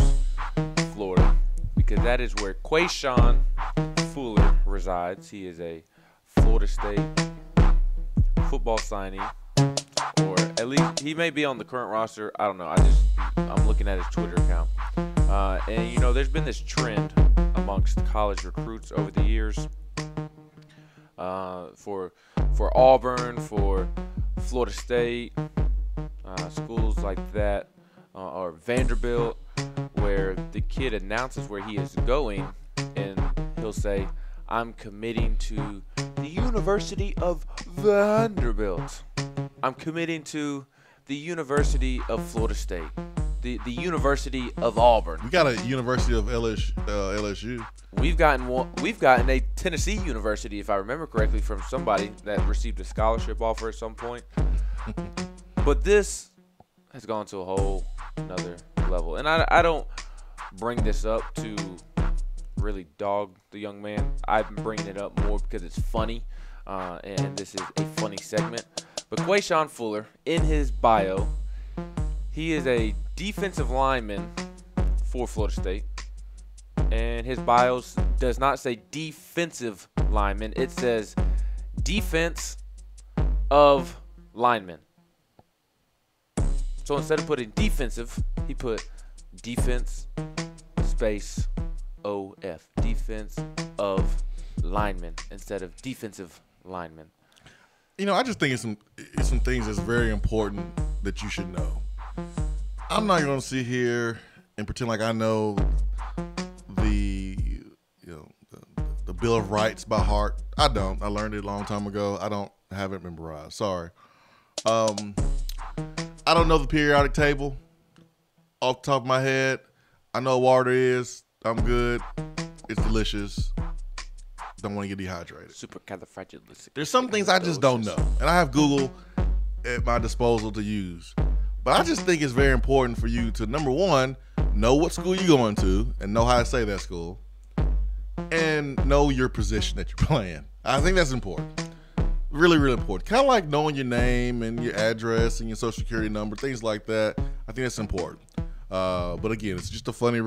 Florida, because that is where Quayshawn Fuller resides. He is a Florida State football signee, or at least he may be on the current roster. I don't know. I'm looking at his Twitter account, and you know, there's been this trend amongst college recruits over the years. For Auburn, for Florida State, schools like that, or Vanderbilt, where the kid announces where he is going, and he'll say, "I'm committing to the University of Vanderbilt. I'm committing to the University of Florida State. The University of Auburn." We got a University of LSU. We've gotten a Tennessee University, if I remember correctly, from somebody that received a scholarship offer at some point. But this has gone to a whole another level, and I don't bring this up to really dog the young man. I'm bringing it up more because it's funny, and this is a funny segment. But Quayshawn Fuller, in his bio, he is a defensive lineman for Florida State, and his bios does not say defensive lineman. It says defense of lineman. So instead of putting defensive, he put defense space OF, defense of lineman, instead of defensive lineman. You know, I just think it's some things that's very important that you should know. I'm not going to sit here and pretend like I know the Bill of Rights by heart. I don't. I learned it a long time ago. I don't have it memorized. Sorry. I don't know the periodic table off the top of my head. I know what water is. I'm good. It's delicious. Don't want to get dehydrated. Supercalifragilistic. There's some things I just don't know, and I have Google at my disposal to use. But I just think it's very important for you to, number one, know what school you're going to and know how to say that school, and know your position that you're playing. I think that's important. Really, really important. Kind of like knowing your name and your address and your social security number, things like that. I think that's important. But again, it's just a funny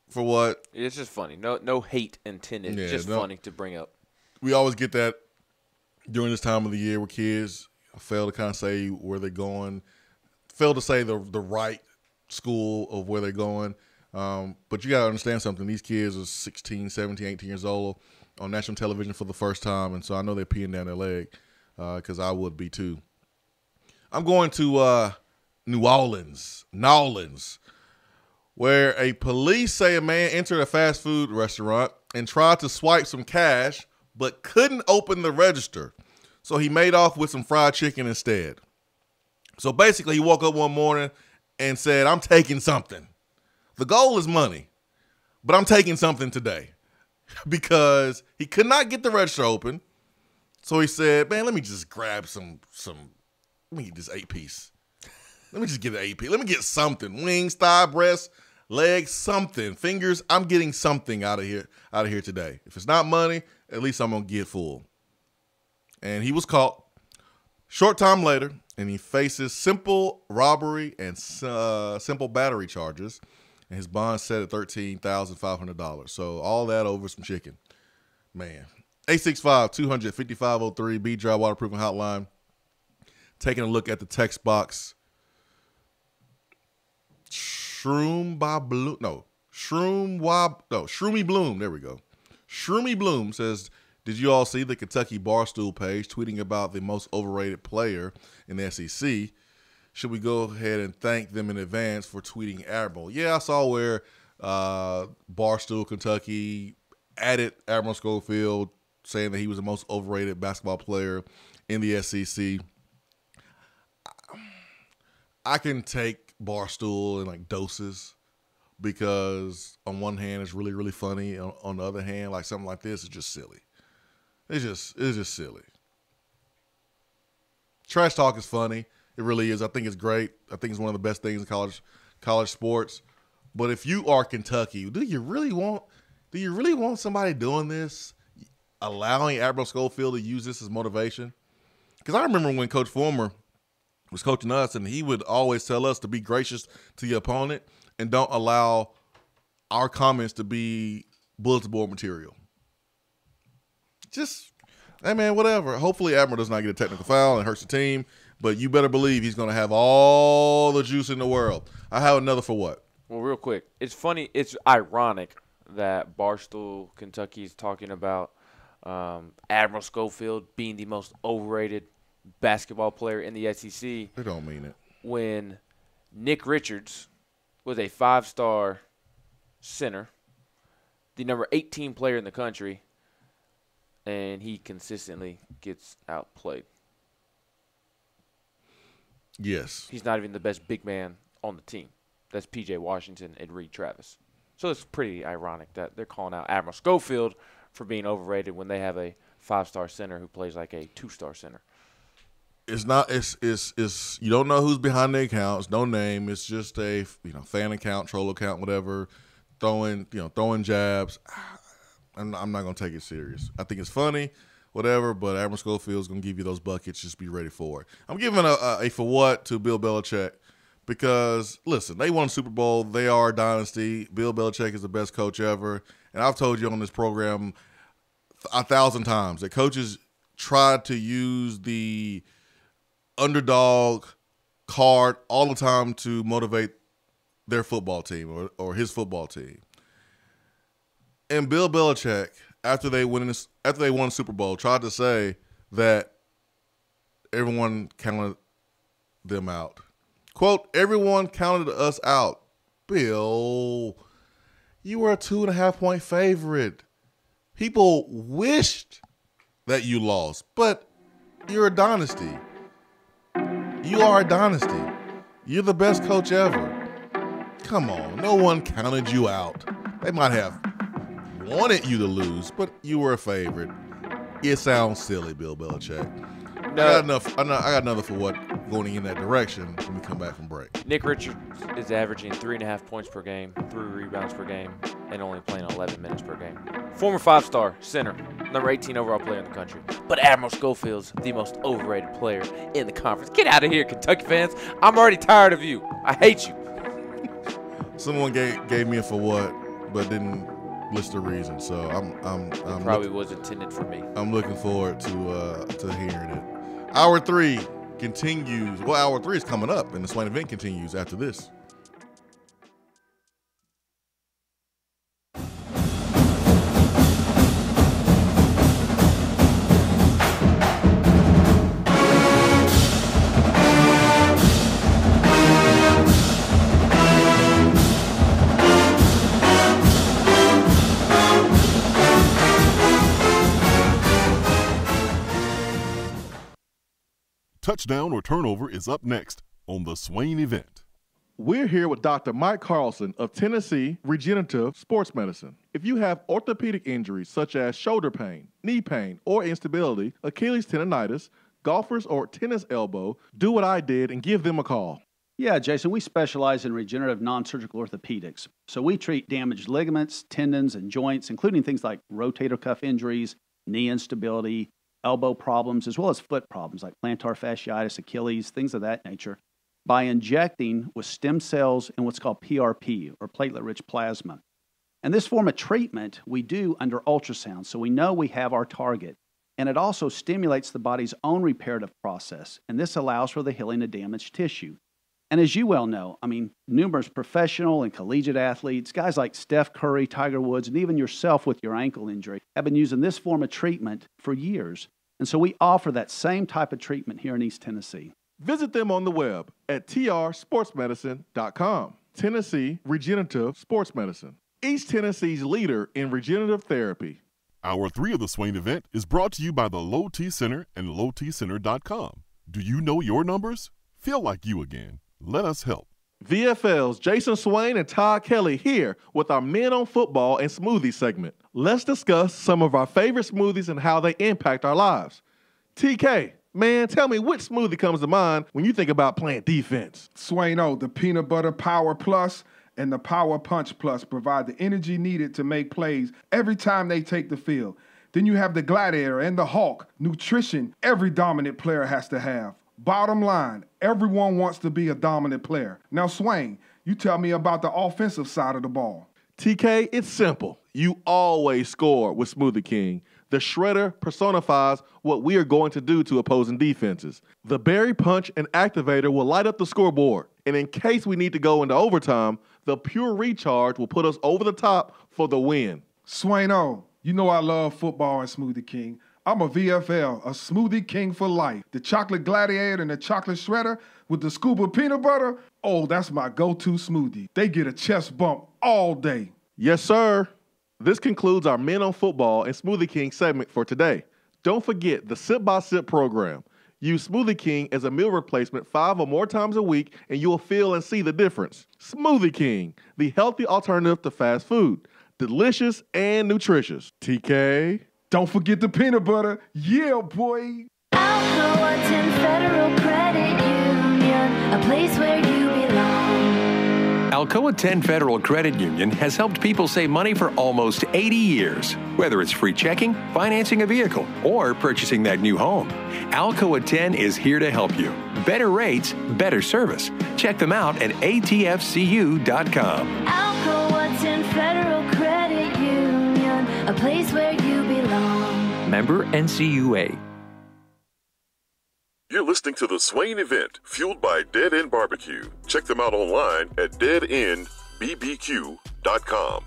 for what? It's just funny. No hate intended. Yeah, it's just funny to bring up. We always get that during this time of the year where kids fail to kind of say where they're going, fail to say the right school of where they're going. But you got to understand something. These kids are 16, 17, 18 years old on national television for the first time, and so I know they're peeing down their leg because I would be too. I'm going to New Orleans, where a police say a man entered a fast food restaurant and tried to swipe some cash but couldn't open the register. So he made off with some fried chicken instead. So basically, he woke up one morning and said, "I'm taking something. The goal is money, but I'm taking something today," because he could not get the register open. So he said, "Man, let me just grab some. Let me get this 8-piece. Let me just get an 8-piece. Let me get something. Wings, thigh, breast, legs, something. Fingers. I'm getting something out of here today. If it's not money, at least I'm gonna get full." And he was caught. Short time later, and he faces simple robbery and simple battery charges, and his bond set at $13,500. So all that over some chicken. Man. 865-200-5503, B-Drive Waterproofing Hotline. taking a look at the text box. Shroomy Bloom. There we go. Shroomy Bloom says, did you all see the Kentucky Barstool page tweeting about the most overrated player in the SEC? Should we go ahead and thank them in advance for tweeting Admiral? Yeah, I saw where Barstool Kentucky added Admiral Schofield, saying that he was the most overrated basketball player in the SEC. I can take Barstool in like doses, because on one hand it's really, really funny. On the other hand, like something like this is just silly. It's just silly. Trash talk is funny. It really is. I think it's great. I think it's one of the best things in college sports. But if you are Kentucky, do you really want somebody doing this, allowing Admiral Schofield to use this as motivation? Because I remember when Coach Fulmer was coaching us, and he would always tell us to be gracious to your opponent and don't allow our comments to be bulletin board material. Just, hey man, whatever. Hopefully Admiral does not get a technical foul and hurts the team, but you better believe he's going to have all the juice in the world. I have another for what? Well, real quick, it's funny. It's ironic that Barstool Kentucky is talking about Admiral Schofield being the most overrated basketball player in the SEC. They don't mean it. When Nick Richards was a 5-star center, the number 18 player in the country, and he consistently gets outplayed. Yes. He's not even the best big man on the team. That's P.J. Washington and Reed Travis. So it's pretty ironic that they're calling out Admiral Schofield for being overrated when they have a 5-star center who plays like a 2-star center. It's not. It's. You don't know who's behind the account. It's no name. It's just a fan account, troll account, whatever. Throwing jabs. I'm not gonna take it serious. I think it's funny, whatever. But Admiral Schofield's gonna give you those buckets. Just be ready for it. I'm giving a for what to Bill Belichick, because listen, they won Super Bowl. They are a dynasty. Bill Belichick is the best coach ever, and I've told you on this program 1,000 times that coaches try to use the underdog card all the time to motivate their football team or his football team. And Bill Belichick, after they won the Super Bowl, tried to say that everyone counted them out. Quote, everyone counted us out. Bill, you were a 2.5-point favorite. People wished that you lost, but you're a dynasty. You are a dynasty. You're the best coach ever. Come on, no one counted you out. They might have wanted you to lose, but you were a favorite. It sounds silly, Bill Belichick. No. I got another for what going in that direction when we come back from break. Nick Richards is averaging 3.5 points per game, 3 rebounds per game, and only playing 11 minutes per game. Former 5-star center, number 18 overall player in the country. But Admiral Schofield's the most overrated player in the conference. Get out of here, Kentucky fans. I'm already tired of you. I hate you. Someone gave me a for what, but didn't list the reason. So I'm probably was intended for me. I'm looking forward to hearing it. Hour 3 continues. Well, Hour 3 is coming up, and the Swain Event continues after this. Touchdown or turnover is up next on the Swain Event. We're here with Dr. Mike Carlson of Tennessee Regenerative Sports Medicine. If you have orthopedic injuries such as shoulder pain, knee pain, or instability, Achilles tendonitis, golfers, or tennis elbow, do what I did and give them a call. Yeah, Jason, we specialize in regenerative non-surgical orthopedics. So we treat damaged ligaments, tendons, and joints, including things like rotator cuff injuries, knee instability, elbow problems, as well as foot problems like plantar fasciitis, Achilles, things of that nature, by injecting with stem cells and what's called PRP, or platelet-rich plasma. And this form of treatment we do under ultrasound, so we know we have our target. and it also stimulates the body's own reparative process, and this allows for the healing of damaged tissue. And as you well know, numerous professional and collegiate athletes, guys like Steph Curry, Tiger Woods, and even yourself with your ankle injury, have been using this form of treatment for years. And so we offer that same type of treatment here in East Tennessee. Visit them on the web at trsportsmedicine.com. Tennessee Regenerative Sports Medicine, East Tennessee's leader in regenerative therapy. Hour 3 of the Swain event is brought to you by the Low T Center and lowtcenter.com. Do you know your numbers? Feel like you again. Let us help. VFL's Jason Swain and Todd Kelly here with our Men on Football and Smoothie segment. Let's discuss some of our favorite smoothies and how they impact our lives. TK, man, tell me which smoothie comes to mind when you think about playing defense? Swain-O, the Peanut Butter Power Plus and the Power Punch Plus provide the energy needed to make plays every time they take the field. Then you have the Gladiator and the Hawk, nutrition every dominant player has to have. Bottom line, everyone wants to be a dominant player. Now, Swain, you tell me about the offensive side of the ball. TK, it's simple. You always score with Smoothie King. The shredder personifies what we are going to do to opposing defenses. The Berry Punch and Activator will light up the scoreboard. And in case we need to go into overtime, the Pure Recharge will put us over the top for the win. Swain-O, you know I love football and Smoothie King. I'm a VFL, a Smoothie King for life. The Chocolate Gladiator and the Chocolate Shredder with the scoop of peanut butter, oh, that's my go-to smoothie. They get a chest bump all day. Yes, sir. This concludes our Men on Football and Smoothie King segment for today. Don't forget the Sip by Sip program. Use Smoothie King as a meal replacement 5 or more times a week, and you will feel and see the difference. Smoothie King, the healthy alternative to fast food. Delicious and nutritious. TK. Don't forget the peanut butter. Yeah, boy. Alcoa 10 Federal Credit Union, a place where you belong. Alcoa 10 Federal Credit Union has helped people save money for almost 80 years. Whether it's free checking, financing a vehicle, or purchasing that new home, Alcoa 10 is here to help you. Better rates, better service. Check them out at atfcu.com. Alcoa 10 Federal Credit Union, a place where you belong. Member NCUA. You're listening to the Swain Event, fueled by Dead End BBQ. Check them out online at deadendbbq.com.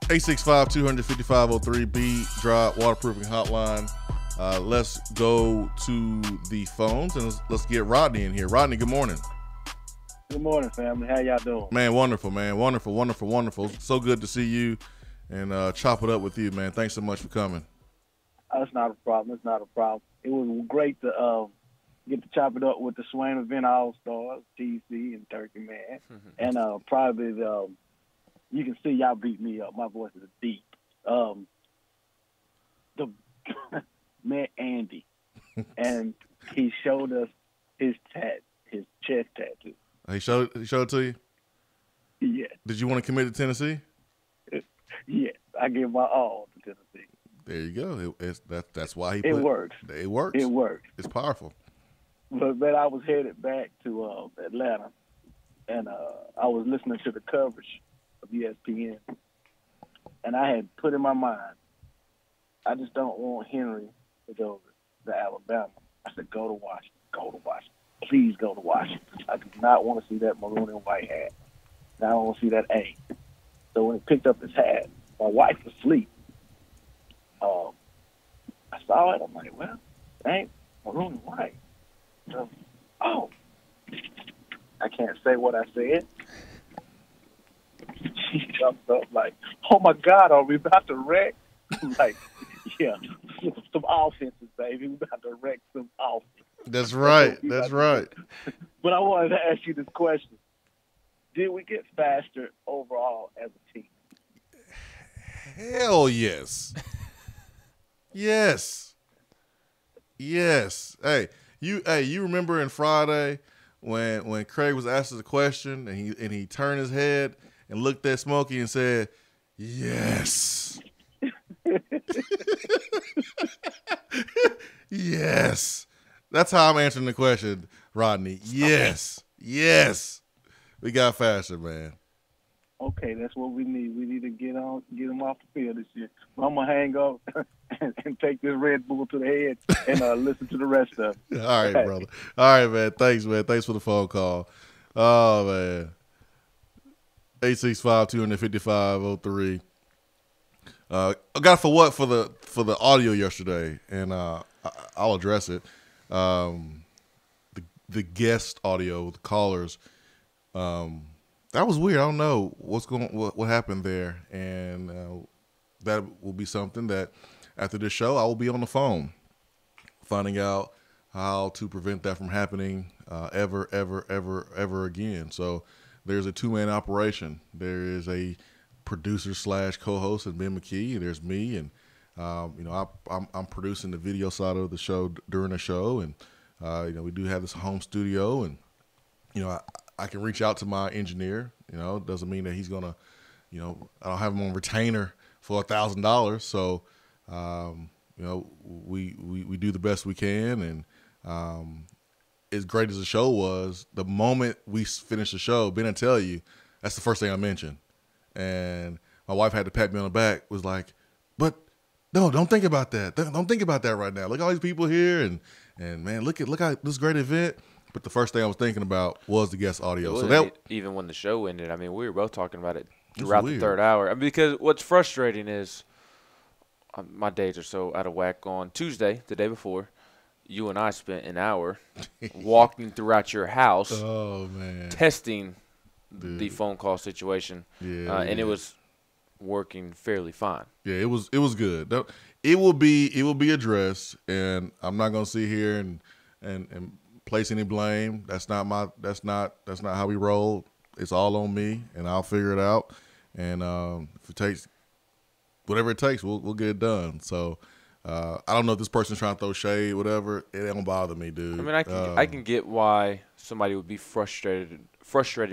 (865-255-03) Dry Waterproofing Hotline. Let's go to the phones and let's get Rodney in here. Rodney, good morning. Good morning, family. How y'all doing? Man, wonderful, man. Wonderful. So good to see you and chop it up with you, man. Thanks so much for coming. It's not a problem. It was great to get to chop it up with the Swain Event All-Stars, TC and Turkey Man. And probably you can see y'all beat me up. My voice is deep. Met Andy, and he showed us his chest tattoo. He showed it to you? Yes. Did you want to commit to Tennessee? Yes. I give my all to Tennessee. There you go. That's why he It works. It works. It works. It's powerful. But I was headed back to Atlanta, and I was listening to the coverage of ESPN, and I had put in my mind, I just don't want Henry to go to Alabama. I said, go to Washington. Please go to Washington. I do not want to see that maroon and white hat. I don't want to see that A. So when he picked up his hat, my wife was asleep. I saw it. I'm like, well, ain't maroon and white. So, I can't say what I said. She jumped up like, oh, my God, are we about to wreck? I'm like, yeah, some offenses, baby. We're about to wreck some offenses. That's right. But I wanted to ask you this question. Did we get faster overall as a team? Hell yes. Yes. Hey, you remember in Friday when Craig was asked the question and he turned his head and looked at Smokey and said, yes. Yes. That's how I'm answering the question, Rodney. Yes. We got faster, man. Okay, that's what we need. We need to get them off the field this year. But I'm gonna hang up and take this Red Bull to the head and listen to the rest of it. All right, brother. All right, man. Thanks, man. Thanks for the phone call. Oh, man. 865-255-03. I got for what for the audio yesterday, and I'll address it. The guest audio, the callers. That was weird. I don't know what happened there, and that will be something that after this show I will be on the phone, finding out how to prevent that from happening ever again. So there's a 2-man operation. There is a producer / co-host and Ben McKee. There's me, and I'm producing the video side of the show during the show, and we do have this home studio, and I can reach out to my engineer. It doesn't mean that he's gonna, I don't have him on retainer for $1,000. So, we do the best we can. And as great as the show was, the moment we finished the show, Ben will tell you, that's the first thing I mentioned. And my wife had to pat me on the back, was like, but no, don't think about that. Don't think about that right now. Look at all these people here, and man, look at this great event. But the first thing I was thinking about was the guest audio. So that even when the show ended, I mean, we were both talking about it throughout the third hour. I mean, because what's frustrating is my days are so out of whack. On Tuesday, the day before, you and I spent an hour walking throughout your house, testing the phone call situation, and it was working fairly fine. Yeah, it was good. It will be addressed, and I'm not gonna sit here and place any blame. That's not how we roll. It's all on me, and I'll figure it out. And if it takes whatever it takes, we'll get it done. So I don't know if this person's trying to throw shade, whatever. It don't bother me, dude. I mean, I can get why somebody would be frustrated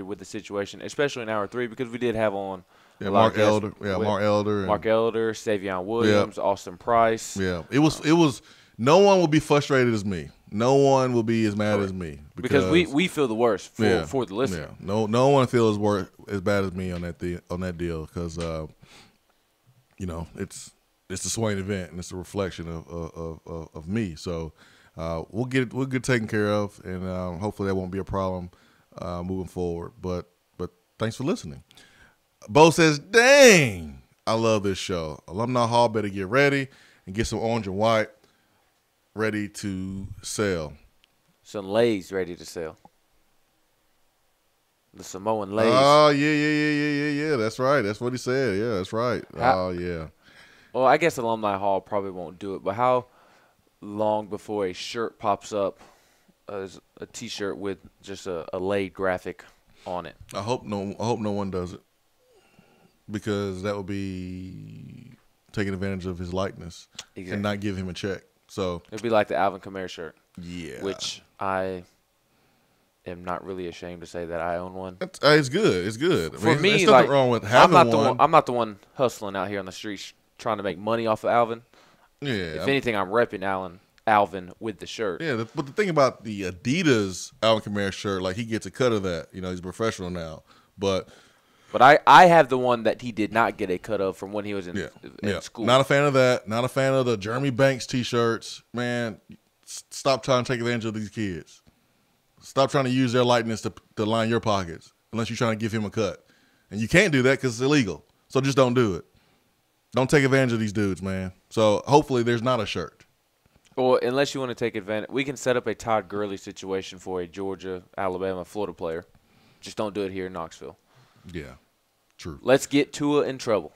with the situation, especially in hour 3, because we did have on Mark Elder, Savion Williams, Austin Price. Yeah, it was. No one will be frustrated as me. No one will be as mad as me because we feel the worst for the listener. Yeah. No one feels as bad as me on that deal because it's the Swain event and it's a reflection of me. So we'll get taken care of, and hopefully that won't be a problem moving forward. But thanks for listening. Bo says, "Dang, I love this show. Alumni Hall better get ready and get some orange and white ready to sell. Some Lays ready to sell. The Samoan Lays." Oh, yeah. That's right. That's what he said. Yeah, that's right. Yeah. Well, I guess Alumni Hall probably won't do it, but how long before a shirt pops up as a T-shirt with just a Lay graphic on it? I hope no one does it, because that would be taking advantage of his likeness and not give him a check. So it'd be like the Alvin Kamara shirt. Yeah. Which I am not really ashamed to say that I own one. It's good. It's good. For me, there's nothing wrong with having one. I'm not the one hustling out here on the streets trying to make money off of Alvin. Yeah. If anything, I'm repping Alvin with the shirt. Yeah, but the thing about the Adidas Alvin Kamara shirt, like, he gets a cut of that. He's a professional now. But I have the one that he did not get a cut of from when he was in school. Not a fan of that. Not a fan of the Jeremy Banks T-shirts. Man, stop trying to take advantage of these kids. Stop trying to use their likeness to line your pockets unless you're trying to give him a cut. And you can't do that because it's illegal. So just don't do it. Don't take advantage of these dudes, man. So hopefully there's not a shirt. Well, unless you want to take advantage. We can set up a Todd Gurley situation for a Georgia, Alabama, Florida player. Just don't do it here in Knoxville. Yeah, true. Let's get Tua in trouble.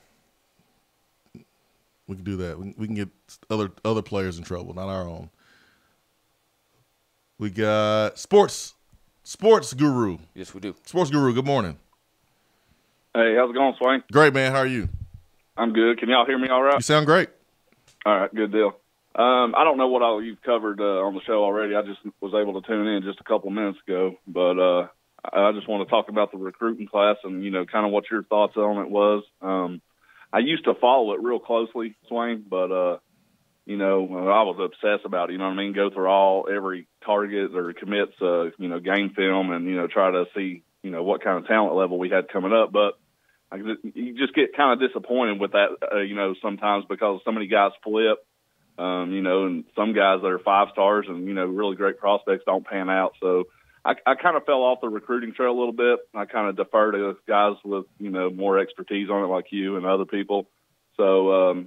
We can do that. We can get other players in trouble, not our own. We got Sports Guru. Yes, we do. Sports Guru, good morning. Hey, how's it going, Swain? Great, man. How are you? I'm good. Can y'all hear me all right? You sound great. All right, good deal. I don't know what all you've covered on the show already. I just was able to tune in just a couple minutes ago, but I just want to talk about the recruiting class and, kind of what your thoughts on it was. I used to follow it real closely, Swain, but, I was obsessed about it, Go through every target or commits, game film and, try to see, what kind of talent level we had coming up. But you just get kind of disappointed with that, sometimes because so many guys flip, and some guys that are 5 stars and, really great prospects don't pan out. So I kind of fell off the recruiting trail a little bit. I kind of defer to guys with, more expertise on it like you and other people. So,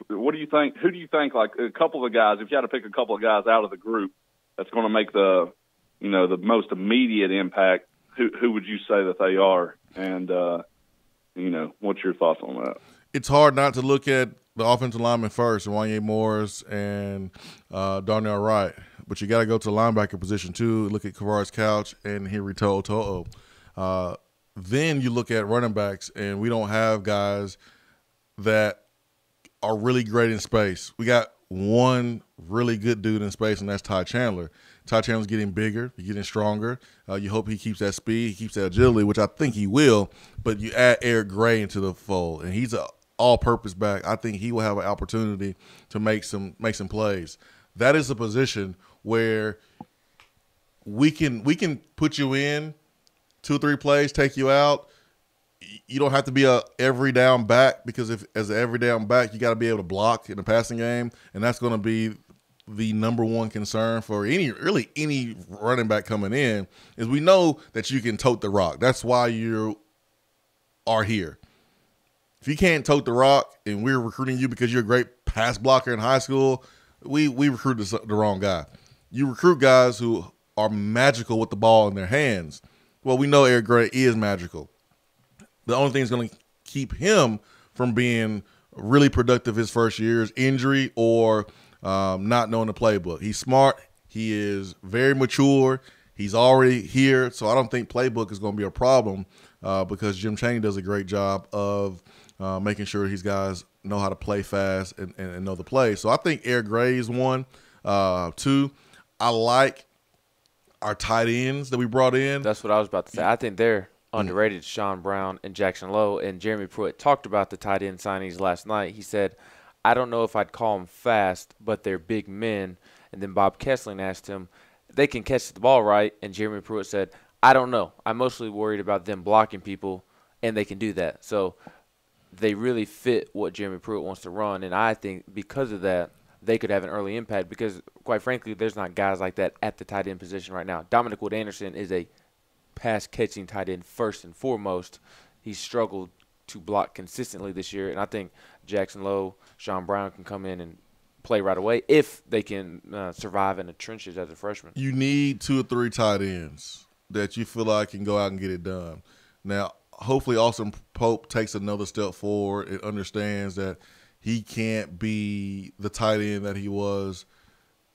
what do you think? Who do you think, like a couple of guys, if you had to pick a couple of guys out of the group that's going to make the most immediate impact, who would you say that they are? And, what's your thoughts on that? It's hard not to look at the offensive lineman first, Wanye Morris and Darnell Wright. But you got to go to the linebacker position, too. Look at Kavaris Couch and Henry To'o. Then you look at running backs, and we don't have guys that are really great in space. We got one really good dude in space, and that's Ty Chandler. Ty Chandler's getting bigger, he's getting stronger. You hope he keeps that speed, he keeps that agility, which I think he will. But you add Eric Gray into the fold, and he's an all-purpose back. I think he will have an opportunity to make some plays. That is a position where we can put you in 2 or 3 plays, take you out. You don't have to be a every down back, because as an every down back, you got to be able to block in the passing game, and that's going to be the number one concern for any running back coming in. Is we know that you can tote the rock. That's why you are here. If you can't tote the rock, and we're recruiting you because you're a great pass blocker in high school, we recruit the wrong guy. You recruit guys who are magical with the ball in their hands. Well, we know Eric Gray is magical. The only thing that's going to keep him from being really productive his first year is injury or not knowing the playbook. He's smart. He is very mature. He's already here. So I don't think playbook is going to be a problem because Jim Chaney does a great job of making sure these guys know how to play fast and know the play. So I think Eric Gray is one. 2, I like our tight ends that we brought in. That's what I was about to say. I think they're underrated, Sean Brown and Jackson Lowe. And Jeremy Pruitt talked about the tight end signings last night. He said, I don't know if I'd call them fast, but they're big men. And then Bob Kessling asked him, they can catch the ball right. And Jeremy Pruitt said, I don't know. I'm mostly worried about them blocking people, and they can do that. So they really fit what Jeremy Pruitt wants to run. And I think because of that, they could have an early impact because, quite frankly, there's not guys like that at the tight end position right now. Dominic Wood-Anderson is a pass-catching tight end first and foremost. He's struggled to block consistently this year, and I think Jackson Lowe, Sean Brown can come in and play right away if they can survive in the trenches as a freshman. You need 2 or 3 tight ends that you feel like can go out and get it done. Now, hopefully Austin Pope takes another step forward and understands that he can't be the tight end that he was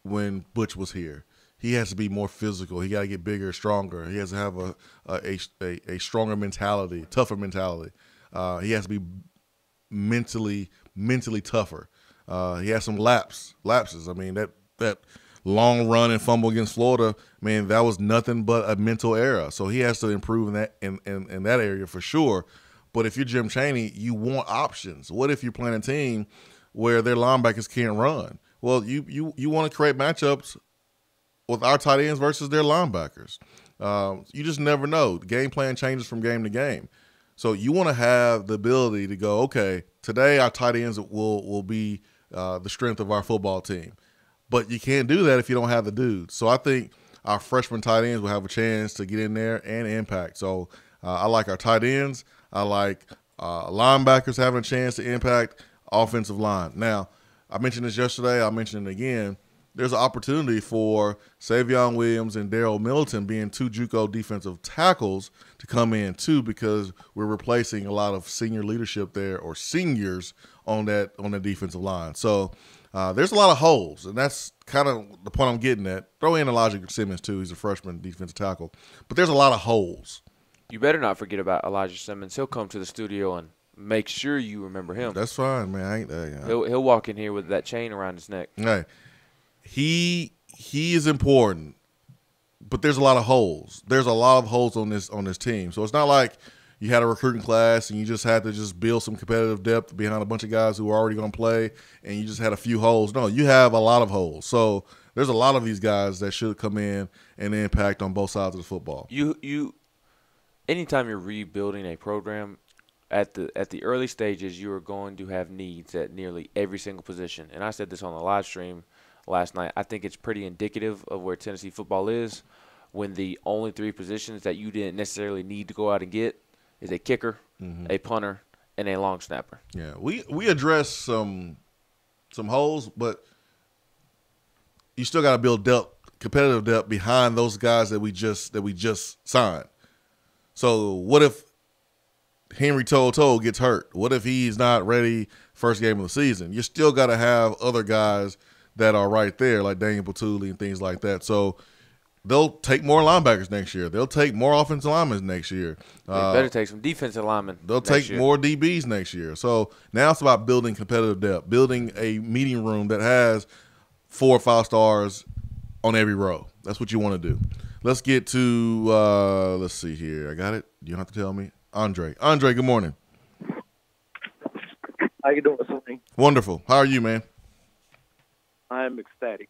when Butch was here. He has to be more physical. He got to get bigger, stronger. He has to have a stronger mentality, tougher mentality. He has to be mentally tougher. He has some lapses. I mean, that long run and fumble against Florida, man, that was nothing but a mental error. So he has to improve in that area for sure. But if you're Jim Chaney, you want options. What if you're playing a team where their linebackers can't run? Well, you want to create matchups with our tight ends versus their linebackers. You just never know. The game plan changes from game to game. So you want to have the ability to go, okay, today our tight ends will be the strength of our football team. But you can't do that if you don't have the dudes. So I think our freshman tight ends will have a chance to get in there and impact. So I like our tight ends. I like linebackers having a chance to impact offensive line. Now, I mentioned this yesterday. I mentioned it again. There's an opportunity for Savion Williams and Darryl Middleton being 2 JUCO defensive tackles to come in too, because we're replacing a lot of senior leadership there, or seniors on the defensive line. So there's a lot of holes, and that's kind of the point I'm getting at. Throw in Elijah Simmons too. He's a freshman defensive tackle. But there's a lot of holes. You better not forget about Elijah Simmons. He'll come to the studio and make sure you remember him. That's fine, man. I ain't He'll walk in here with that chain around his neck. Hey. He is important, but there's a lot of holes. There's a lot of holes on this team. So it's not like you had a recruiting class and you just had to just build some competitive depth behind a bunch of guys who are already going to play and you just had a few holes. No, you have a lot of holes. So there's a lot of these guys that should come in and impact on both sides of the football. anytime you're rebuilding a program, at the early stages, you are going to have needs at nearly every single position. And I said this on the live stream last night. I think it's pretty indicative of where Tennessee football is when the only 3 positions that you didn't necessarily need to go out and get is a kicker, a punter, and a long snapper. Yeah, we addressed some holes, but you still got to build depth, competitive depth behind those guys that we just signed. So what if Henry Toto gets hurt? What if he's not ready first game of the season? You still got to have other guys that are right there, like Daniel Patulli and things like that. So they'll take more linebackers next year. They'll take more offensive linemen next year. They better take some defensive linemen. They'll take more DBs next year. So now it's about building competitive depth, building a meeting room that has 4 or 5 stars on every row. That's what you want to do. Let's get to let's see here. I got it. You don't have to tell me. Andre, good morning. How you doing, Swain? Wonderful. How are you, man? I am ecstatic.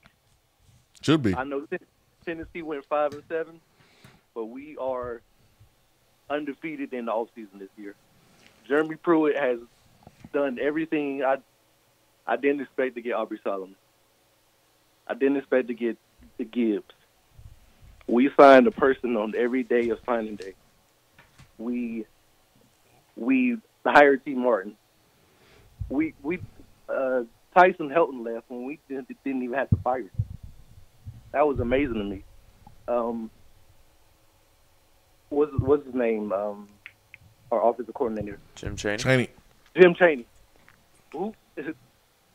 Should be. I know Tennessee went 5-7, but we are undefeated in the offseason this year. Jeremy Pruitt has done everything. I didn't expect to get Aubrey Solomon. I didn't expect to get the Gibbs. We signed a person on every day of signing day. We hired T. Martin. We Tyson Helton left when we didn't even have to fire him. That was amazing to me. What's his name? Our offensive coordinator, Jim Chaney. Jim Chaney. Who,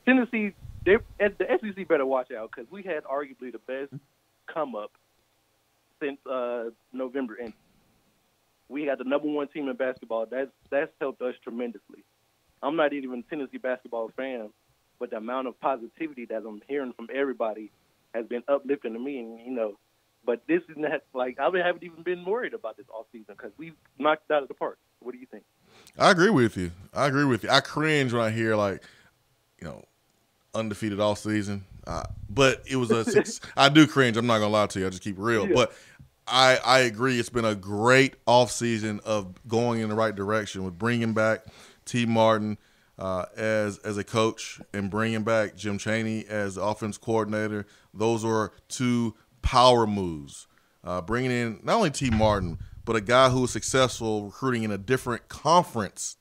Tennessee, the SEC better watch out because we had arguably the best come up since November ended. We had the #1 team in basketball. That's helped us tremendously. I'm not even a Tennessee basketball fan, but the amount of positivity that I'm hearing from everybody has been uplifting to me. And but this is not like I haven't even been worried about this offseason because we've knocked it out of the park. What do you think? I agree with you. I cringe when I hear undefeated all season. But it was a six. I do cringe. I'm not gonna lie to you. I just keep it real. Yeah. But I agree. It's been a great offseason of going in the right direction with bringing back T. Martin as a coach and bringing back Jim Chaney as the offense coordinator. Those were 2 power moves. Bringing in not only T. Martin, but a guy who was successful recruiting in a different conference.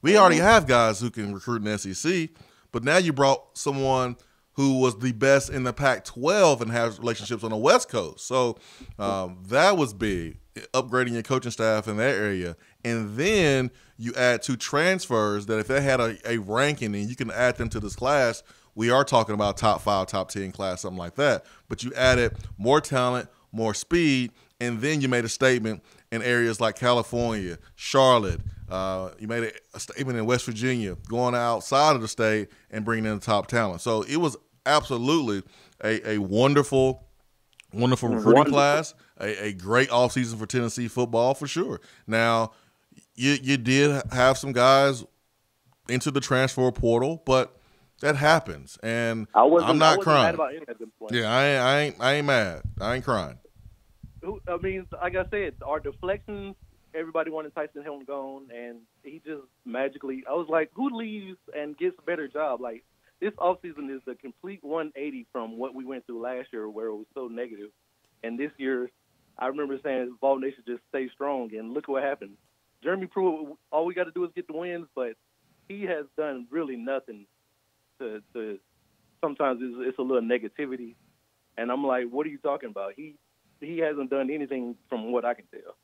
We already have guys who can recruit in the SEC, but now you brought someone who was the best in the Pac-12 and has relationships on the West Coast. So that was big, upgrading your coaching staff in that area. And then you add 2 transfers that if they had a ranking and you can add them to this class, we are talking about top 5, top 10 class, something like that. But you added more talent, more speed, and then you made a statement in areas like California, Charlotte. You made a statement in West Virginia, going outside of the state and bringing in the top talent. So it was absolutely a wonderful recruiting class, a great offseason for Tennessee football for sure. Now, you did have some guys into the transfer portal, but that happens, and I'm not crying. Mad about any at this point. Yeah, I ain't mad. I ain't crying. I mean, like I said, our deflections, everybody wanted Tyson Helton gone, and he just magically – I was like, who leaves and gets a better job? Like, this offseason is a complete 180 from what we went through last year where it was so negative. And this year, I remember saying Vol Nation just stay strong, and look what happened. Jeremy Pruitt, all we got to do is get the wins, but he has done really nothing to sometimes it's a little negativity. And I'm like, what are you talking about? He hasn't done anything from what I can tell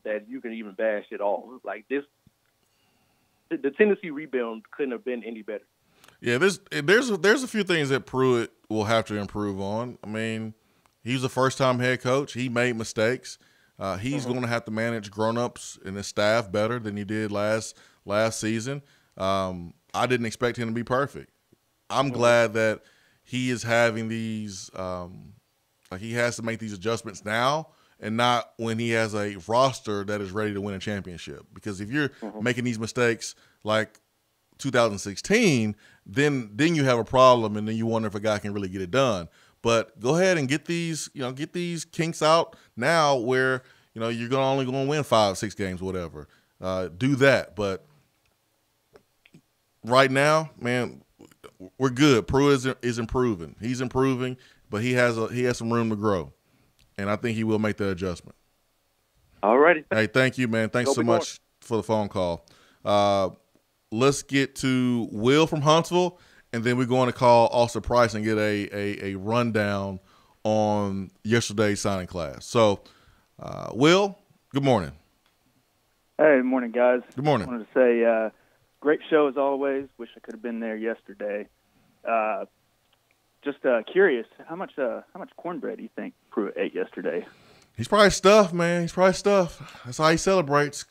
that you can even bash at all. Like this, the Tennessee rebuild couldn't have been any better. Yeah, there's a few things that Pruitt will have to improve on. I mean, he's a first-time head coach. He made mistakes. He's going to have to manage grown-ups and his staff better than he did last season. I didn't expect him to be perfect. I'm glad that he is having these he has to make these adjustments now and not when he has a roster that is ready to win a championship. Because if you're making these mistakes like 2016, then you have a problem, and then you wonder if a guy can really get it done. But go ahead and get these kinks out now where you're only going to win 5-6 games, whatever. Do that. But right now, man, we're good. Pruitt is improving. He's improving, but he has some room to grow, and I think he will make the adjustment. All righty. Hey, thank you, man. Thanks so much for the phone call. Let's get to Will from Huntsville, and then we're going to call Austin Price and get a rundown on yesterday's signing class. So, Will, good morning. Hey, good morning, guys. Good morning. I wanted to say great show as always. Wish I could have been there yesterday. Just curious, how much cornbread do you think Pruitt ate yesterday? He's probably stuffed, man. He's probably stuffed. That's how he celebrates.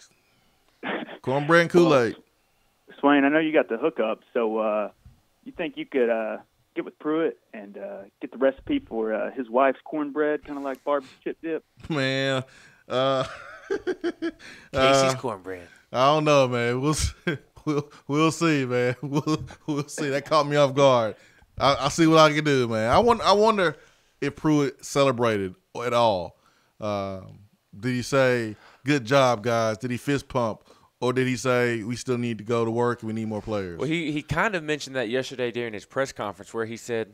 Cornbread and Kool-Aid. Well, Swain, I know you got the hookup, so you think you could get with Pruitt and get the recipe for his wife's cornbread, kind of like Barb's chip dip? Man, Casey's cornbread. I don't know, man. We'll see, man. We'll see. That caught me off guard. I'll see what I can do, man. I wonder if Pruitt celebrated at all. Did he say, "Good job, guys"? Did he fist pump? Or did he say, we still need to go to work and we need more players? Well, he kind of mentioned that yesterday during his press conference where he said,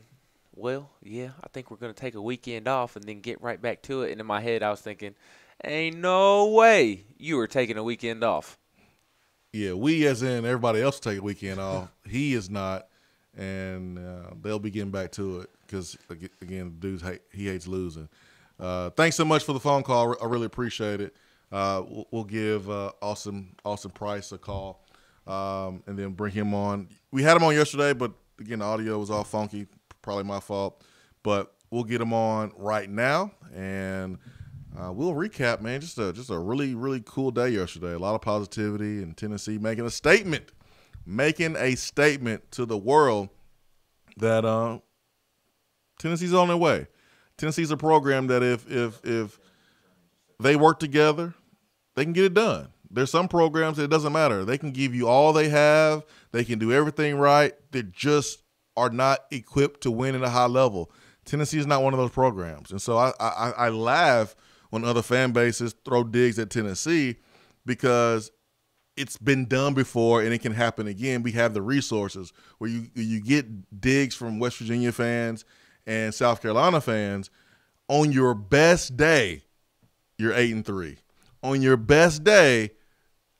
well, yeah, I think we're going to take a weekend off and then get right back to it. And in my head, I was thinking, ain't no way you were taking a weekend off. Yeah, we as in everybody else take a weekend off. He is not, and they'll be getting back to it because, again, dudes he hates losing. Thanks so much for the phone call. I really appreciate it. We'll give Austin Price a call and then bring him on. We had him on yesterday, but, again, the audio was all funky. Probably my fault. But we'll get him on right now, and we'll recap, man. Just a really, really cool day yesterday. A lot of positivity, and Tennessee making a statement to the world that Tennessee's on their way. Tennessee's a program that if they work together, they can get it done. There's some programs that it doesn't matter. They can give you all they have. They can do everything right. They just are not equipped to win at a high level. Tennessee is not one of those programs. And so I laugh when other fan bases throw digs at Tennessee because it's been done before and it can happen again. We have the resources where you get digs from West Virginia fans and South Carolina fans. On your best day, you're 8-3. On your best day,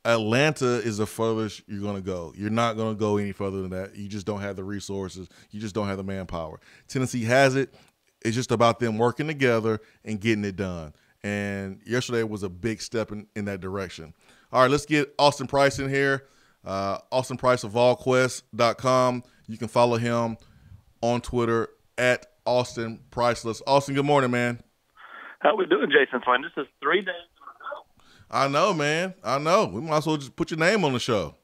Atlanta is the furthest you're going to go. You're not going to go any further than that. You just don't have the resources. You just don't have the manpower. Tennessee has it. It's just about them working together and getting it done. And yesterday was a big step in that direction. All right, let's get Austin Price in here. Austin Price of VolQuest.com. You can follow him on Twitter at Austin Priceless. Austin, good morning, man. How we doing, Jason Swain? This is 3 days. I know, man. I know. We might as well just put your name on the show.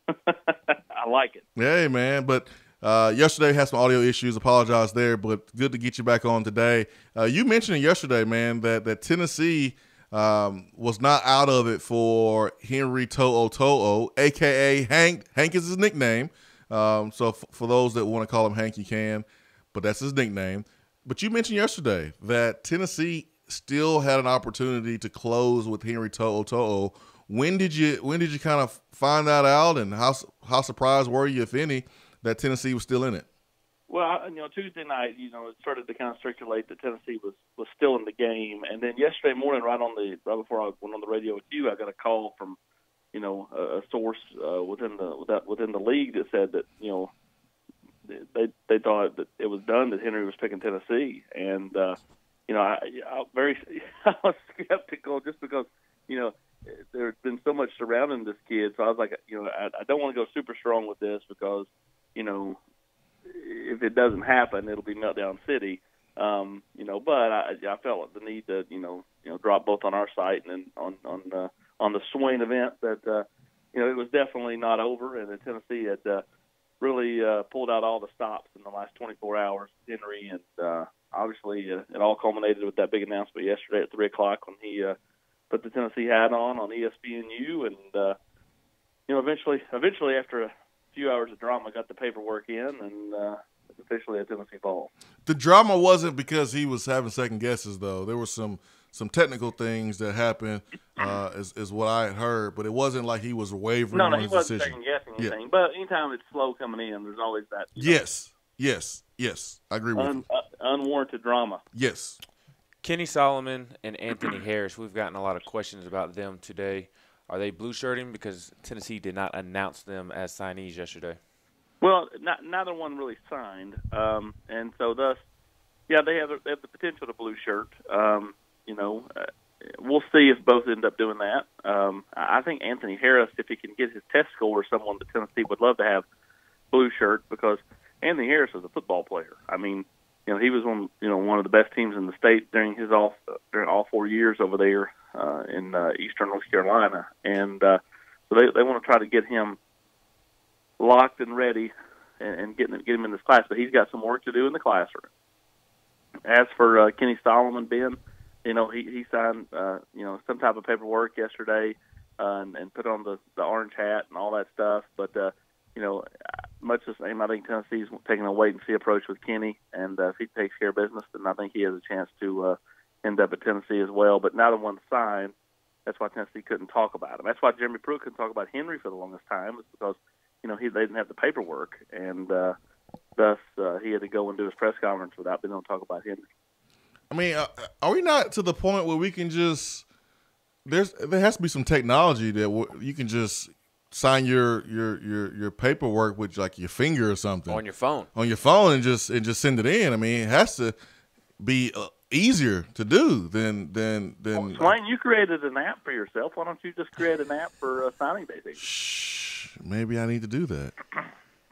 I like it. Hey, man. But yesterday had some audio issues. Apologize there, but good to get you back on today. You mentioned it yesterday, man, that Tennessee was not out of it for Henry To'o, a.k.a. Hank. Hank is his nickname. So for those that want to call him Hank, you can, but that's his nickname. But you mentioned yesterday that Tennessee still had an opportunity to close with Henry To'o. When did you kind of find that out, and how surprised were you, if any, that Tennessee was still in it? Well, Tuesday night, it started to kind of circulate that Tennessee was still in the game, and then yesterday morning, right before I went on the radio with you, I got a call from, a source within the league that said that they thought that it was done, that Henry was picking Tennessee, and I was skeptical just because there's been so much surrounding this kid, so I was like, I don't want to go super strong with this because if it doesn't happen, it'll be meltdown city. But I felt the need to drop both on our site and then on the Swain event that it was definitely not over, and that Tennessee had really pulled out all the stops in the last 24 hours. Henry, and obviously it all culminated with that big announcement yesterday at 3:00 when he put the Tennessee hat on ESPNU, and eventually after a few hours of drama, got the paperwork in, and it's officially a Tennessee ball. The drama wasn't because he was having second guesses, though. There was some some technical things that happened, is what I had heard. But it wasn't like he was wavering No, on he his wasn't decision. second guessing Yeah. anything. But anytime it's slow coming in, there's always that. Yes. I agree with you. Unwarranted drama. Yes. Kenny Solomon and Anthony Harris, we've gotten a lot of questions about them today. Are they blue shirting because Tennessee did not announce them as signees yesterday? Well, neither one really signed, and so thus, yeah, they have the potential to blue shirt. We'll see if both end up doing that. I think Anthony Harris, if he can get his test score, is someone that Tennessee would love to have blue shirt, because Anthony Harris is a football player. I mean, he was one of the best teams in the state during all 4 years over there in Eastern North Carolina, and so they want to try to get him locked and ready and get him in this class. But he's got some work to do in the classroom. As for Kenny Solomon, Ben, he signed some type of paperwork yesterday and put on the orange hat and all that stuff. But much the same, I think Tennessee's taking a wait-and-see approach with Kenny, and if he takes care of business, then I think he has a chance to end up at Tennessee as well. But neither one signed. That's why Tennessee couldn't talk about him. That's why Jeremy Pruitt couldn't talk about Henry for the longest time, is because they didn't have the paperwork, and thus he had to go and do his press conference without being able to talk about Henry. I mean, are we not to the point where we can just there has to be some technology that you can just sign your paperwork with like your finger or something on your phone and just send it in. I mean, it has to be easier to do than. Well, Swain, you created an app for yourself. Why don't you just create an app for signing day? Shh, maybe I need to do that.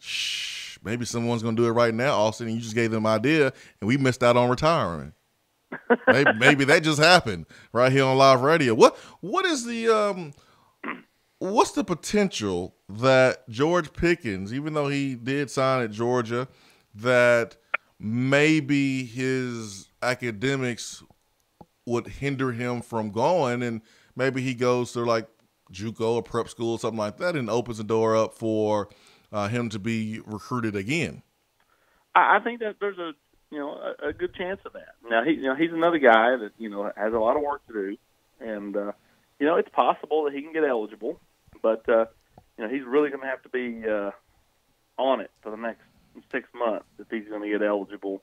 Shh, maybe someone's gonna do it right now, Austin. And you just gave them an idea, and we missed out on retiring. maybe that just happened right here on live radio. What is the what's the potential that George Pickens, even though he did sign at Georgia, that maybe his academics would hinder him from going, and maybe he goes to like JUCO or prep school or something like that, and opens the door up for him to be recruited again? I think that there's a good chance of that. Now he's another guy that has a lot of work to do, and it's possible that he can get eligible, but he's really going to have to be on it for the next 6 months if he's going to get eligible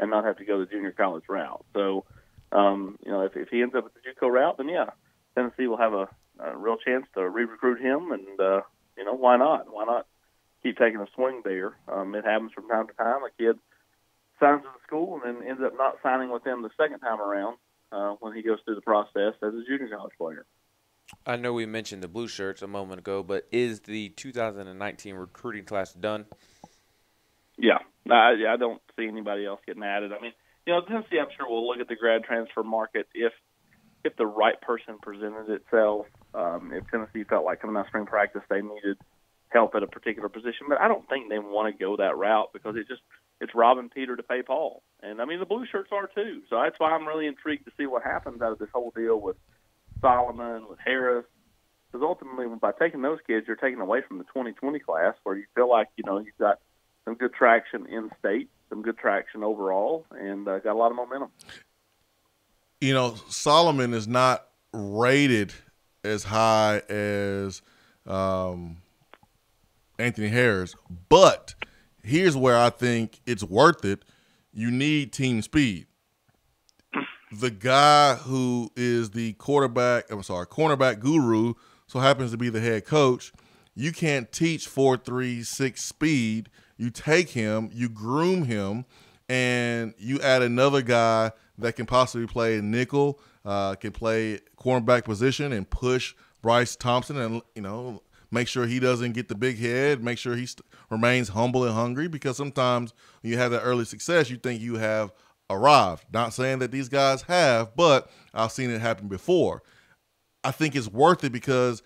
and not have to go the junior college route. So if he ends up with the JUCO route, then yeah, Tennessee will have a real chance to re-recruit him, and why not? Why not keep taking a swing there? It happens from time to time. A kid signs with the school and then ends up not signing with them the second time around when he goes through the process as a junior college player. I know we mentioned the blue shirts a moment ago, but is the 2019 recruiting class done? Yeah. I don't see anybody else getting added. I mean, Tennessee, I'm sure, will look at the grad transfer market if the right person presented itself. If Tennessee felt like coming out of spring practice they needed help at a particular position, but I don't think they want to go that route because it's robbing Peter to pay Paul. And, I mean, the blue shirts are too. So that's why I'm really intrigued to see what happens out of this whole deal with Solomon, with Harris. Because ultimately, by taking those kids, you're taking away from the 2020 class where you feel like, you've got some good traction in state, some good traction overall, and got a lot of momentum. Solomon is not rated as high as Anthony Harris, but here's where I think it's worth it. You need team speed. The guy who is the cornerback guru, so happens to be the head coach. You can't teach 4.36 speed. You take him, you groom him, and you add another guy that can possibly play nickel, can play cornerback position and push Bryce Thompson and, make sure he doesn't get the big head, make sure he remains humble and hungry, because sometimes when you have that early success, you think you have arrived. Not saying that these guys have, but I've seen it happen before. I think it's worth it because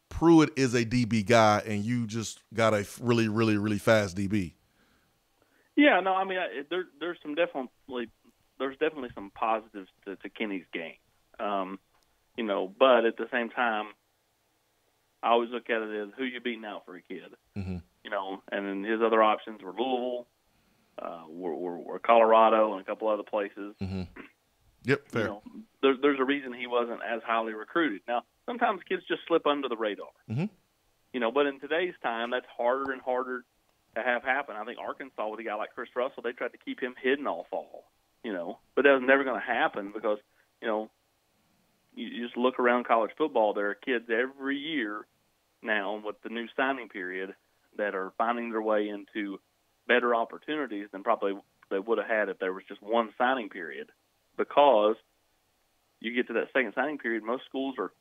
Pruitt is a DB guy, and you just got a really, really, really fast DB. Yeah, no, I mean, there's definitely some positives to Kenny's game, but at the same time, I always look at it as who you beating out for a kid, and then his other options were Louisville, were Colorado, and a couple other places. Yep, fair. You know, there's a reason he wasn't as highly recruited. Now, sometimes kids just slip under the radar. Mm-hmm. You know, but in today's time, that's harder and harder to have happen. I think Arkansas, with a guy like Chris Russell, they tried to keep him hidden all fall. You know, but that was never going to happen because, you know, you just look around college football. There are kids every year now with the new signing period that are finding their way into better opportunities than probably they would have had if there was just one signing period, because you get to that second signing period, most schools are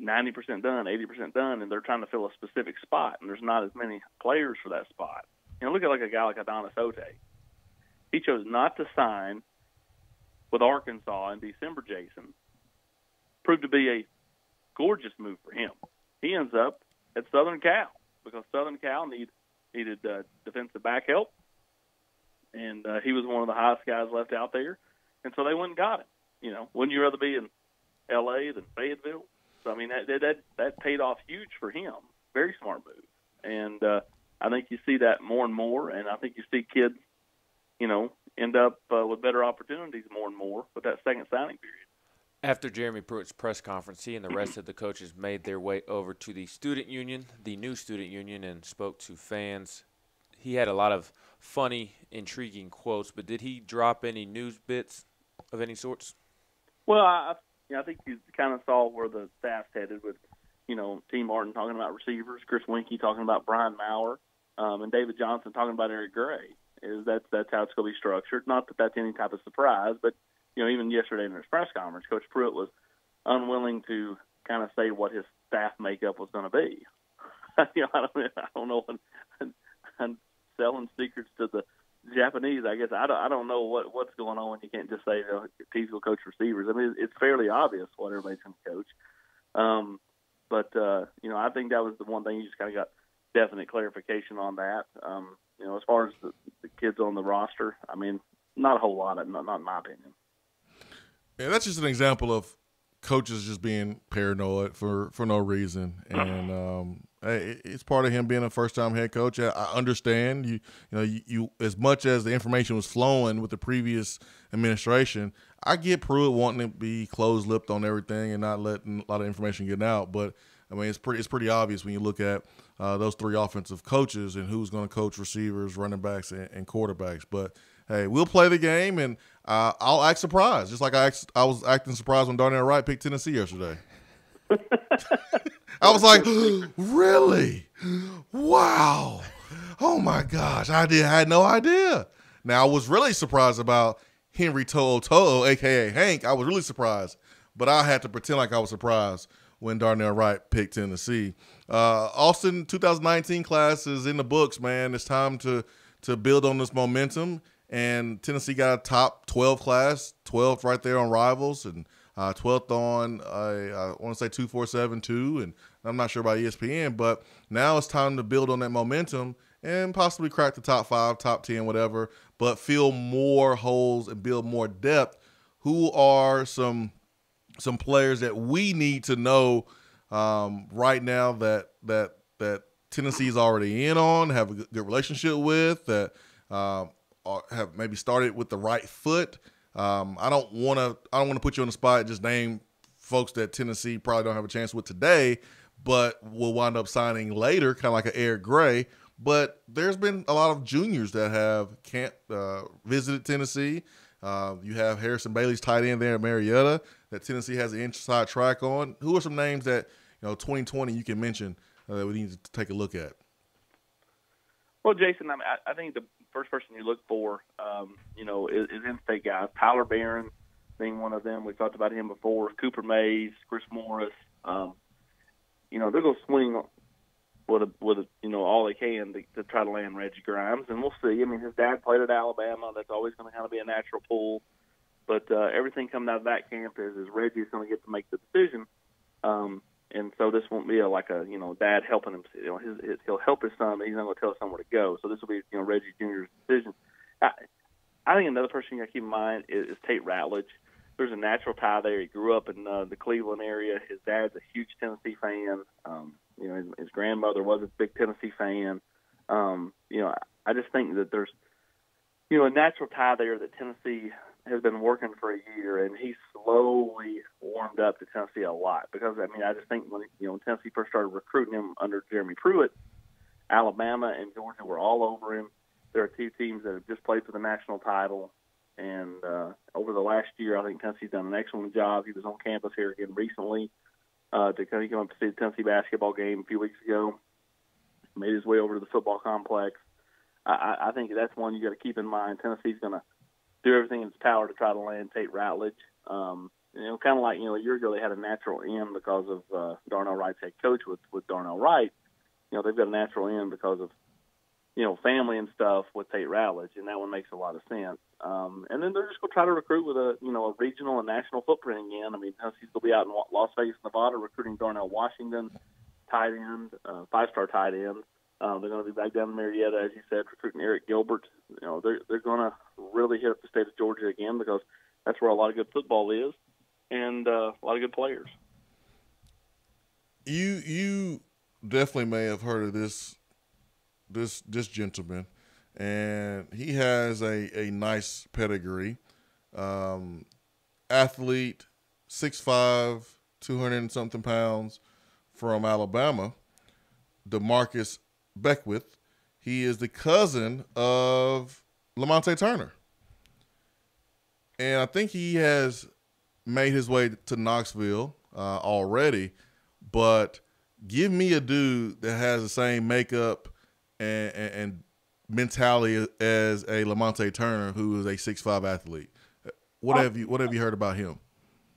90% done, 80% done, and they're trying to fill a specific spot, and there's not as many players for that spot. You know, look at like a guy like Adonis Ote. He chose not to sign with Arkansas in December, Jason. Proved to be a gorgeous move for him. He ends up at Southern Cal because Southern Cal needed defensive back help, and he was one of the highest guys left out there, and so they went and got him. You know, wouldn't you rather be in L.A. than Fayetteville? So, I mean, that paid off huge for him. Very smart move. And I think you see that more and more, and I think you see kids, you know, end up with better opportunities more and more with that second signing period. After Jeremy Pruitt's press conference, he and the rest of the coaches made their way over to the student union, the new student union, and spoke to fans. He had a lot of funny, intriguing quotes, but did he drop any news bits of any sorts? Well, I think you kind of saw where the staff's headed with, you know, T. Martin talking about receivers, Chris Winkie talking about Brian Maurer, and David Johnson talking about Eric Gray. That's how it's going to be structured. Not that that's any type of surprise, but, you know, even yesterday in his press conference, Coach Pruitt was unwilling to kind of say what his staff makeup was going to be. You know, I don't know. I'm selling secrets to the Japanese, I guess. I don't know what's going on when you can't just say, you know, he's going to coach receivers. I mean, it's fairly obvious what everybody's going to coach. But you know, I think that was the one thing you just kind of got definite clarification on that. You know, as far as the kids on the roster, I mean, not a whole lot, not in my opinion. Yeah, that's just an example of coaches just being paranoid for no reason, and it's part of him being a first-time head coach. I understand you as much as the information was flowing with the previous administration. I get Pruitt wanting to be closed-lipped on everything and not letting a lot of information get out, but I mean it's pretty obvious when you look at those three offensive coaches and who's going to coach receivers, running backs, and quarterbacks. But hey, we'll play the game, and I'll act surprised, just like I was acting surprised when Darnell Wright picked Tennessee yesterday. I was like, really? Wow. Oh, my gosh. I had no idea. Now, I was really surprised about Henry To'o, a.k.a. Hank. I was really surprised, but I had to pretend like I was surprised when Darnell Wright picked Tennessee. Austin 2019 class is in the books, man. It's time to build on this momentum. And Tennessee got a top 12 class, 12th right there on Rivals, and 12th on, I want to say 247-2, and I'm not sure about ESPN, but now it's time to build on that momentum and possibly crack the top 5, top 10, whatever, but fill more holes and build more depth. Who are some players that we need to know right now that Tennessee's already in on, have a good relationship with, that have maybe started with the right foot? I don't want to put you on the spot and just name folks that Tennessee probably don't have a chance with today, but will wind up signing later, kind of like an Eric Gray. But there's been a lot of juniors that have visited Tennessee. You have Harrison Bailey's tight end there at Marietta that Tennessee has an inside track on. Who are some names that 2020 you can mention that we need to take a look at? Well, Jason, I think the first person you look for, is in-state guys. Tyler Barron being one of them. We've talked about him before. Cooper Mays, Chris Morris. They're going to swing with all they can to try to land Reggie Grimes, and we'll see. I mean, his dad played at Alabama. That's always going to kind of be a natural pull. But everything coming out of that camp is Reggie's going to get to make the decision. And so this won't be dad helping him. He'll help his son, but he's not going to tell his son where to go. So this will be Reggie Jr.'s decision. I think another person you got to keep in mind is Tate Ratledge. There's a natural tie there. He grew up in the Cleveland area. His dad's a huge Tennessee fan. His grandmother was a big Tennessee fan. I just think that there's a natural tie there that Tennessee has been working for a year, and he slowly warmed up to Tennessee a lot. Because, I mean, I just think when Tennessee first started recruiting him under Jeremy Pruitt, Alabama and Georgia were all over him. There are two teams that have just played for the national title. And over the last year, I think Tennessee's done an excellent job. He was on campus here again recently to come up to see the Tennessee basketball game a few weeks ago. Made his way over to the football complex. I think that's one you got to keep in mind. Tennessee's going to do everything in its power to try to land Tate Ratledge. Kind of like, a year ago they had a natural end because of Darnell Wright's head coach with Darnell Wright. They've got a natural end because of, family and stuff with Tate Ratledge, and that one makes a lot of sense. And then they're just going to try to recruit with a regional and national footprint again. I mean, Tennessee's going to be out in Las Vegas, Nevada, recruiting Darnell Washington, tight end, 5-star tight end. They're going to be back down in Marietta, as you said, recruiting Eric Gilbert. They're going to really hit up the state of Georgia again because that's where a lot of good football is and a lot of good players. You definitely may have heard of this gentleman, and he has a nice pedigree. Athlete, 6'5", 200 and something pounds, from Alabama, DeMarcus Beckwith. He is the cousin of Lamonte Turner. And I think he has made his way to Knoxville already, but give me a dude that has the same makeup and mentality as a Lamonte Turner, who is a 6'5" athlete. What have you heard about him?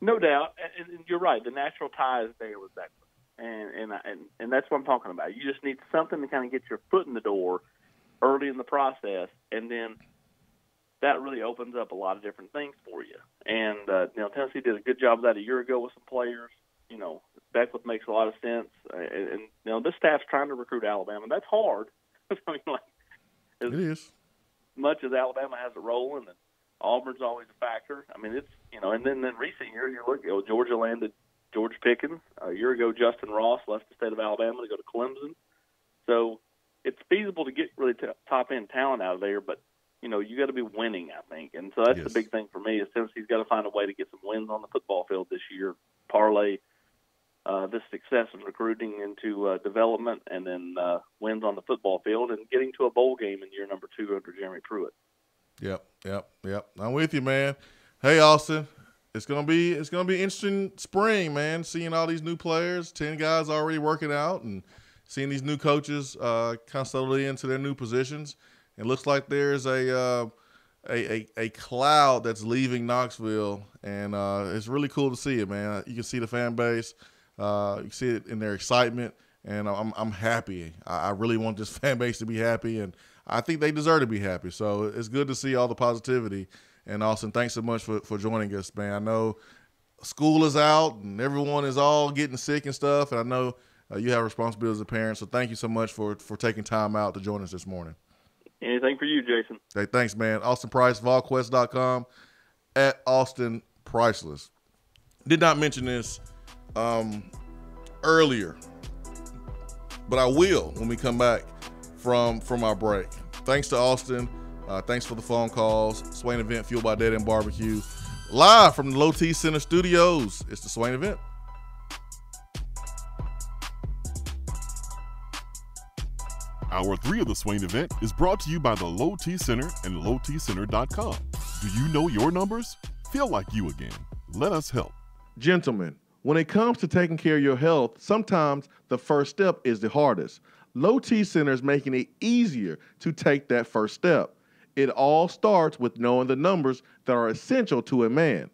No doubt, and you're right. The natural tie is there with Beckwith. And that's what I'm talking about. You just need something to kind of get your foot in the door early in the process, and then that really opens up a lot of different things for you. And Tennessee did a good job of that a year ago with some players. Beckwith makes a lot of sense, and this staff's trying to recruit Alabama. That's hard. I mean, it is. Much as Alabama has it rolling, and Auburn's always a factor. I mean, it's and then in recent years, you look, Georgia landed George Pickens. A year ago, Justin Ross left the state of Alabama to go to Clemson. So it's feasible to get really top-end talent out of there, but, you got to be winning, I think. And so that's the big thing for me is Tennessee's got to find a way to get some wins on the football field this year, parlay this success in recruiting into development, and then wins on the football field and getting to a bowl game in year number 2 under Jeremy Pruitt. Yep. I'm with you, man. Hey, Austin. It's gonna be interesting spring, man. Seeing all these new players, 10 guys already working out, and seeing these new coaches kind of settle into their new positions. It looks like there's a cloud that's leaving Knoxville, and it's really cool to see it, man. You can see the fan base, you can see it in their excitement, and I'm happy. I really want this fan base to be happy, and I think they deserve to be happy. So it's good to see all the positivity. And Austin, thanks so much for joining us, man. I know school is out and everyone is all getting sick and stuff, and I know you have responsibilities as a parent, so thank you so much for taking time out to join us this morning. Anything for you, Jason. Hey, thanks, man. Austin Price, VolQuest.com, at Austin Priceless. Did not mention this earlier, but I will when we come back from our break. Thanks to Austin. Thanks for the phone calls. Swain Event, fueled by Dead End BBQ. Live from the Low T Center Studios, it's the Swain Event. Hour 3 of the Swain Event is brought to you by the Low T Center and lowtcenter.com. Do you know your numbers? Feel like you again. Let us help. Gentlemen, when it comes to taking care of your health, sometimes the first step is the hardest. Low T Center is making it easier to take that first step. It all starts with knowing the numbers that are essential to a man.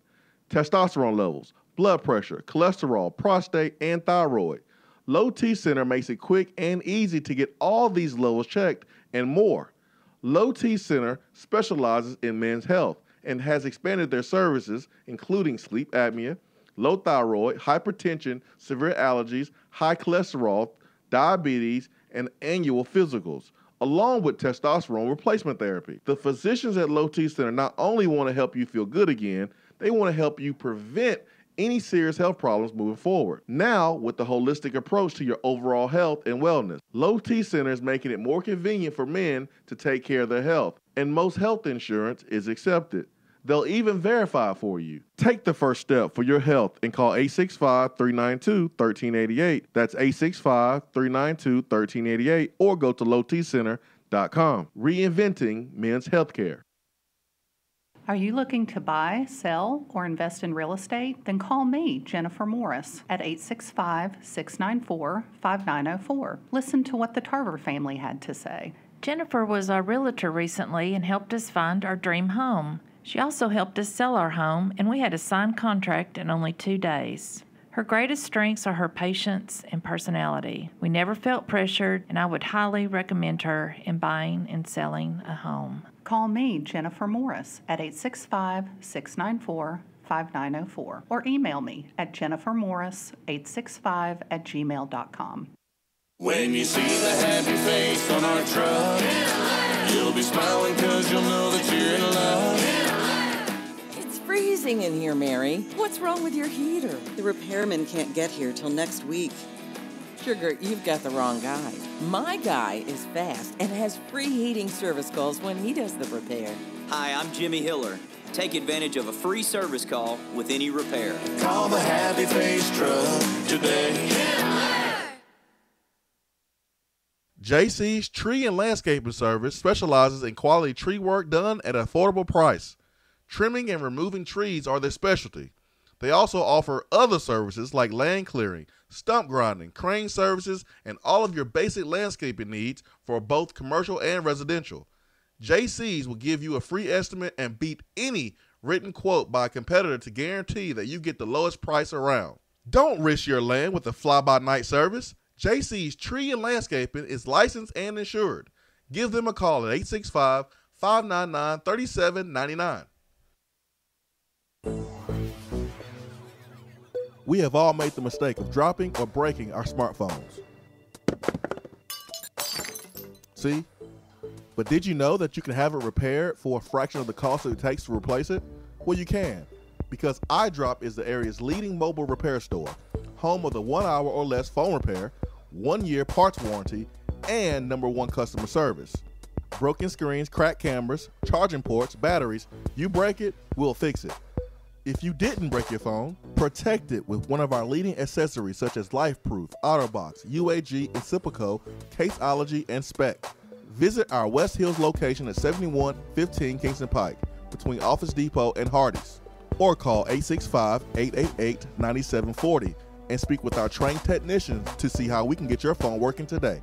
Testosterone levels, blood pressure, cholesterol, prostate, and thyroid. Low T Center makes it quick and easy to get all these levels checked and more. Low T Center specializes in men's health and has expanded their services, including sleep apnea, low thyroid, hypertension, severe allergies, high cholesterol, diabetes, and annual physicals, along with testosterone replacement therapy. The physicians at Low T Center not only want to help you feel good again, they want to help you prevent any serious health problems moving forward. Now, with the holistic approach to your overall health and wellness, Low T Center is making it more convenient for men to take care of their health, and most health insurance is accepted. They'll even verify it for you. Take the first step for your health and call 865-392-1388. That's 865-392-1388 or go to lowtcenter.com. Reinventing men's healthcare. Are you looking to buy, sell, or invest in real estate? Then call me, Jennifer Morris, at 865-694-5904. Listen to what the Tarver family had to say. Jennifer was our realtor recently and helped us find our dream home. She also helped us sell our home, and we had a signed contract in only 2 days. Her greatest strengths are her patience and personality. We never felt pressured, and I would highly recommend her in buying and selling a home. Call me, Jennifer Morris, at 865-694-5904 or email me at jennifermorris865@gmail.com. When you see the happy face on our truck, you'll be smiling because you'll know that you're in love. It's freezing in here, Mary. What's wrong with your heater? The repairman can't get here till next week. Sugar, you've got the wrong guy. My guy is fast and has free heating service calls when he does the repair. Hi, I'm Jimmy Hiller. Take advantage of a free service call with any repair. Call the Happy Face Truck today. JC's Tree and Landscaping Service specializes in quality tree work done at an affordable price. Trimming and removing trees are their specialty. They also offer other services like land clearing, stump grinding, crane services, and all of your basic landscaping needs for both commercial and residential. JC's will give you a free estimate and beat any written quote by a competitor to guarantee that you get the lowest price around. Don't risk your land with a fly-by-night service. JC's Tree and Landscaping is licensed and insured. Give them a call at 865-599-3799. We have all made the mistake of dropping or breaking our smartphones. See? But did you know that you can have it repaired for a fraction of the cost that it takes to replace it? Well, you can, because iDrop is the area's leading mobile repair store, home of the 1 hour or less phone repair, 1 year parts warranty, and #1 customer service. Broken screens, cracked cameras, charging ports, batteries, you break it, we'll fix it. If you didn't break your phone, protect it with one of our leading accessories such as LifeProof, OtterBox, UAG, Incipico, Caseology, and Spec. Visit our West Hills location at 7115 Kingston Pike between Office Depot and Hardee's, or call 865-888-9740 and speak with our trained technicians to see how we can get your phone working today.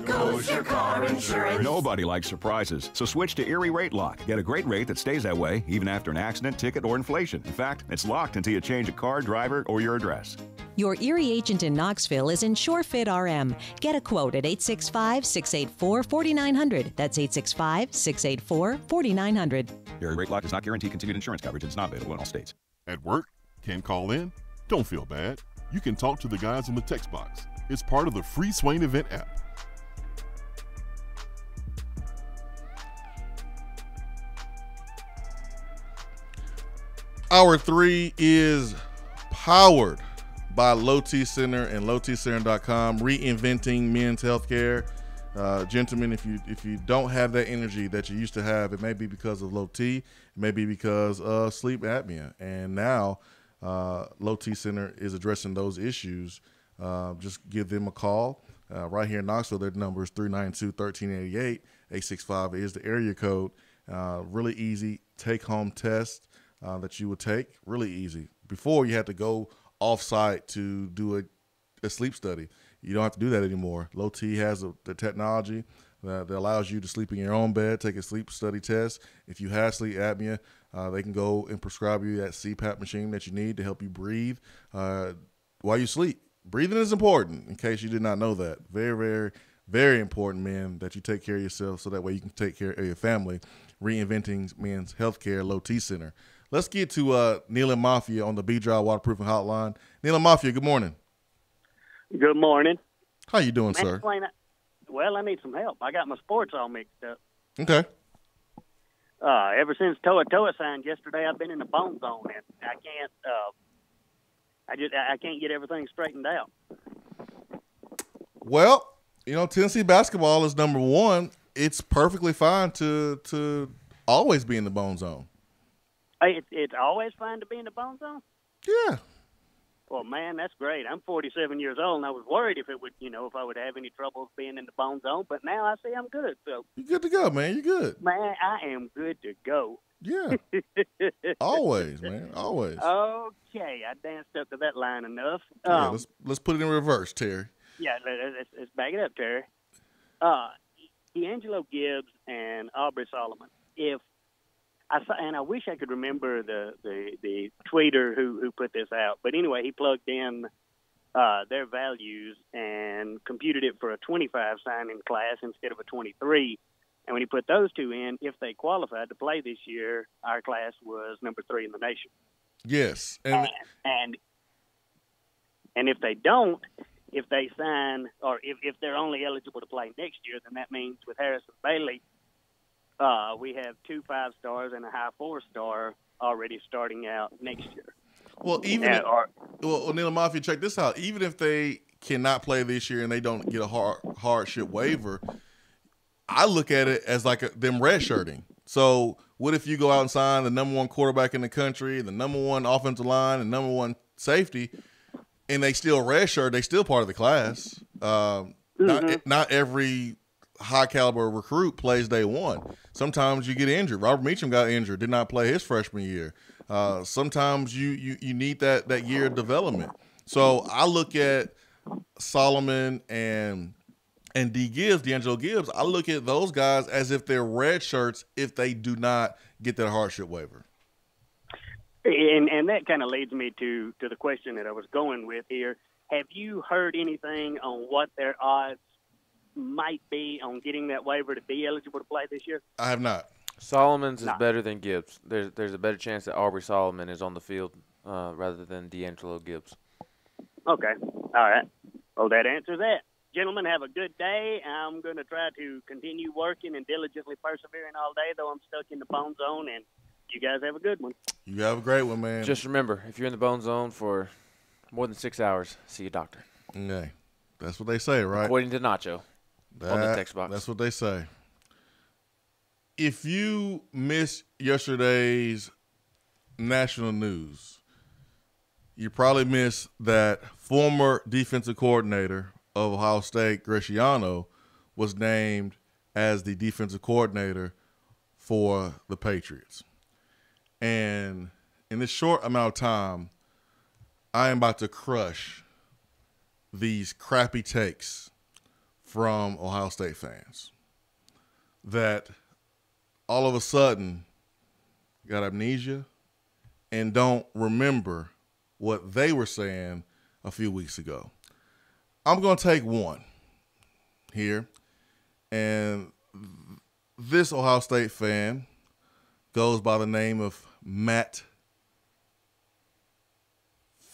Goes your car insurance. Nobody likes surprises, so switch to Erie Rate Lock. Get a great rate that stays that way even after an accident, ticket, or inflation. In fact, it's locked until you change a car, driver, or your address. Your Erie agent in Knoxville is InsureFit RM. Get a quote at 865-684-4900. That's 865-684-4900. Erie Rate Lock does not guarantee continued insurance coverage and is not available in all states. At work? Can't call in? Don't feel bad. You can talk to the guys in the text box. It's part of the free Swain Event app. Hour 3 is powered by Low T Center and lowtcenter.com, reinventing men's healthcare. Gentlemen, if you don't have that energy that you used to have, it may be because of low T, it may be because of sleep apnea. And now Low T Center is addressing those issues. Just give them a call. Right here in Knoxville, their number is 392-1388. 865 is the area code. Really easy take-home test that you would take. Really easy. Before, you had to go off-site to do a sleep study. You don't have to do that anymore. Low T has the technology that allows you to sleep in your own bed, take a sleep study test. If you have sleep apnea, they can go and prescribe you that CPAP machine that you need to help you breathe while you sleep. Breathing is important, in case you did not know that. Very, very, very important, men, that you take care of yourself so that way you can take care of your family. Reinventing men's healthcare, Low T Center. Let's get to Neil and Mafia on the B-Drive Waterproofing Hotline. Neil and Mafia, good morning. Good morning. How you doing, sir? Well, I need some help. I got my sports all mixed up. Okay. Ever since Toa signed yesterday, I've been in the phone zone, and I can't get everything straightened out. Well, Tennessee basketball is number one. It's perfectly fine to always be in the bone zone. Hey, it's always fine to be in the bone zone? Yeah. Well, man, that's great. I'm 47 years old, and I was worried if I would have any trouble being in the bone zone, but now I see I'm good. So you're good to go, man. You're good. Man, I am good to go. Yeah. Always, man. Always. Okay, I danced up to that line enough. Yeah, let's put it in reverse, Terry. Yeah, let's back it up, Terry. D'Angelo Gibbs and Aubrey Solomon. I wish I could remember the tweeter who put this out, but anyway, he plugged in their values and computed it for a 25 signing class instead of a 23. And when he put those two in, if they qualified to play this year, our class was number 3 in the nation. Yes, and if they don't, if they sign, or if they're only eligible to play next year, then that means with Harrison Bailey, we have 2 5-stars and a high 4-star already starting out next year. Well, Neil Mafia, check this out. Even if they cannot play this year and they don't get a hardship waiver, I look at it as like them redshirting. So what if you go out and sign the number 1 quarterback in the country, the number 1 offensive line, and number 1 safety, and they still redshirt? They still part of the class. Not every high caliber recruit plays day one. Sometimes you get injured. Robert Meacham got injured, did not play his freshman year. Sometimes you need that year of development. So I look at Solomon and D'Angelo Gibbs, I look at those guys as if they're red shirts if they do not get that hardship waiver. And that kind of leads me to the question that I was going with here. Have you heard anything on what their odds might be on getting that waiver to be eligible to play this year? I have not. Solomon's is better than Gibbs. There's a better chance that Aubrey Solomon is on the field rather than D'Angelo Gibbs. Okay. All right. Well, that answers that. Gentlemen, have a good day. I'm going to try to continue working and diligently persevering all day, though I'm stuck in the bone zone, and you guys have a good one. You have a great one, man. Just remember, if you're in the bone zone for more than 6 hours, see a doctor. Okay. That's what they say, right? According to Nacho on the text box. That's what they say. If you missed yesterday's national news, you probably missed that former defensive coordinator of Ohio State, Graciano, was named as the defensive coordinator for the Patriots. And in this short amount of time, I am about to crush these crappy takes from Ohio State fans that all of a sudden got amnesia and don't remember what they were saying a few weeks ago. I'm going to take one here, and this Ohio State fan goes by the name of Matt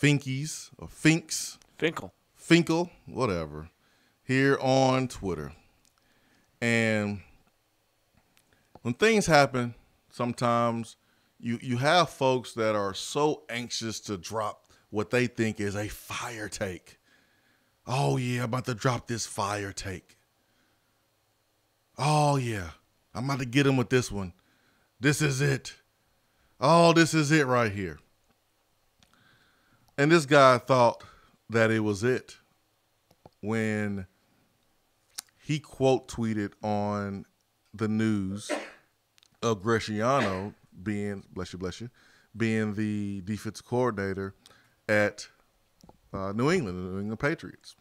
Finkies or Finks. Finkel, whatever, here on Twitter. And when things happen, sometimes you have folks that are so anxious to drop what they think is a fire take. Oh, yeah, I'm about to drop this fire take. Oh, yeah, I'm about to get him with this one. This is it. Oh, this is it right here. And this guy thought that it was it when he quote tweeted on the news of Graciano being, bless you, being the defensive coordinator at New England, the New England Patriots.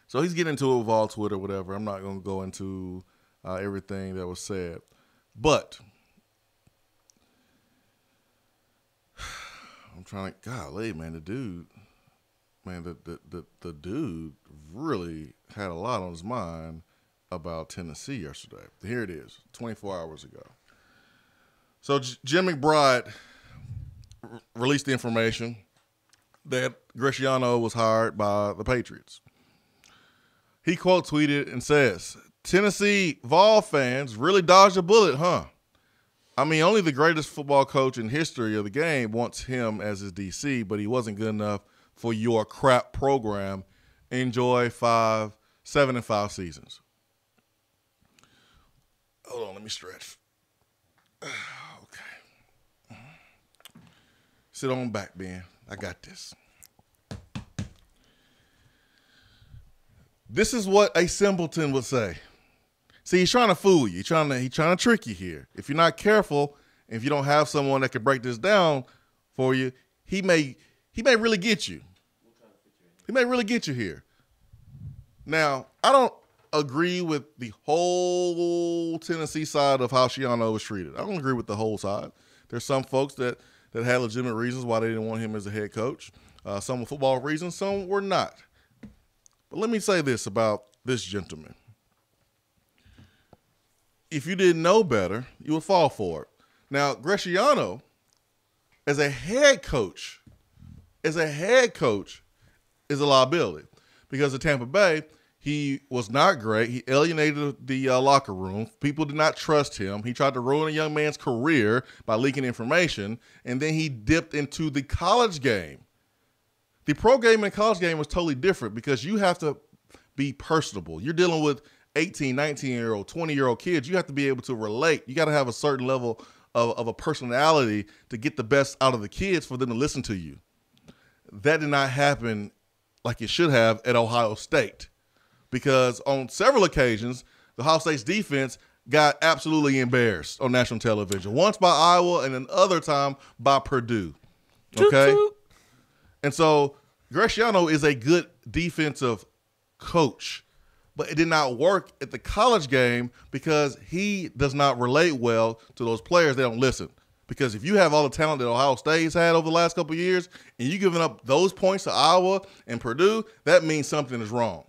So he's getting into it with all Twitter, whatever. I'm not going to go into everything that was said. But I'm trying to, golly, man, the dude really had a lot on his mind about Tennessee yesterday. Here it is, 24 hours ago. So Jim McBride released the information that Graciano was hired by the Patriots. He quote tweeted and says, "Tennessee Vol fans really dodged a bullet, huh? I mean, only the greatest football coach in history of the game wants him as his DC, but he wasn't good enough for your crap program. Enjoy 7-5 seasons. Hold on, let me stretch. Okay. Sit on back, Ben. I got this. This is what a simpleton would say. See, he's trying to fool you. He's trying to trick you here. If you're not careful, if you don't have someone that can break this down for you, he may really get you. He may really get you here. Now, I don't agree with the whole Tennessee side of how Schiano was treated. I don't agree with the whole side. There's some folks that had legitimate reasons why they didn't want him as a head coach. Some were football reasons, some were not. But let me say this about this gentleman. If you didn't know better, you would fall for it. Now, Schiano, as a head coach, is a liability. Because at Tampa Bay, he was not great. He alienated the locker room. People did not trust him. He tried to ruin a young man's career by leaking information, and then he dipped into the college game. The pro game and college game was totally different because you have to be personable. You're dealing with 18, 19-year-old, 20-year-old kids. You have to be able to relate. You got to have a certain level of a personality to get the best out of the kids for them to listen to you. That did not happen like it should have at Ohio State because on several occasions, the Ohio State's defense got absolutely embarrassed on national television. Once by Iowa and another time by Purdue. Okay? Toot, toot. And so Schiano is a good defensive coach, but it did not work at the college game because he does not relate well to those players. They don't listen. Because if you have all the talent that Ohio State's had over the last couple of years and you're giving up those points to Iowa and Purdue, that means something is wrong.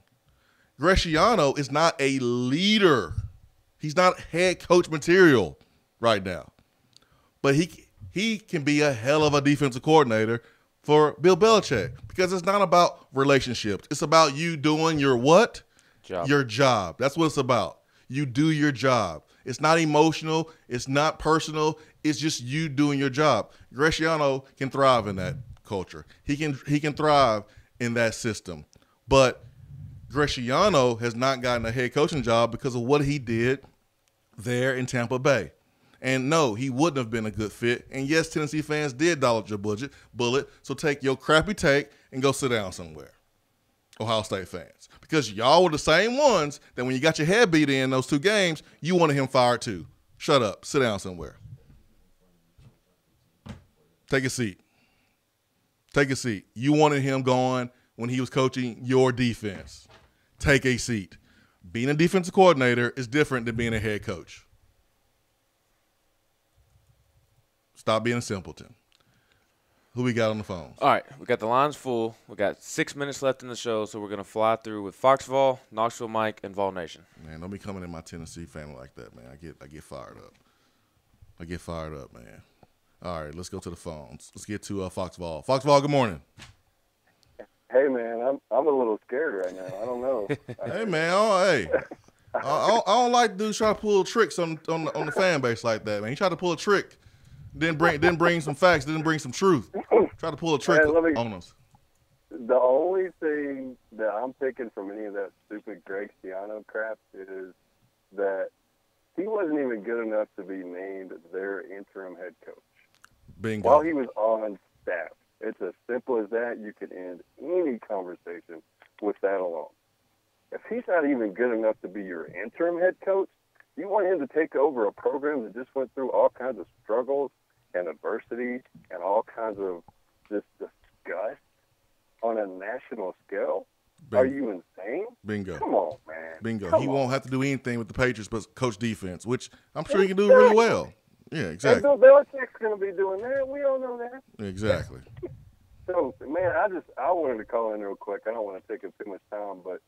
Schiano is not a leader. He's not head coach material right now. But he can be a hell of a defensive coordinator for Bill Belichick because it's not about relationships. It's about you doing your what? Your job. That's what it's about. You do your job. It's not emotional. It's not personal. It's just you doing your job. Schiano can thrive in that culture. He can thrive in that system. But Schiano has not gotten a head coaching job because of what he did there in Tampa Bay. And no, he wouldn't have been a good fit. And yes, Tennessee fans did dodge your bullet. So take your crappy take and go sit down somewhere, Ohio State fans. Because y'all were the same ones that when you got your head beat in those two games, you wanted him fired too. Shut up. Sit down somewhere. Take a seat. Take a seat. You wanted him gone when he was coaching your defense. Take a seat. Being a defensive coordinator is different than being a head coach. Stop being a simpleton. Who we got on the phone? All right, we got the lines full. We got 6 minutes left in the show, so we're going to fly through with Fox Vol, Knoxville Mike, and Vol Nation. Man, don't be coming in my Tennessee family like that, man. I get fired up. I get fired up, man. All right, let's go to the phones. Let's get to Fox Vol. Fox Vol, good morning. Hey, man, I'm a little scared right now. I don't know. Hey, man, I don't like dudes trying to pull tricks on the fan base like that, man. He tried to pull a trick. Didn't bring some facts. Didn't bring some truth. Try to pull a trick on us. The only thing that I'm picking from any of that stupid Greg Schiano crap is that he wasn't even good enough to be named their interim head coach. Bingo. While he was on staff. It's as simple as that. You could end any conversation with that alone. If he's not even good enough to be your interim head coach, you want him to take over a program that just went through all kinds of struggles and adversity and all kinds of just disgust on a national scale? Bingo. Are you insane? Bingo. Come on, man. Bingo. Come he on. won't have to do anything with the Patriots but coach defense, which I'm sure he can do really well. Yeah, exactly. And Bill Belichick's going to be doing that. We all know that. Exactly. So, man, I wanted to call in real quick. I don't want to take up too much time, but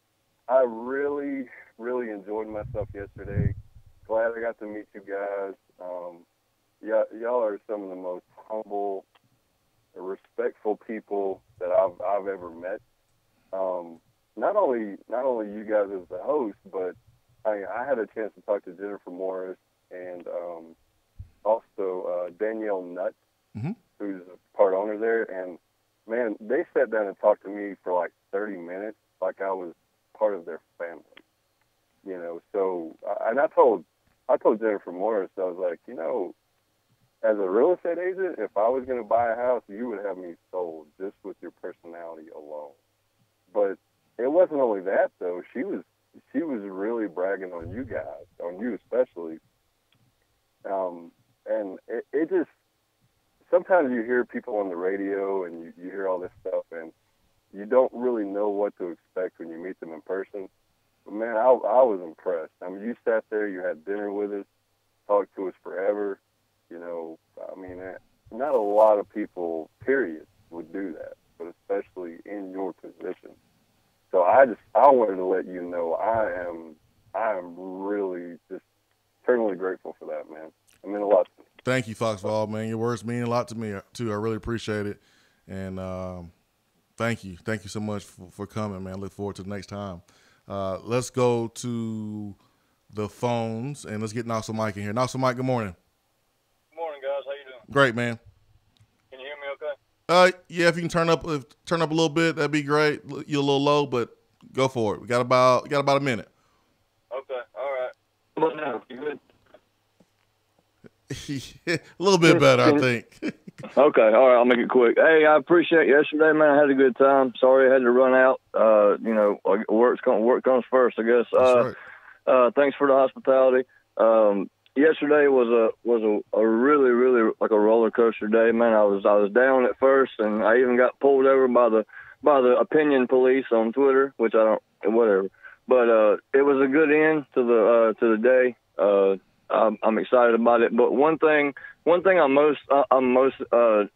I really, really enjoyed myself yesterday. Glad I got to meet you guys. Y'all are some of the most humble, respectful people that I've ever met. Not only you guys as the host, but I had a chance to talk to Jennifer Morris and also Danielle Nutt, who's a part owner there. And, man, they sat down and talked to me for like 30 minutes like I was part of their family. You know, so, and I told Jennifer Morris, I was like, you know, as a real estate agent, if I was going to buy a house, you would have me sold just with your personality alone. But it wasn't only that, though. She was really bragging on you guys, on you especially. And it just, sometimes you hear people on the radio and you hear all this stuff, and you don't really know what to expect when you meet them in person. But, man, I was impressed. I mean, you sat there, you had dinner with us, talked to us forever. You know, I mean, not a lot of people, period, would do that, but especially in your position. So I wanted to let you know I am really just eternally grateful for that, man. I mean a lot to me. Thank you, Foxball, man. Your words mean a lot to me, too. I really appreciate it. And thank you. Thank you so much for coming, man. I look forward to the next time. Let's go to the phones, and let's get Knoxville Mike in here. Knoxville Mike, good morning. Good morning, guys. How you doing? Great, man. Can you hear me okay? Yeah, if you can turn up a little bit, that'd be great. You're a little low, but go for it. We got about a minute. Okay, all right. How about now? You good? A little bit better, I think. Okay, all right, I'll make it quick. Hey, I appreciate yesterday, man. I had a good time. Sorry I had to run out. You know, work comes first, I guess. That's right. Thanks for the hospitality. Yesterday was a really, really like a roller coaster day, man. I was down at first, and I even got pulled over by the opinion police on Twitter, which I don't, whatever. But it was a good end to the day. I'm excited about it. But one thing I'm most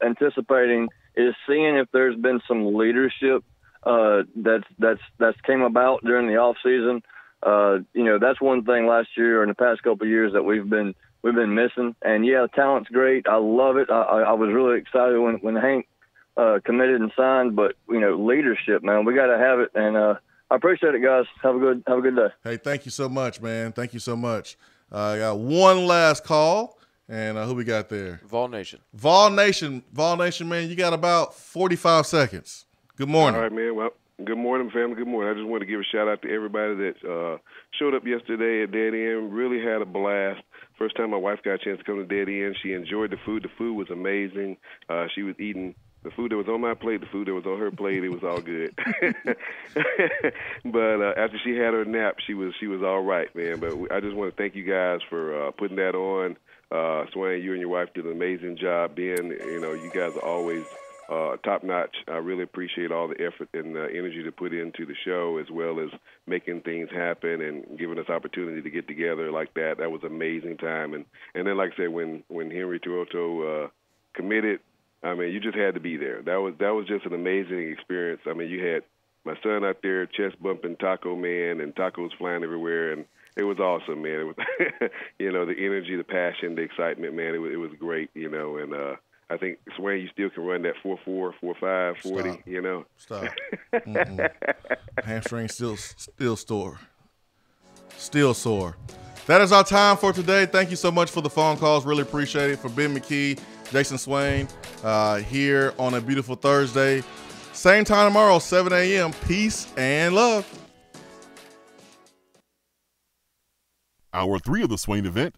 anticipating is seeing if there's been some leadership that's came about during the off season. You know, that's one thing last year or in the past couple of years that we've been missing. And yeah, talent's great. I love it. I was really excited when Hank committed and signed. But you know, leadership, man, we got to have it. And I appreciate it, guys. Have a good day. Hey, thank you so much, man. Thank you so much. I got one last call, and who we got there? Vol Nation, man. You got about 45 seconds. Good morning. All right, man. Well, good morning, family. Good morning. I just want to give a shout out to everybody that showed up yesterday at Dead End. Really had a blast. First time my wife got a chance to come to Dead End. She enjoyed the food. The food was amazing. She was eating the food that was on my plate, the food that was on her plate. It was all good. But after she had her nap, she was all right, man. But I just want to thank you guys for putting that on. Swain, you and your wife did an amazing job. You guys are always top notch. I really appreciate all the effort and energy to put into the show, as well as making things happen and giving us opportunity to get together like that. That was an amazing time. And then, like I said, when Henry Toronto committed, I mean, you just had to be there. That was just an amazing experience. I mean, you had my son out there chest bumping Taco Man and tacos flying everywhere, and it was awesome, man. It was, the energy, the passion, the excitement, man. It was great, and I think, Swain, you still can run that 4.4, 4.5, 40, Stop. Hamstring still sore. That is our time for today. Thank you so much for the phone calls. Really appreciate it. For Ben McKee, Jason Swain, here on a beautiful Thursday. Same time tomorrow, 7 a.m. Peace and love. Hour 3 of the Swain Event